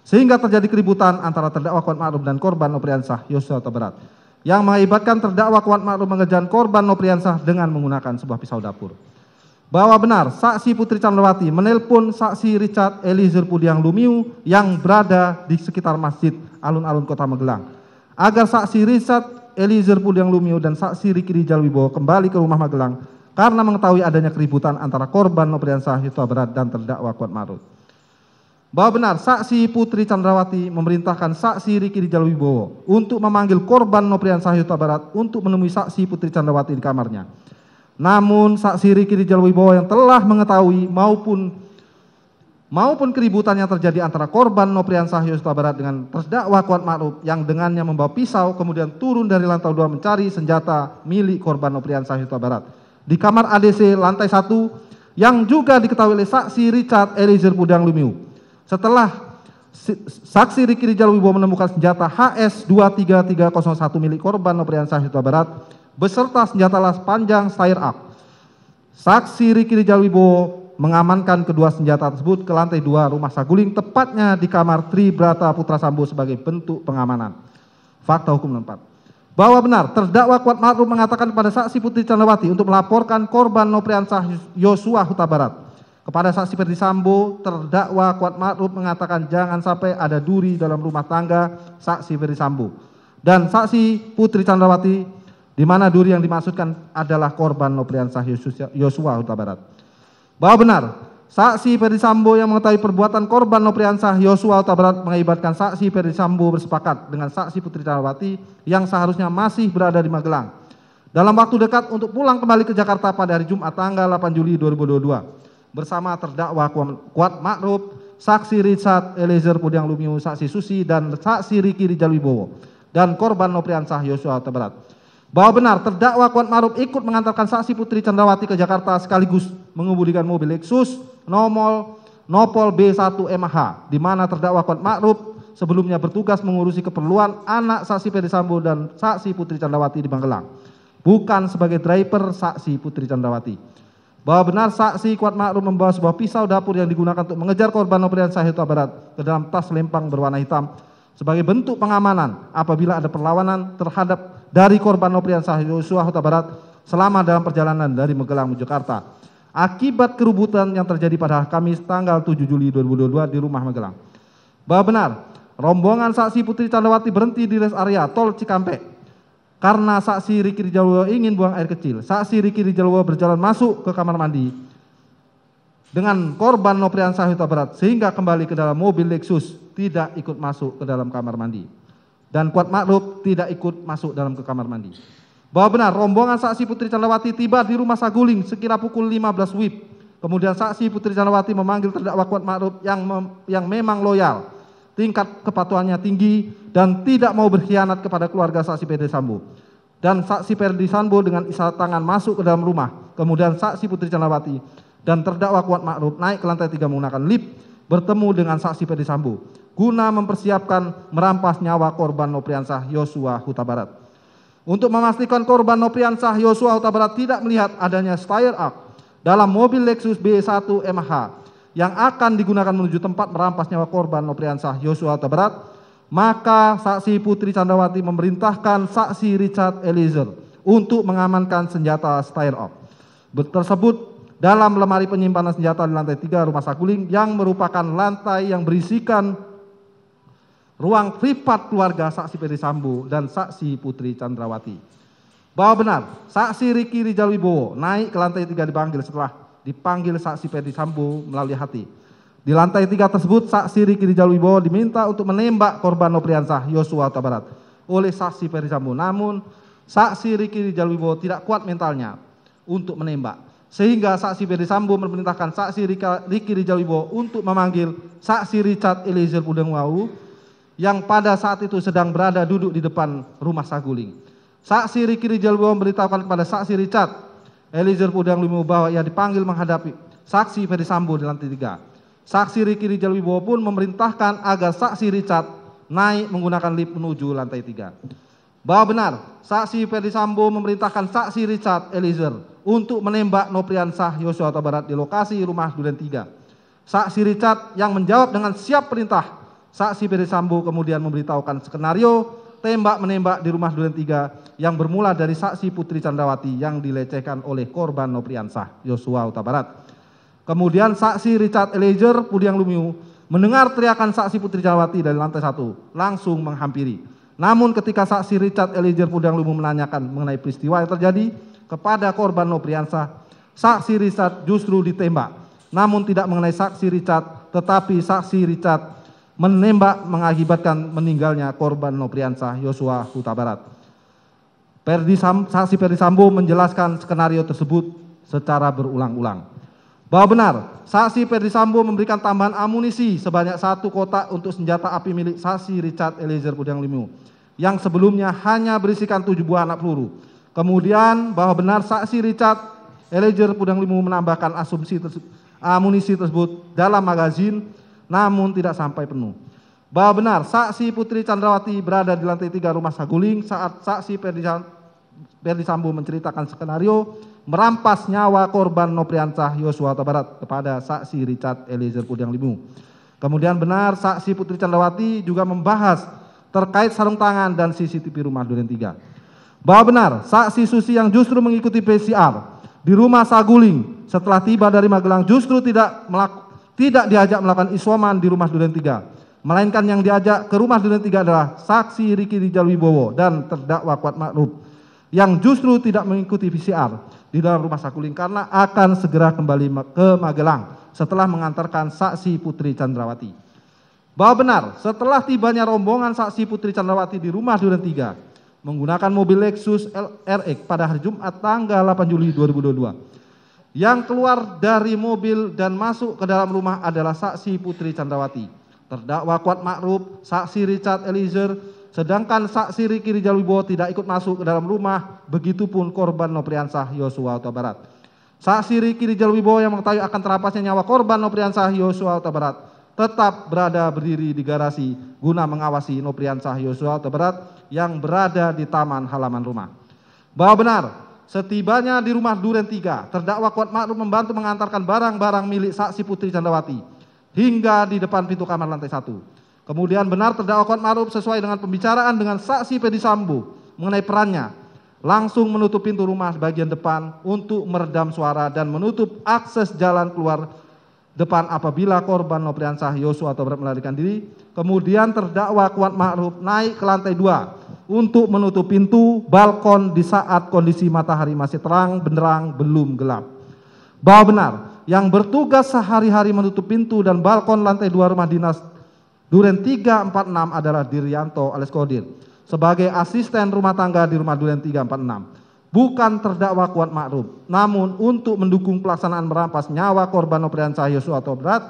Speaker 7: sehingga terjadi keributan antara terdakwa Kuat Ma'ruf dan korban Nopriansah Yosua Barat yang mengakibatkan terdakwa Kuat Ma'ruf mengejar korban Nopriansah dengan menggunakan sebuah pisau dapur. Bahwa benar saksi Putri Candrawati menelpon saksi Richard Eliezer Pudiang Lumiu yang berada di sekitar Masjid Alun-Alun Kota Magelang agar saksi Richard Eliezer Pudiang Lumiu dan saksi Riki Rijal Wibowo kembali ke rumah Magelang karena mengetahui adanya keributan antara korban Nopriansah Yosua Barat dan terdakwa Kuat Ma'ruf. Bahwa benar saksi Putri Candrawati memerintahkan saksi Riki Rijal Wibowo untuk memanggil korban Nopriansah Yosua Barat untuk menemui saksi Putri Candrawati di kamarnya. Namun saksi Riki Rijal Wibowo yang telah mengetahui maupun keributan yang terjadi antara korban Nopriansah Yosua Barat dengan terdakwa Kuat Ma'ruf yang dengannya membawa pisau kemudian turun dari lantai 2 mencari senjata milik korban Nopriansah Yosua Barat di kamar ADC lantai 1 yang juga diketahui oleh saksi Richard Eliezer Pudiang Lumiu. Setelah saksi Riki Rijal Wibowo menemukan senjata HS-23301 milik korban Nopriansah Yosua Barat beserta senjata las panjang Steyr up. Saksi Riki Rijal Wibowo mengamankan kedua senjata tersebut ke lantai 2 rumah saguling tepatnya di kamar Tri Brata Putra Sambo sebagai bentuk pengamanan. Fakta hukum nomor 4. Bahwa benar terdakwa Kuat Ma'ruf mengatakan kepada saksi Putri Candrawati untuk melaporkan korban Nopriansah Yosua Huta Barat. Kepada saksi Ferdi Sambo, terdakwa Kuat Ma'ruf mengatakan jangan sampai ada duri dalam rumah tangga saksi Ferdi Sambo. Dan saksi Putri Candrawati, di mana duri yang dimaksudkan adalah korban Nopriansah Yosua Huta Barat. Bahwa benar saksi Ferdi Sambo yang mengetahui perbuatan korban Nopriansah Yosua Huta Barat mengakibatkan saksi Ferdi Sambo bersepakat dengan saksi Putri Candrawati yang seharusnya masih berada di Magelang dalam waktu dekat untuk pulang kembali ke Jakarta pada hari Jumat tanggal 8 Juli 2022 bersama terdakwa Kuat Ma'ruf, saksi Richard Eliezer Pudiang Lumiu, saksi Susi dan saksi Riki Rijal Wibowo dan korban Nopriansah Yosua Huta Barat. Bahwa benar terdakwa Kuat Ma'ruf ikut mengantarkan saksi Putri Candrawati ke Jakarta sekaligus mengemudikan mobil Lexus Nopol B1 MH, di mana terdakwa Kuat Ma'ruf sebelumnya bertugas mengurusi keperluan anak saksi Ferdi Sambo dan saksi Putri Candrawati di Magelang, bukan sebagai driver saksi Putri Candrawati. Bahwa benar saksi Kuat Ma'ruf membawa sebuah pisau dapur yang digunakan untuk mengejar korban Nopriansah Huta Barat ke dalam tas lempang berwarna hitam sebagai bentuk pengamanan apabila ada perlawanan terhadap dari korban Nopriansah Yosua Huta Barat selama dalam perjalanan dari Magelang menuju Jakarta akibat kerubutan yang terjadi pada Kamis tanggal 7 Juli 2022 di rumah Magelang. Bahwa benar rombongan saksi Putri Candrawati berhenti di rest area tol Cikampek karena saksi Riki Rijal Wibowo ingin buang air kecil. Saksi Riki Rijal Wibowo berjalan masuk ke kamar mandi dengan korban Nopriansah Huta Barat sehingga kembali ke dalam mobil Lexus, tidak ikut masuk ke dalam kamar mandi. Dan Kuat Ma'ruf tidak ikut masuk dalam ke kamar mandi. Bahwa benar rombongan saksi Putri Candrawati tiba di rumah Saguling sekira pukul 15 WIB. Kemudian saksi Putri Candrawati memanggil terdakwa Kuat Ma'ruf yang memang loyal, tingkat kepatuhannya tinggi dan tidak mau berkhianat kepada keluarga saksi Ferdi Sambo. Dan saksi Ferdi Sambo dengan isyarat tangan masuk ke dalam rumah. Kemudian saksi Putri Candrawati dan terdakwa Kuat Ma'ruf naik ke lantai 3 menggunakan lift bertemu dengan saksi Ferdi Sambo guna mempersiapkan merampas nyawa korban Nopriansah Yosua Huta Barat. Untuk memastikan korban Nopriansah Yosua Huta Barat tidak melihat adanya fire up dalam mobil Lexus B1 MH yang akan digunakan menuju tempat merampas nyawa korban Nopriansah Yosua Huta Barat, maka saksi Putri Candrawati memerintahkan saksi Richard Eliezer untuk mengamankan senjata fire up tersebut dalam lemari penyimpanan senjata di lantai 3 rumah Saguling yang merupakan lantai yang berisikan ruang privat keluarga saksi Ferdi Sambo dan saksi Putri Candrawati. Bahwa benar saksi Riki Rijal Wibowo naik ke lantai 3 dipanggil setelah dipanggil saksi Ferdi Sambo melalui hati. Di lantai 3 tersebut saksi Riki Rijal Wibowo diminta untuk menembak korban Nopriansah Yosua Huta Barat oleh saksi Ferdi Sambo. Namun saksi Riki Rijal Wibowo tidak kuat mentalnya untuk menembak, sehingga saksi Ferdi Sambo memerintahkan saksi Riki Rijal Wibowo untuk memanggil saksi Richard Eliezer Pudiang Lumiu yang pada saat itu sedang berada duduk di depan rumah Saguling. Saksi Riki Rijal Wibowo memberitahukan kepada saksi Richard Eliezer Pudiang Lumiu bahwa ia dipanggil menghadapi saksi Ferdi Sambo di lantai 3. Saksi Riki Rijal Wibowo pun memerintahkan agar saksi Richard naik menggunakan lift menuju lantai 3. Bahwa benar saksi Ferdi Sambo memerintahkan saksi Richard Eliezer untuk menembak Nopriansah Yosua Huta Barat di lokasi rumah Duren 3. Saksi Richard yang menjawab dengan siap perintah. Saksi Ferdi Sambo kemudian memberitahukan skenario tembak-menembak di rumah Duren 3 yang bermula dari saksi Putri Candrawati yang dilecehkan oleh korban Nopriansah Yosua Huta Barat. Kemudian saksi Richard Eliezer Pudiang Lumiu mendengar teriakan saksi Putri Candrawati dari lantai 1, langsung menghampiri. Namun ketika saksi Richard Eliezer Pudiang Lumiu menanyakan mengenai peristiwa yang terjadi kepada korban Nopriansah, saksi Richard justru ditembak. Namun tidak mengenai saksi Richard, tetapi saksi Richard menembak mengakibatkan meninggalnya korban Nopriansah Yosua Huta Barat. Saksi Ferdi Sambo menjelaskan skenario tersebut secara berulang-ulang. Bahwa benar saksi Ferdi Sambo memberikan tambahan amunisi sebanyak 1 kotak untuk senjata api milik saksi Richard Eliezer Pudiang Lumiu yang sebelumnya hanya berisikan 7 buah anak peluru. Kemudian bahwa benar saksi Richard Eliezer Pudiang Lumiu menambahkan amunisi tersebut dalam magazin namun tidak sampai penuh. Bahwa benar saksi Putri Candrawati berada di lantai 3 rumah Saguling saat saksi Ferdi Sambo menceritakan skenario merampas nyawa korban Nopriansah Yosua Huta Barat kepada saksi Richard Eliezer Pudiang Lumiu. Kemudian benar saksi Putri Candrawati juga membahas terkait sarung tangan dan CCTV rumah Duren 3. Bahwa benar saksi Susi yang justru mengikuti PCR di rumah Saguling setelah tiba dari Magelang justru tidak diajak melakukan isoman di rumah Duren 3, melainkan yang diajak ke rumah Duren 3 adalah saksi Riki Rijal Wibowo dan terdakwa Kuat Ma'ruf yang justru tidak mengikuti PCR di dalam rumah Saguling karena akan segera kembali ke Magelang setelah mengantarkan saksi Putri Chandrawati. Bahwa benar setelah tibanya rombongan saksi Putri Chandrawati di rumah Duren 3 menggunakan mobil Lexus RX pada hari Jumat tanggal 8 Juli 2022. Yang keluar dari mobil dan masuk ke dalam rumah adalah saksi Putri Chandrawati, terdakwa Kuat Ma'ruf, saksi Richard Eliezer, sedangkan saksi Riki Rijal Wibowo tidak ikut masuk ke dalam rumah, begitupun korban Nopriansah Yosua Huta Barat. Saksi Riki Rijal Wibowo yang mengetahui akan terapasnya nyawa korban Nopriansah Yosua Huta Barat tetap berdiri di garasi guna mengawasi Nopriansah Yosua Huta Barat yang berada di taman halaman rumah. Bahwa benar setibanya di rumah Duren 3, terdakwa Kuat Ma'ruf membantu mengantarkan barang-barang milik saksi Putri Chandrawati hingga di depan pintu kamar lantai 1. Kemudian benar terdakwa Kuat Ma'ruf sesuai dengan pembicaraan dengan saksi Ferdi Sambo mengenai perannya langsung menutup pintu rumah bagian depan untuk meredam suara dan menutup akses jalan keluar depan apabila korban Nopriansah Yosua Huta Barat melarikan diri. Kemudian terdakwa Kuat Ma'ruf naik ke lantai 2 untuk menutup pintu balkon di saat kondisi matahari masih terang benderang belum gelap. Bahwa benar yang bertugas sehari-hari menutup pintu dan balkon lantai 2 rumah dinas Duren 346 adalah Diryanto alias Kodir sebagai asisten rumah tangga di rumah Duren 346. Bukan terdakwa Kuat Ma'ruf, namun untuk mendukung pelaksanaan merampas nyawa korban Nopriansah Yosua Huta Barat,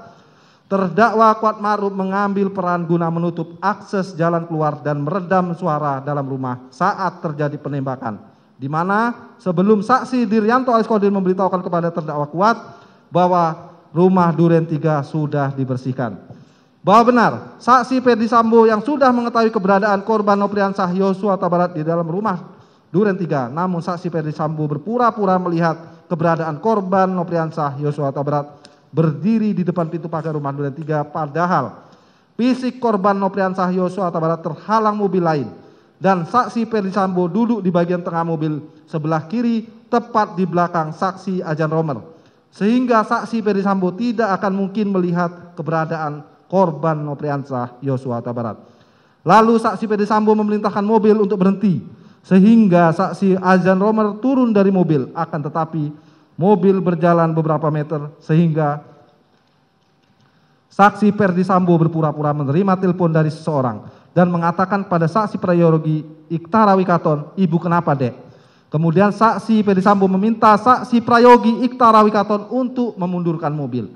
Speaker 7: terdakwa Kuat Ma'ruf mengambil peran guna menutup akses jalan keluar dan meredam suara dalam rumah saat terjadi penembakan, di mana sebelum saksi Diryanto alias Kodir memberitahukan kepada terdakwa Kuat bahwa rumah Duren 3 sudah dibersihkan. Bahwa benar saksi Ferdi Sambo yang sudah mengetahui keberadaan korban Nopriansah Yosua Huta Barat di dalam rumah Duren 3, namun saksi Ferdi Sambo berpura-pura melihat keberadaan korban Nopriansah Yosua Huta Barat berdiri di depan pintu pagar rumah Duren 3, padahal fisik korban Nopriansah Yosua Huta Barat terhalang mobil lain dan saksi Ferdi Sambo duduk di bagian tengah mobil sebelah kiri tepat di belakang saksi Ajan Romer, sehingga saksi Ferdi Sambo tidak akan mungkin melihat keberadaan korban Nopriansah Yosua Huta Barat. Lalu saksi Ferdi Sambo memerintahkan mobil untuk berhenti sehingga saksi Ajan Romer turun dari mobil, akan tetapi mobil berjalan beberapa meter sehingga saksi Ferdi Sambo berpura-pura menerima telepon dari seseorang dan mengatakan pada saksi Prayogi Iktara Wikaton, "Ibu kenapa, Dek?" Kemudian saksi Ferdi Sambo meminta saksi Prayogi Iktara Wikaton untuk memundurkan mobil.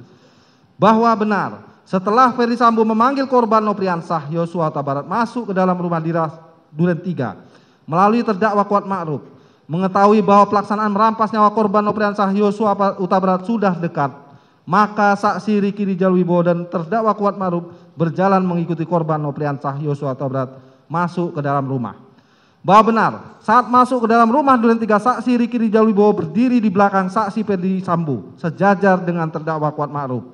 Speaker 7: Bahwa benar setelah Ferdi Sambo memanggil korban Nopriansah Yosua Huta Barat masuk ke dalam rumah dinas Duren 3 melalui terdakwa Kuat Ma'ruf, mengetahui bahwa pelaksanaan merampas nyawa korban Nopriansah Yosua Huta Barat sudah dekat, maka saksi Riki Rijal Wibowo dan terdakwa Kuat Ma'ruf berjalan mengikuti korban Nopriansah Yosua Huta Barat masuk ke dalam rumah. Bahwa benar saat masuk ke dalam rumah Duren 3, saksi Riki Rijal Wibowo berdiri di belakang saksi Ferdi Sambo sejajar dengan terdakwa Kuat Ma'ruf,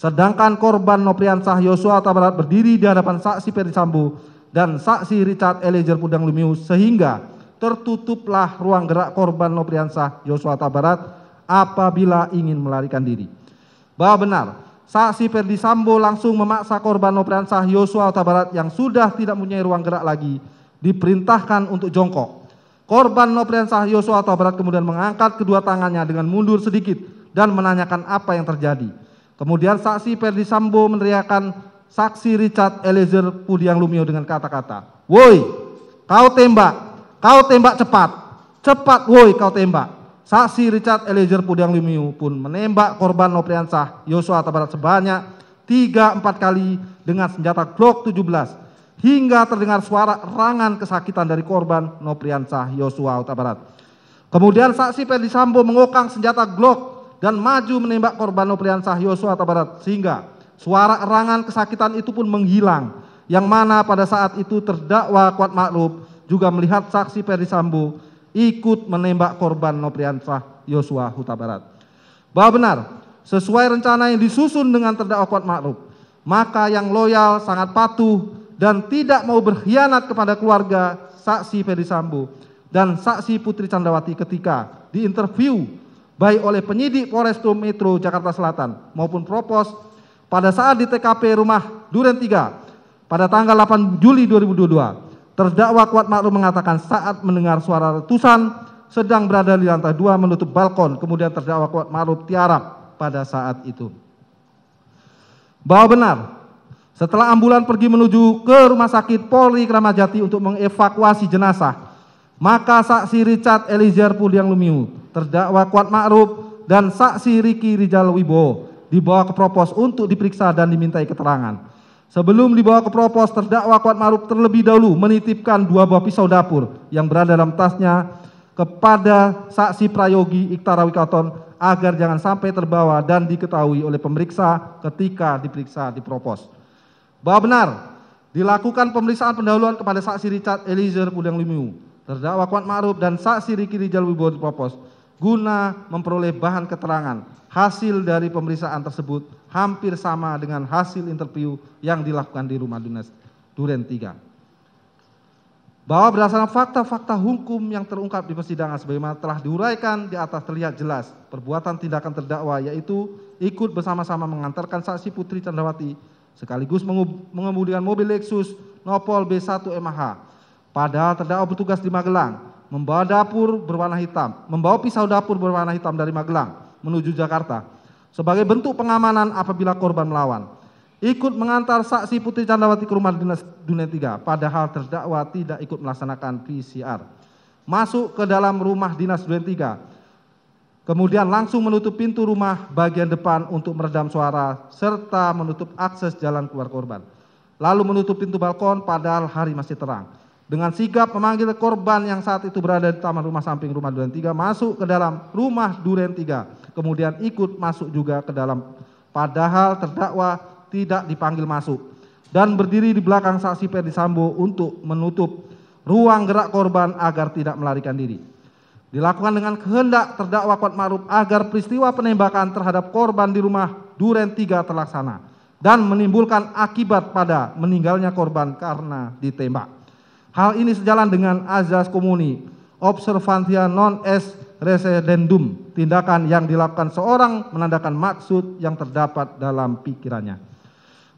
Speaker 7: sedangkan korban Nopriansah Yosua Huta Barat berdiri di hadapan saksi Ferdi Sambo dan saksi Richard Eliezer Pudang Lumiu, sehingga tertutuplah ruang gerak korban Nopriansah Yosua Huta Barat apabila ingin melarikan diri. Bahwa benar saksi Ferdi Sambo langsung memaksa korban Nopriansah Yosua Huta Barat yang sudah tidak mempunyai ruang gerak lagi diperintahkan untuk jongkok. Korban Nopriansah Yosua Huta Barat kemudian mengangkat kedua tangannya dengan mundur sedikit dan menanyakan apa yang terjadi. Kemudian saksi Ferdi Sambo meneriakkan saksi Richard Eliezer Pudang Lumiu dengan kata-kata, "Woi, kau tembak cepat, cepat woi kau tembak." Saksi Richard Eliezer Pudang Lumiu pun menembak korban Nopriansah Yosua Huta Barat sebanyak 3-4 kali dengan senjata Glock 17 hingga terdengar suara erangan kesakitan dari korban Nopriansah Yosua Huta Barat. Kemudian saksi Ferdi Sambo mengokang senjata Glock dan maju menembak korban Nopriansah Yosua Huta Barat sehingga suara erangan kesakitan itu pun menghilang, yang mana pada saat itu terdakwa Kuat Ma'ruf juga melihat saksi Ferdi Sambo ikut menembak korban Nopriansah Yosua Huta Barat. Bahwa benar sesuai rencana yang disusun dengan terdakwa Kuat Ma'ruf, maka yang loyal, sangat patuh dan tidak mau berkhianat kepada keluarga saksi Ferdi Sambo dan saksi Putri Candrawati ketika diinterview baik oleh penyidik Polres Metro Jakarta Selatan maupun Propos pada saat di TKP rumah Duren 3 pada tanggal 8 Juli 2022. Terdakwa Kuat Makruf mengatakan saat mendengar suara letusan sedang berada di lantai 2 menutup balkon, kemudian terdakwa Kuat Makruf tiarap pada saat itu. Bahwa benar, setelah ambulan pergi menuju ke Rumah Sakit Polri Kramat Jati untuk mengevakuasi jenazah, maka saksi Richard Eliezer Pudiang Lumiu, terdakwa Kuat Makruf, dan saksi Riki Rijal Wibowo dibawa ke Propos untuk diperiksa dan dimintai keterangan. Sebelum dibawa ke Propos, terdakwa Kuat Makruf terlebih dahulu menitipkan 2 buah pisau dapur yang berada dalam tasnya kepada saksi Prayogi Iktara Wikaton agar jangan sampai terbawa dan diketahui oleh pemeriksa ketika diperiksa di Propos. Bahwa benar dilakukan pemeriksaan pendahuluan kepada saksi Richard Eliezer Pudiang Lumiu, terdakwa Kuat Makruf, dan saksi Riki Rijal Wibowo di Propos guna memperoleh bahan keterangan. Hasil dari pemeriksaan tersebut hampir sama dengan hasil interview yang dilakukan di rumah dinas Duren 3. Bahwa berdasarkan fakta-fakta hukum yang terungkap di persidangan sebagaimana telah diuraikan di atas terlihat jelas perbuatan tindakan terdakwa yaitu ikut bersama-sama mengantarkan saksi Putri Candrawati sekaligus mengemudikan mobil Lexus Nopol B1 MH. Padahal terdakwa bertugas di Magelang, membawa pisau dapur berwarna hitam dari Magelang menuju Jakarta sebagai bentuk pengamanan apabila korban melawan. Ikut mengantar saksi Putri Candrawati ke rumah dinas Duren 3, padahal terdakwa tidak ikut melaksanakan PCR. Masuk ke dalam rumah dinas Duren 3, kemudian langsung menutup pintu rumah bagian depan untuk meredam suara serta menutup akses jalan keluar korban. Lalu menutup pintu balkon padahal hari masih terang. Dengan sigap memanggil korban yang saat itu berada di taman rumah samping rumah Duren 3 masuk ke dalam rumah Duren 3. Kemudian ikut masuk juga ke dalam padahal terdakwa tidak dipanggil masuk dan berdiri di belakang saksi Ferdi Sambo untuk menutup ruang gerak korban agar tidak melarikan diri. Dilakukan dengan kehendak terdakwa Kuat Makruf agar peristiwa penembakan terhadap korban di rumah Duren 3 terlaksana dan menimbulkan akibat pada meninggalnya korban karena ditembak. Hal ini sejalan dengan azas komuni observantia non est resedendum, tindakan yang dilakukan seorang menandakan maksud yang terdapat dalam pikirannya.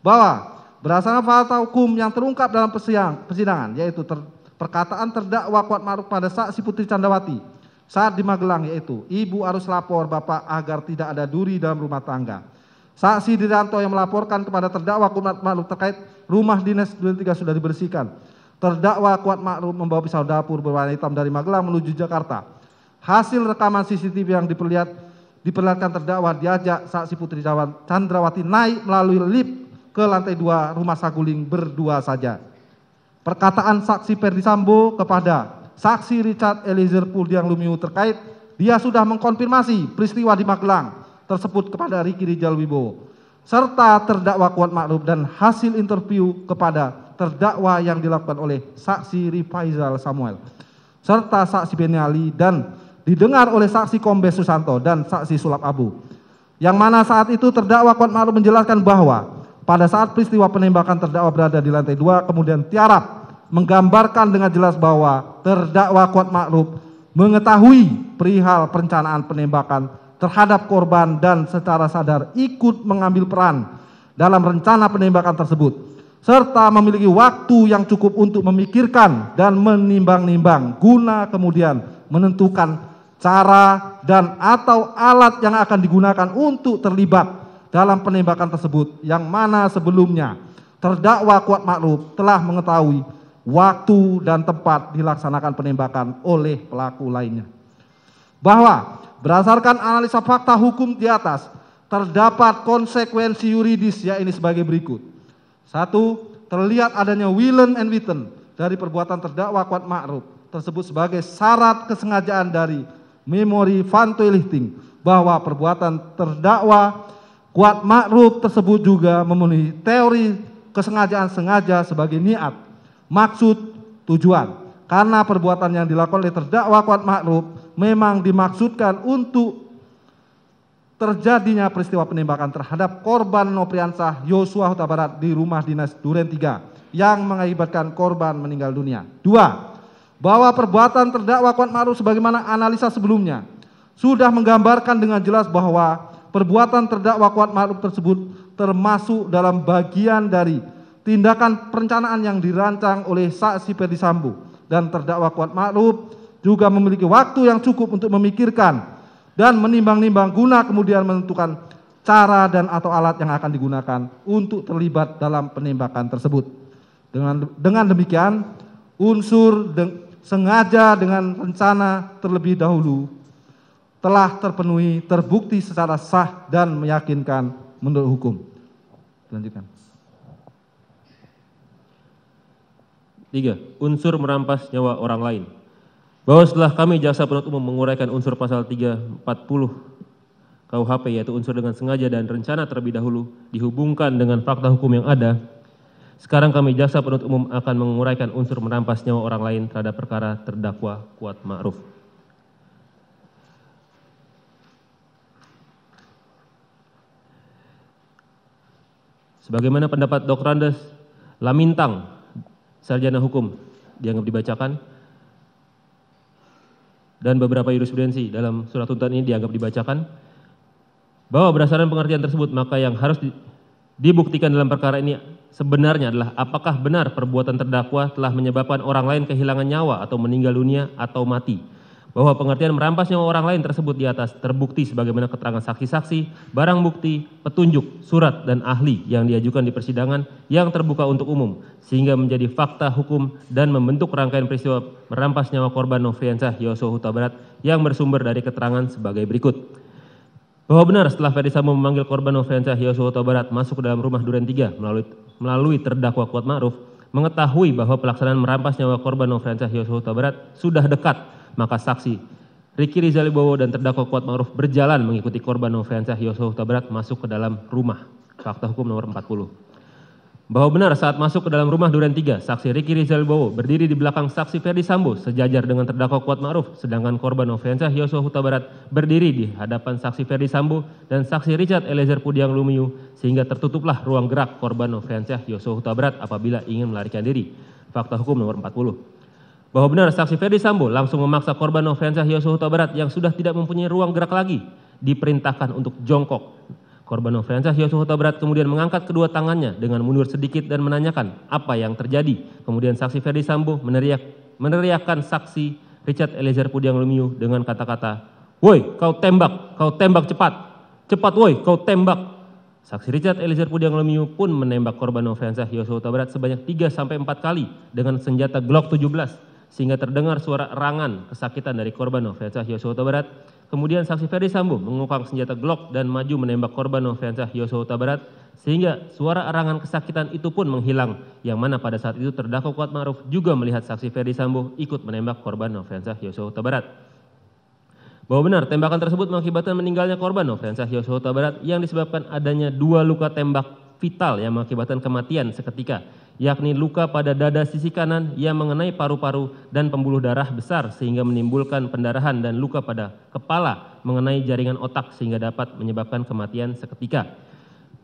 Speaker 7: Bahwa berdasarkan fakta hukum yang terungkap dalam persidangan yaitu perkataan terdakwa Kuat Makruf pada saksi Putri Candrawati saat di Magelang yaitu ibu harus lapor bapak agar tidak ada duri dalam rumah tangga. Saksi Diranto yang melaporkan kepada terdakwa Kuat Makruf terkait rumah dinas Duren 3 sudah dibersihkan. Terdakwa Kuat Makruf membawa pisau dapur berwarna hitam dari Magelang menuju Jakarta. Hasil rekaman CCTV yang diperlihatkan terdakwa diajak saksi Putri Candrawati naik melalui lift ke lantai 2 rumah Saguling berdua saja. Perkataan saksi Ferdi Sambo kepada saksi Richard Eliezer Pudiang Lumiu terkait dia sudah mengkonfirmasi peristiwa di Magelang tersebut kepada Riki Rijal Wibowo serta terdakwa Kuat Makruf dan hasil interview kepada terdakwa yang dilakukan oleh saksi Rifaizal Samuel serta saksi Beniali dan didengar oleh saksi Kombes Susanto dan saksi Sulap Abu, yang mana saat itu terdakwa Kuat Makruf menjelaskan bahwa pada saat peristiwa penembakan terdakwa berada di lantai 2 kemudian tiarap, menggambarkan dengan jelas bahwa terdakwa Kuat Makruf mengetahui perihal perencanaan penembakan terhadap korban dan secara sadar ikut mengambil peran dalam rencana penembakan tersebut serta memiliki waktu yang cukup untuk memikirkan dan menimbang-nimbang guna kemudian menentukan cara dan atau alat yang akan digunakan untuk terlibat dalam penembakan tersebut, yang mana sebelumnya terdakwa Kuat Makruf telah mengetahui waktu dan tempat dilaksanakan penembakan oleh pelaku lainnya. Bahwa berdasarkan analisa fakta hukum di atas terdapat konsekuensi yuridis yakni sebagai berikut. 1. Terlihat adanya willen and witten dari perbuatan terdakwa Kuat Makruf tersebut sebagai syarat kesengajaan dari memori van toelichting bahwa perbuatan terdakwa Kuat Makruf tersebut juga memenuhi teori kesengajaan sengaja sebagai niat, maksud, tujuan. Karena perbuatan yang dilakukan oleh terdakwa Kuat Makruf memang dimaksudkan untuk terjadinya peristiwa penembakan terhadap korban Nopriansah Yosua Huta Barat di rumah dinas Duren 3 yang mengakibatkan korban meninggal dunia. 2. bahwa perbuatan terdakwa Kuat Ma'ruf sebagaimana analisa sebelumnya sudah menggambarkan dengan jelas bahwa perbuatan terdakwa Kuat Ma'ruf tersebut termasuk dalam bagian dari tindakan perencanaan yang dirancang oleh saksi Ferdi Sambo, dan terdakwa Kuat Ma'ruf juga memiliki waktu yang cukup untuk memikirkan dan menimbang-nimbang guna kemudian menentukan cara dan atau alat yang akan digunakan untuk terlibat dalam penembakan tersebut. Dengan demikian, unsur sengaja dengan rencana terlebih dahulu telah terpenuhi, terbukti secara sah dan meyakinkan menurut hukum. Lanjutkan.
Speaker 4: 3. Unsur merampas nyawa orang lain. Bahwa setelah kami jaksa penuntut umum menguraikan unsur pasal 340 KUHP, yaitu unsur dengan sengaja dan rencana terlebih dahulu dihubungkan dengan fakta hukum yang ada, sekarang kami jaksa penuntut umum akan menguraikan unsur merampas nyawa orang lain terhadap perkara terdakwa Kuat Ma'ruf. Sebagaimana pendapat Dr. Andes Lamintang, sarjana hukum, dianggap dibacakan, dan beberapa jurisprudensi dalam surat tuntutan ini dianggap dibacakan, bahwa berdasarkan pengertian tersebut maka yang harus dibuktikan dalam perkara ini sebenarnya adalah apakah benar perbuatan terdakwa telah menyebabkan orang lain kehilangan nyawa atau meninggal dunia atau mati. Bahwa pengertian merampas nyawa orang lain tersebut di atas terbukti sebagaimana keterangan saksi-saksi, barang bukti, petunjuk, surat, dan ahli yang diajukan di persidangan yang terbuka untuk umum, sehingga menjadi fakta hukum dan membentuk rangkaian peristiwa merampas nyawa korban Nofriansyah Yosua Huta Barat yang bersumber dari keterangan sebagai berikut. Bahwa benar setelah Ferdi Sambo memanggil korban Nofriansyah Yosua Huta Barat masuk ke dalam rumah Duren 3 melalui terdakwa Kuat Ma'ruf, mengetahui bahwa pelaksanaan merampas nyawa korban Nofriansyah Yosua Huta Barat sudah dekat, maka saksi Ricky Rizal Wibowo dan terdakwa Kuat Ma'ruf berjalan mengikuti korban Nofriansyah Yosua Huta Barat masuk ke dalam rumah. Fakta hukum nomor 40. Bahwa benar saat masuk ke dalam rumah Duren 3, saksi Ricky Rizal Wibowo berdiri di belakang saksi Ferdi Sambo sejajar dengan terdakwa Kuat Ma'ruf, sedangkan korban Nofriansyah Yosua Huta Barat berdiri di hadapan saksi Ferdi Sambo dan saksi Richard Eliezer Pudiang Lumiu, sehingga tertutuplah ruang gerak korban Nofriansyah Yosua Huta Barat apabila ingin melarikan diri. Fakta hukum nomor 40. Bahwa benar saksi Ferdi Sambo langsung memaksa korban Nofriansyah Yosua Huta Barat yang sudah tidak mempunyai ruang gerak lagi diperintahkan untuk jongkok. Korban Nofriansyah Yosua Huta Barat kemudian mengangkat kedua tangannya dengan mundur sedikit dan menanyakan apa yang terjadi. Kemudian saksi Ferdi Sambo meneriakkan saksi Richard Eliezer Pudiang Lumiu dengan kata-kata, "Woi, kau tembak cepat. Cepat woi, kau tembak." Saksi Richard Eliezer Pudiang Lumiu pun menembak korban Nofriansyah Yosua Huta Barat sebanyak 3-4 kali dengan senjata Glock 17 sehingga terdengar suara erangan kesakitan dari korban Nofriansyah Yosua Huta Barat. Kemudian saksi Ferdi Sambo mengukang senjata Glock dan maju menembak korban Nofriansyah Yosua Huta Barat sehingga suara erangan kesakitan itu pun menghilang, yang mana pada saat itu terdakwa Kuat Ma'ruf juga melihat saksi Ferdi Sambo ikut menembak korban Nofriansyah Yosua Huta Barat. Bahwa benar tembakan tersebut mengakibatkan meninggalnya korban Nofriansyah Yosua Huta Barat yang disebabkan adanya 2 luka tembak vital yang mengakibatkan kematian seketika, yakni luka pada dada sisi kanan yang mengenai paru-paru dan pembuluh darah besar sehingga menimbulkan pendarahan, dan luka pada kepala mengenai jaringan otak sehingga dapat menyebabkan kematian seketika.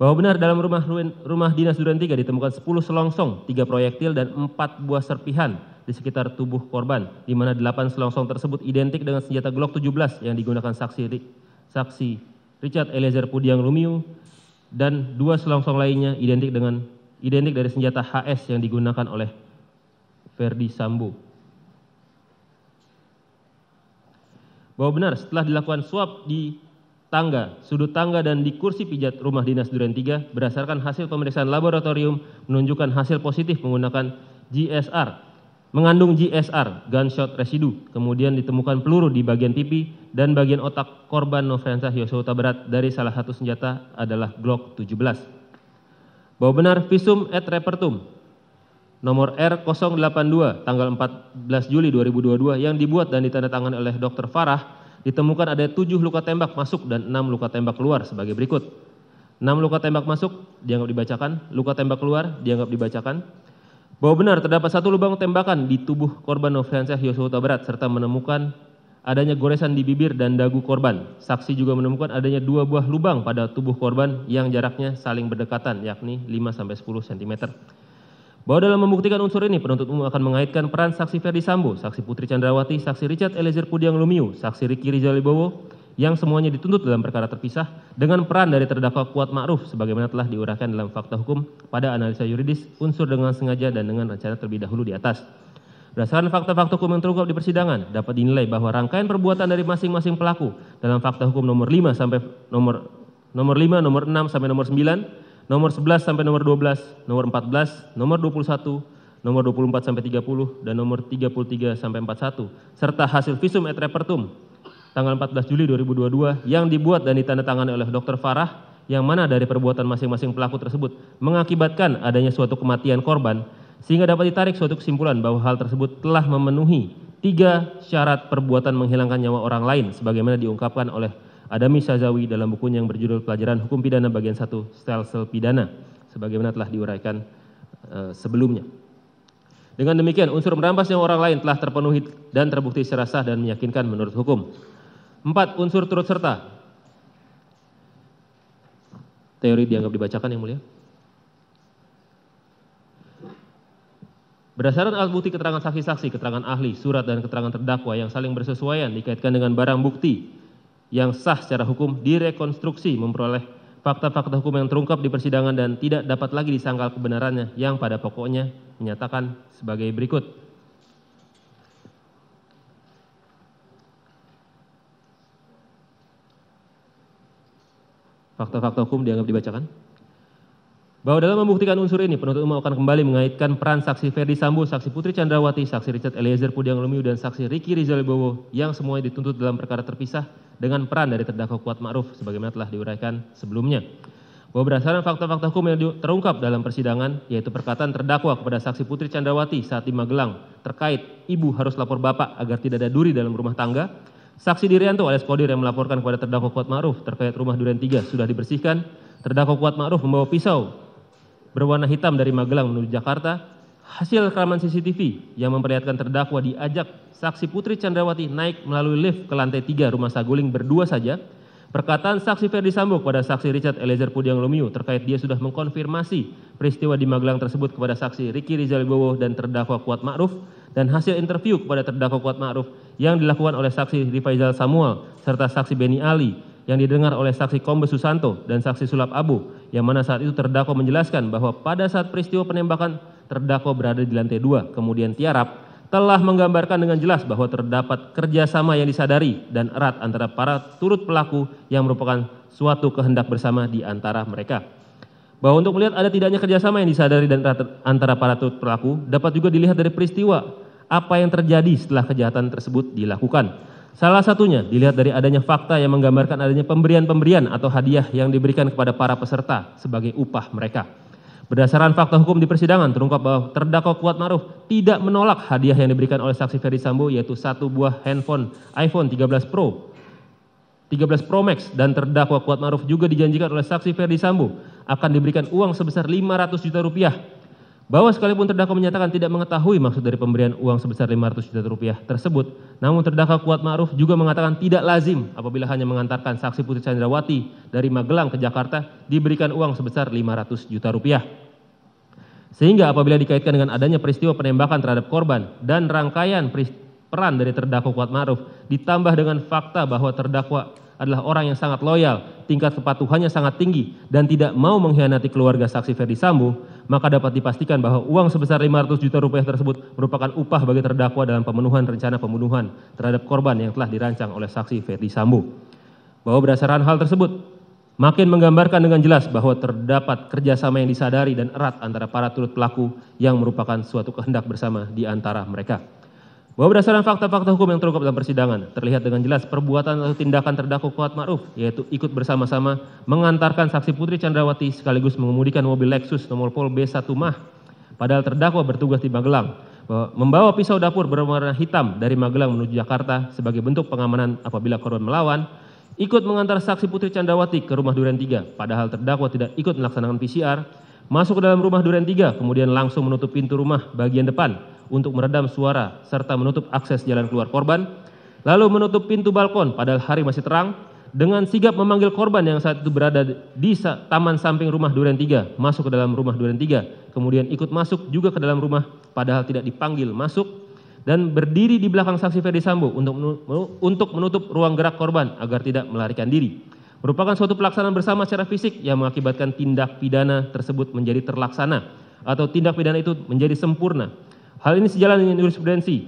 Speaker 4: Bahwa benar dalam rumah dinas Duren 3 ditemukan 10 selongsong, 3 proyektil dan 4 buah serpihan di sekitar tubuh korban, di mana 8 selongsong tersebut identik dengan senjata Glock 17 yang digunakan saksi Richard Eliezer Pudiang Lumiu, dan 2 selongsong lainnya identik dari senjata HS yang digunakan oleh Ferdi Sambo. Bahwa benar setelah dilakukan swab di sudut tangga dan di kursi pijat rumah dinas Duren 3, berdasarkan hasil pemeriksaan laboratorium menunjukkan hasil positif mengandung GSR, gunshot residue. Kemudian ditemukan peluru di bagian pipi dan bagian otak korban Nofriansyah Yosua Huta Barat dari salah satu senjata adalah Glock 17. Bahwa benar visum et repertum nomor R082 tanggal 14 Juli 2022 yang dibuat dan ditandatangani oleh Dr. Farah, ditemukan ada 7 luka tembak masuk dan 6 luka tembak keluar sebagai berikut. 6 luka tembak masuk dianggap dibacakan, luka tembak keluar dianggap dibacakan. Bahwa benar terdapat 1 lubang tembakan di tubuh korban Nofriansyah Yosua Huta Barat serta menemukan adanya goresan di bibir dan dagu korban. Saksi juga menemukan adanya 2 buah lubang pada tubuh korban yang jaraknya saling berdekatan, yakni 5-10 cm. Bahwa dalam membuktikan unsur ini, penuntut umum akan mengaitkan peran saksi Ferdi Sambo, saksi Putri Chandrawati, saksi Richard Eliezer Pudiang Lumiu, saksi Ricky Rizal Wibowo, yang semuanya dituntut dalam perkara terpisah, dengan peran dari terdakwa Kuat Ma'ruf, sebagaimana telah diuraikan dalam fakta hukum pada analisa yuridis, unsur dengan sengaja dan dengan rencana terlebih dahulu di atas. Berdasarkan fakta-fakta hukum yang terungkap di persidangan, dapat dinilai bahwa rangkaian perbuatan dari masing-masing pelaku dalam fakta hukum nomor 5 sampai nomor 6 sampai nomor 9, nomor 11 sampai nomor 12, nomor 14, nomor 21, nomor 24 sampai 30, dan nomor 33 sampai 41, serta hasil visum et repertum tanggal 14 Juli 2022 yang dibuat dan ditandatangani oleh Dr. Farah, yang mana dari perbuatan masing-masing pelaku tersebut mengakibatkan adanya suatu kematian korban, sehingga dapat ditarik suatu kesimpulan bahwa hal tersebut telah memenuhi 3 syarat perbuatan menghilangkan nyawa orang lain, sebagaimana diungkapkan oleh Adami Syazawi dalam bukunya yang berjudul Pelajaran Hukum Pidana Bagian 1 Sel-Sel Pidana, sebagaimana telah diuraikan sebelumnya. Dengan demikian, unsur merampas nyawa orang lain telah terpenuhi dan terbukti secara sah dan meyakinkan menurut hukum. 4. Unsur turut serta. Teori dianggap dibacakan, Yang Mulia. Berdasarkan alat bukti keterangan saksi-saksi, keterangan ahli, surat, dan keterangan terdakwa yang saling bersesuaian dikaitkan dengan barang bukti yang sah secara hukum, direkonstruksi memperoleh fakta-fakta hukum yang terungkap di persidangan dan tidak dapat lagi disangkal kebenarannya, yang pada pokoknya menyatakan sebagai berikut. Fakta-fakta hukum dianggap dibacakan. Bahwa dalam membuktikan unsur ini, penuntut umum akan kembali mengaitkan peran saksi Ferdi Sambo, saksi Putri Chandrawati, saksi Richard Eliezer Pudiang Lumiu, dan saksi Ricky Rizal Wibowo yang semuanya dituntut dalam perkara terpisah dengan peran dari terdakwa Kuat Ma'ruf, sebagaimana telah diuraikan sebelumnya. Bahwa berdasarkan fakta-fakta hukum yang terungkap dalam persidangan, yaitu perkataan terdakwa kepada saksi Putri Chandrawati saat di Magelang terkait ibu harus lapor bapak agar tidak ada duri dalam rumah tangga, saksi Dirianto alias Kodir yang melaporkan kepada terdakwa Kuat Ma'ruf terkait rumah Duren 3 sudah dibersihkan, terdakwa Kuat Ma'ruf membawa pisau berwarna hitam dari Magelang menuju Jakarta, hasil rekaman CCTV yang memperlihatkan terdakwa diajak saksi Putri Chandrawati naik melalui lift ke lantai 3 rumah saguling berdua saja, perkataan saksi Ferdi Sambo kepada saksi Richard Eliezer Pudiang Lumiu terkait dia sudah mengkonfirmasi peristiwa di Magelang tersebut kepada saksi Ricky Rizal Wibowo dan terdakwa Kuat Ma'ruf, dan hasil interview kepada terdakwa Kuat Ma'ruf yang dilakukan oleh saksi Rifaizal Samuel serta saksi Beni Ali yang didengar oleh saksi Kombes Susanto dan saksi Sulap Abu, yang mana saat itu terdakwa menjelaskan bahwa pada saat peristiwa penembakan terdakwa berada di lantai 2, kemudian tiarap, telah menggambarkan dengan jelas bahwa terdapat kerjasama yang disadari dan erat antara para turut pelaku yang merupakan suatu kehendak bersama di antara mereka. Bahwa untuk melihat ada tidaknya kerjasama yang disadari dan erat antara para turut pelaku dapat juga dilihat dari peristiwa apa yang terjadi setelah kejahatan tersebut dilakukan. Salah satunya dilihat dari adanya fakta yang menggambarkan adanya pemberian-pemberian atau hadiah yang diberikan kepada para peserta sebagai upah mereka. Berdasarkan fakta hukum di persidangan terungkap bahwa terdakwa Kuat Ma'ruf tidak menolak hadiah yang diberikan oleh saksi Ferdi Sambo, yaitu 1 buah handphone iPhone 13 Pro Max, dan terdakwa Kuat Ma'ruf juga dijanjikan oleh saksi Ferdi Sambo akan diberikan uang sebesar 500 juta rupiah. Bahwa sekalipun terdakwa menyatakan tidak mengetahui maksud dari pemberian uang sebesar 500 juta rupiah tersebut, namun terdakwa Kuat Ma'ruf juga mengatakan tidak lazim apabila hanya mengantarkan saksi Putri Chandrawati dari Magelang ke Jakarta diberikan uang sebesar 500 juta rupiah. Sehingga apabila dikaitkan dengan adanya peristiwa penembakan terhadap korban dan rangkaian peran dari terdakwa Kuat Ma'ruf ditambah dengan fakta bahwa terdakwa adalah orang yang sangat loyal, tingkat kepatuhannya sangat tinggi, dan tidak mau mengkhianati keluarga saksi Ferdi Sambo, maka dapat dipastikan bahwa uang sebesar 500 juta rupiah tersebut merupakan upah bagi terdakwa dalam pemenuhan rencana pembunuhan terhadap korban yang telah dirancang oleh saksi Ferdi Sambo. Bahwa berdasarkan hal tersebut, makin menggambarkan dengan jelas bahwa terdapat kerjasama yang disadari dan erat antara para turut pelaku yang merupakan suatu kehendak bersama di antara mereka. Bahwa berdasarkan fakta-fakta hukum yang terungkap dalam persidangan, terlihat dengan jelas perbuatan atau tindakan terdakwa Kuat Ma'ruf, yaitu ikut bersama-sama mengantarkan saksi Putri Chandrawati sekaligus mengemudikan mobil Lexus nomor Pol B1 Mah, padahal terdakwa bertugas di Magelang, bahwa membawa pisau dapur berwarna hitam dari Magelang menuju Jakarta sebagai bentuk pengamanan apabila korban melawan, ikut mengantar saksi Putri Chandrawati ke rumah Duren 3, padahal terdakwa tidak ikut melaksanakan PCR, masuk ke dalam rumah Duren 3, kemudian langsung menutup pintu rumah bagian depan untuk meredam suara serta menutup akses jalan keluar korban, lalu menutup pintu balkon padahal hari masih terang, dengan sigap memanggil korban yang saat itu berada di taman samping rumah Duren 3 masuk ke dalam rumah Duren 3, kemudian ikut masuk juga ke dalam rumah padahal tidak dipanggil masuk, dan berdiri di belakang saksi Ferdi Sambo untuk menutup ruang gerak korban agar tidak melarikan diri, merupakan suatu pelaksanaan bersama secara fisik yang mengakibatkan tindak pidana tersebut menjadi terlaksana atau tindak pidana itu menjadi sempurna. Hal ini sejalan dengan jurisprudensi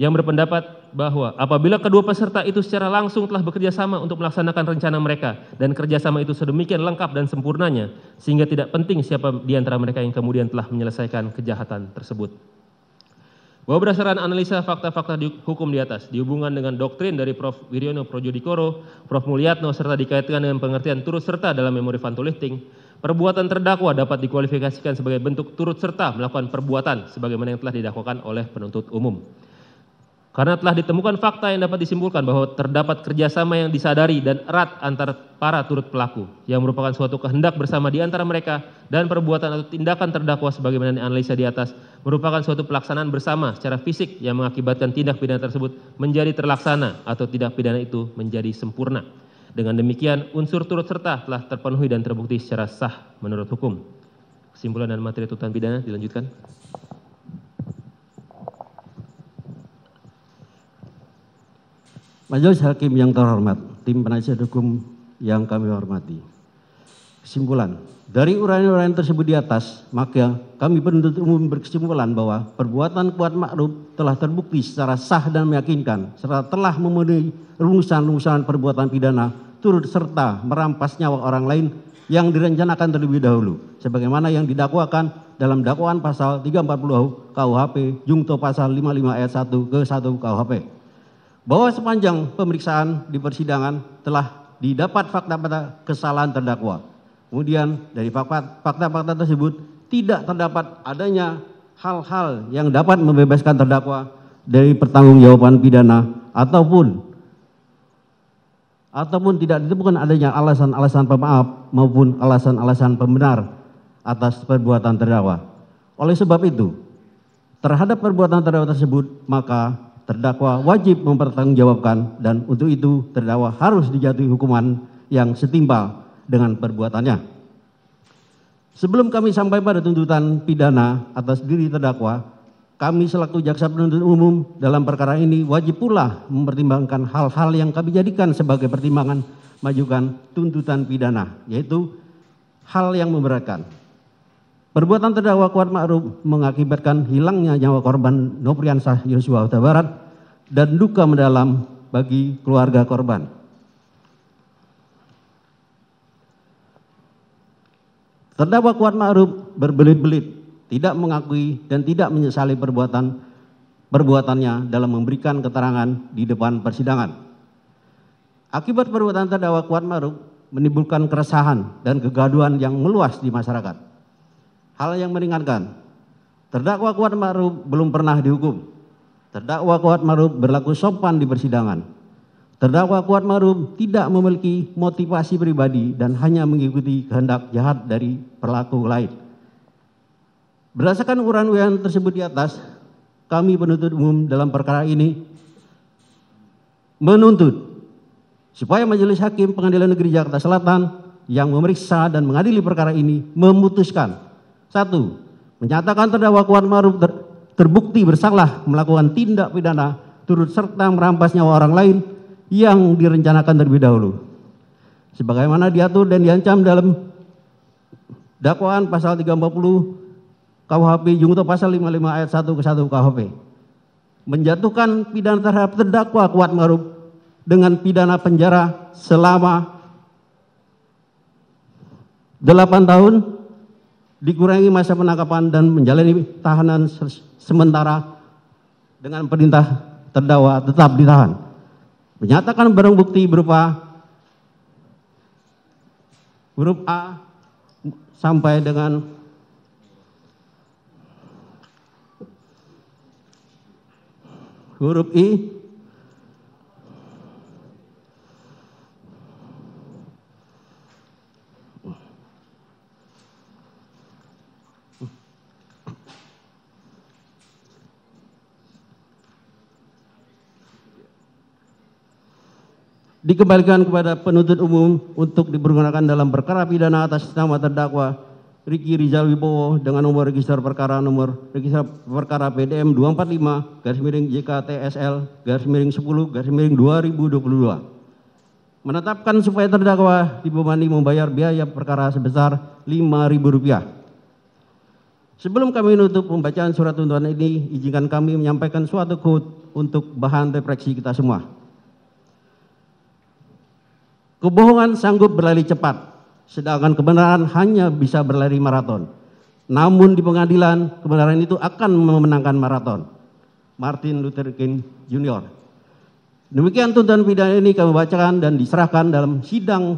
Speaker 4: yang berpendapat bahwa apabila kedua peserta itu secara langsung telah bekerja sama untuk melaksanakan rencana mereka dan kerjasama itu sedemikian lengkap dan sempurnanya sehingga tidak penting siapa di antara mereka yang kemudian telah menyelesaikan kejahatan tersebut. Bahwa berdasarkan analisa fakta-fakta hukum di atas dihubungkan dengan doktrin dari Prof. Wiryono Projodikoro, Prof. Mulyatno serta dikaitkan dengan pengertian turut serta dalam memori Vantolisting, perbuatan terdakwa dapat dikualifikasikan sebagai bentuk turut serta melakukan perbuatan sebagaimana yang telah didakwakan oleh penuntut umum. Karena telah ditemukan fakta yang dapat disimpulkan bahwa terdapat kerjasama yang disadari dan erat antara para turut pelaku yang merupakan suatu kehendak bersama di antara mereka dan perbuatan atau tindakan terdakwa sebagaimana dianalisa di atas merupakan suatu pelaksanaan bersama secara fisik yang mengakibatkan tindak pidana tersebut menjadi terlaksana atau tindak pidana itu menjadi sempurna. Dengan demikian unsur turut serta telah terpenuhi dan terbukti secara sah menurut hukum. Kesimpulan dan materi tuntutan pidana dilanjutkan.
Speaker 8: Majelis Hakim yang terhormat, tim penasihat hukum yang kami hormati. Kesimpulan, dari uraian-uraian tersebut di atas, maka kami penuntut umum berkesimpulan bahwa perbuatan Kuat Ma'ruf telah terbukti secara sah dan meyakinkan, serta telah memenuhi rumusan-rumusan perbuatan pidana, turut serta merampas nyawa orang lain yang direncanakan terlebih dahulu, sebagaimana yang didakwakan dalam dakwaan pasal 340 KUHP, jungto pasal 55 ayat 1 ke 1 KUHP. Bahwa sepanjang pemeriksaan di persidangan telah didapat fakta-fakta kesalahan terdakwa. Kemudian dari fakta-fakta tersebut tidak terdapat adanya hal-hal yang dapat membebaskan terdakwa dari pertanggungjawaban pidana ataupun tidak ditemukan adanya alasan-alasan pemaaf maupun alasan-alasan pembenar atas perbuatan terdakwa. Oleh sebab itu, terhadap perbuatan terdakwa tersebut, maka terdakwa wajib mempertanggungjawabkan dan untuk itu terdakwa harus dijatuhi hukuman yang setimpal dengan perbuatannya. Sebelum kami sampai pada tuntutan pidana atas diri terdakwa, kami selaku jaksa penuntut umum dalam perkara ini wajib pula mempertimbangkan hal-hal yang kami jadikan sebagai pertimbangan majukan tuntutan pidana, yaitu hal yang memberatkan. Perbuatan terdakwa Kuat Ma'ruf mengakibatkan hilangnya nyawa korban Nopriansah Yosua Huta Barat dan duka mendalam bagi keluarga korban. Terdakwa Kuat Ma'ruf berbelit-belit tidak mengakui dan tidak menyesali perbuatannya dalam memberikan keterangan di depan persidangan. Akibat perbuatan terdakwa Kuat Ma'ruf menimbulkan keresahan dan kegaduhan yang meluas di masyarakat. Hal yang meringankan, terdakwa Kuat Ma'ruf belum pernah dihukum. Terdakwa Kuat Ma'ruf berlaku sopan di persidangan. Terdakwa Kuat Ma'ruf tidak memiliki motivasi pribadi dan hanya mengikuti kehendak jahat dari pelaku lain. Berdasarkan uraian tersebut di atas, kami penuntut umum dalam perkara ini menuntut supaya Majelis Hakim Pengadilan Negeri Jakarta Selatan yang memeriksa dan mengadili perkara ini memutuskan: 1. Menyatakan terdakwa Kuat Ma'ruf terbukti bersalah melakukan tindak pidana turut serta merampas nyawa orang lain yang direncanakan terlebih dahulu, sebagaimana diatur dan diancam dalam dakwaan pasal 340 KUHP jungto pasal 55 ayat 1 ke 1 KUHP. Menjatuhkan pidana terhadap terdakwa Kuat Ma'ruf dengan pidana penjara selama 8 tahun dikurangi masa penangkapan dan menjalani tahanan sementara dengan perintah terdakwa tetap ditahan. Menyatakan barang bukti berupa huruf A sampai dengan huruf I dikembalikan kepada penuntut umum untuk dipergunakan dalam perkara pidana atas nama terdakwa Riki Rizal Wibowo dengan nomor register perkara PDM 245-JKTSL-10-2022. Menetapkan supaya terdakwa dibebani membayar biaya perkara sebesar Rp5.000. Sebelum kami menutup pembacaan surat tuntutan ini, izinkan kami menyampaikan suatu quote untuk bahan refleksi kita semua. Kebohongan sanggup berlari cepat, sedangkan kebenaran hanya bisa berlari maraton. Namun di pengadilan, kebenaran itu akan memenangkan maraton. Martin Luther King Jr. Demikian tuntutan pidana ini kami bacakan dan diserahkan dalam sidang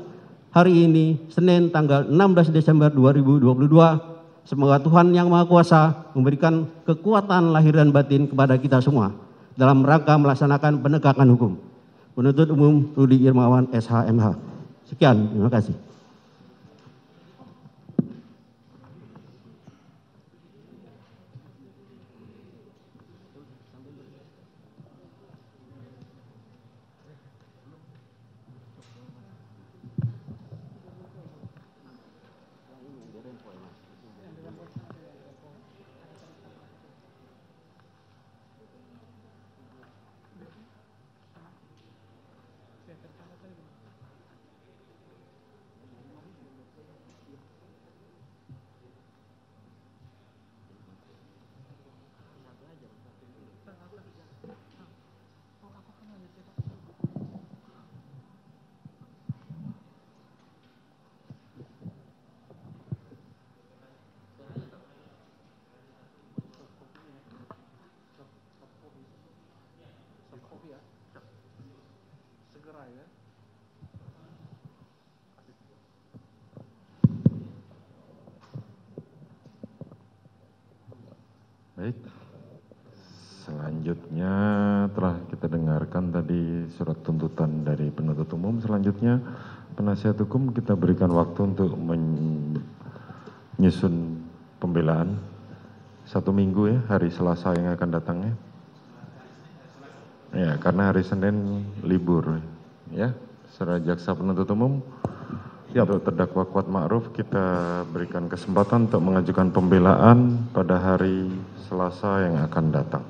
Speaker 8: hari ini, Senin tanggal 16 Desember 2022. Semoga Tuhan Yang Maha Kuasa memberikan kekuatan lahir dan batin kepada kita semua dalam rangka melaksanakan penegakan hukum. Penuntut Umum Rudi Irmawan, SH.MH. Sekian, terima kasih.
Speaker 1: Baik, selanjutnya telah kita dengarkan tadi surat tuntutan dari penuntut umum. Selanjutnya penasihat hukum kita berikan waktu untuk menyusun pembelaan 1 minggu ya, hari Selasa yang akan datang ya. Ya, karena hari Senin libur ya. Saudara jaksa penuntut umum, untuk terdakwa Kuat Ma'ruf kita berikan kesempatan untuk mengajukan pembelaan pada hari Selasa yang akan datang.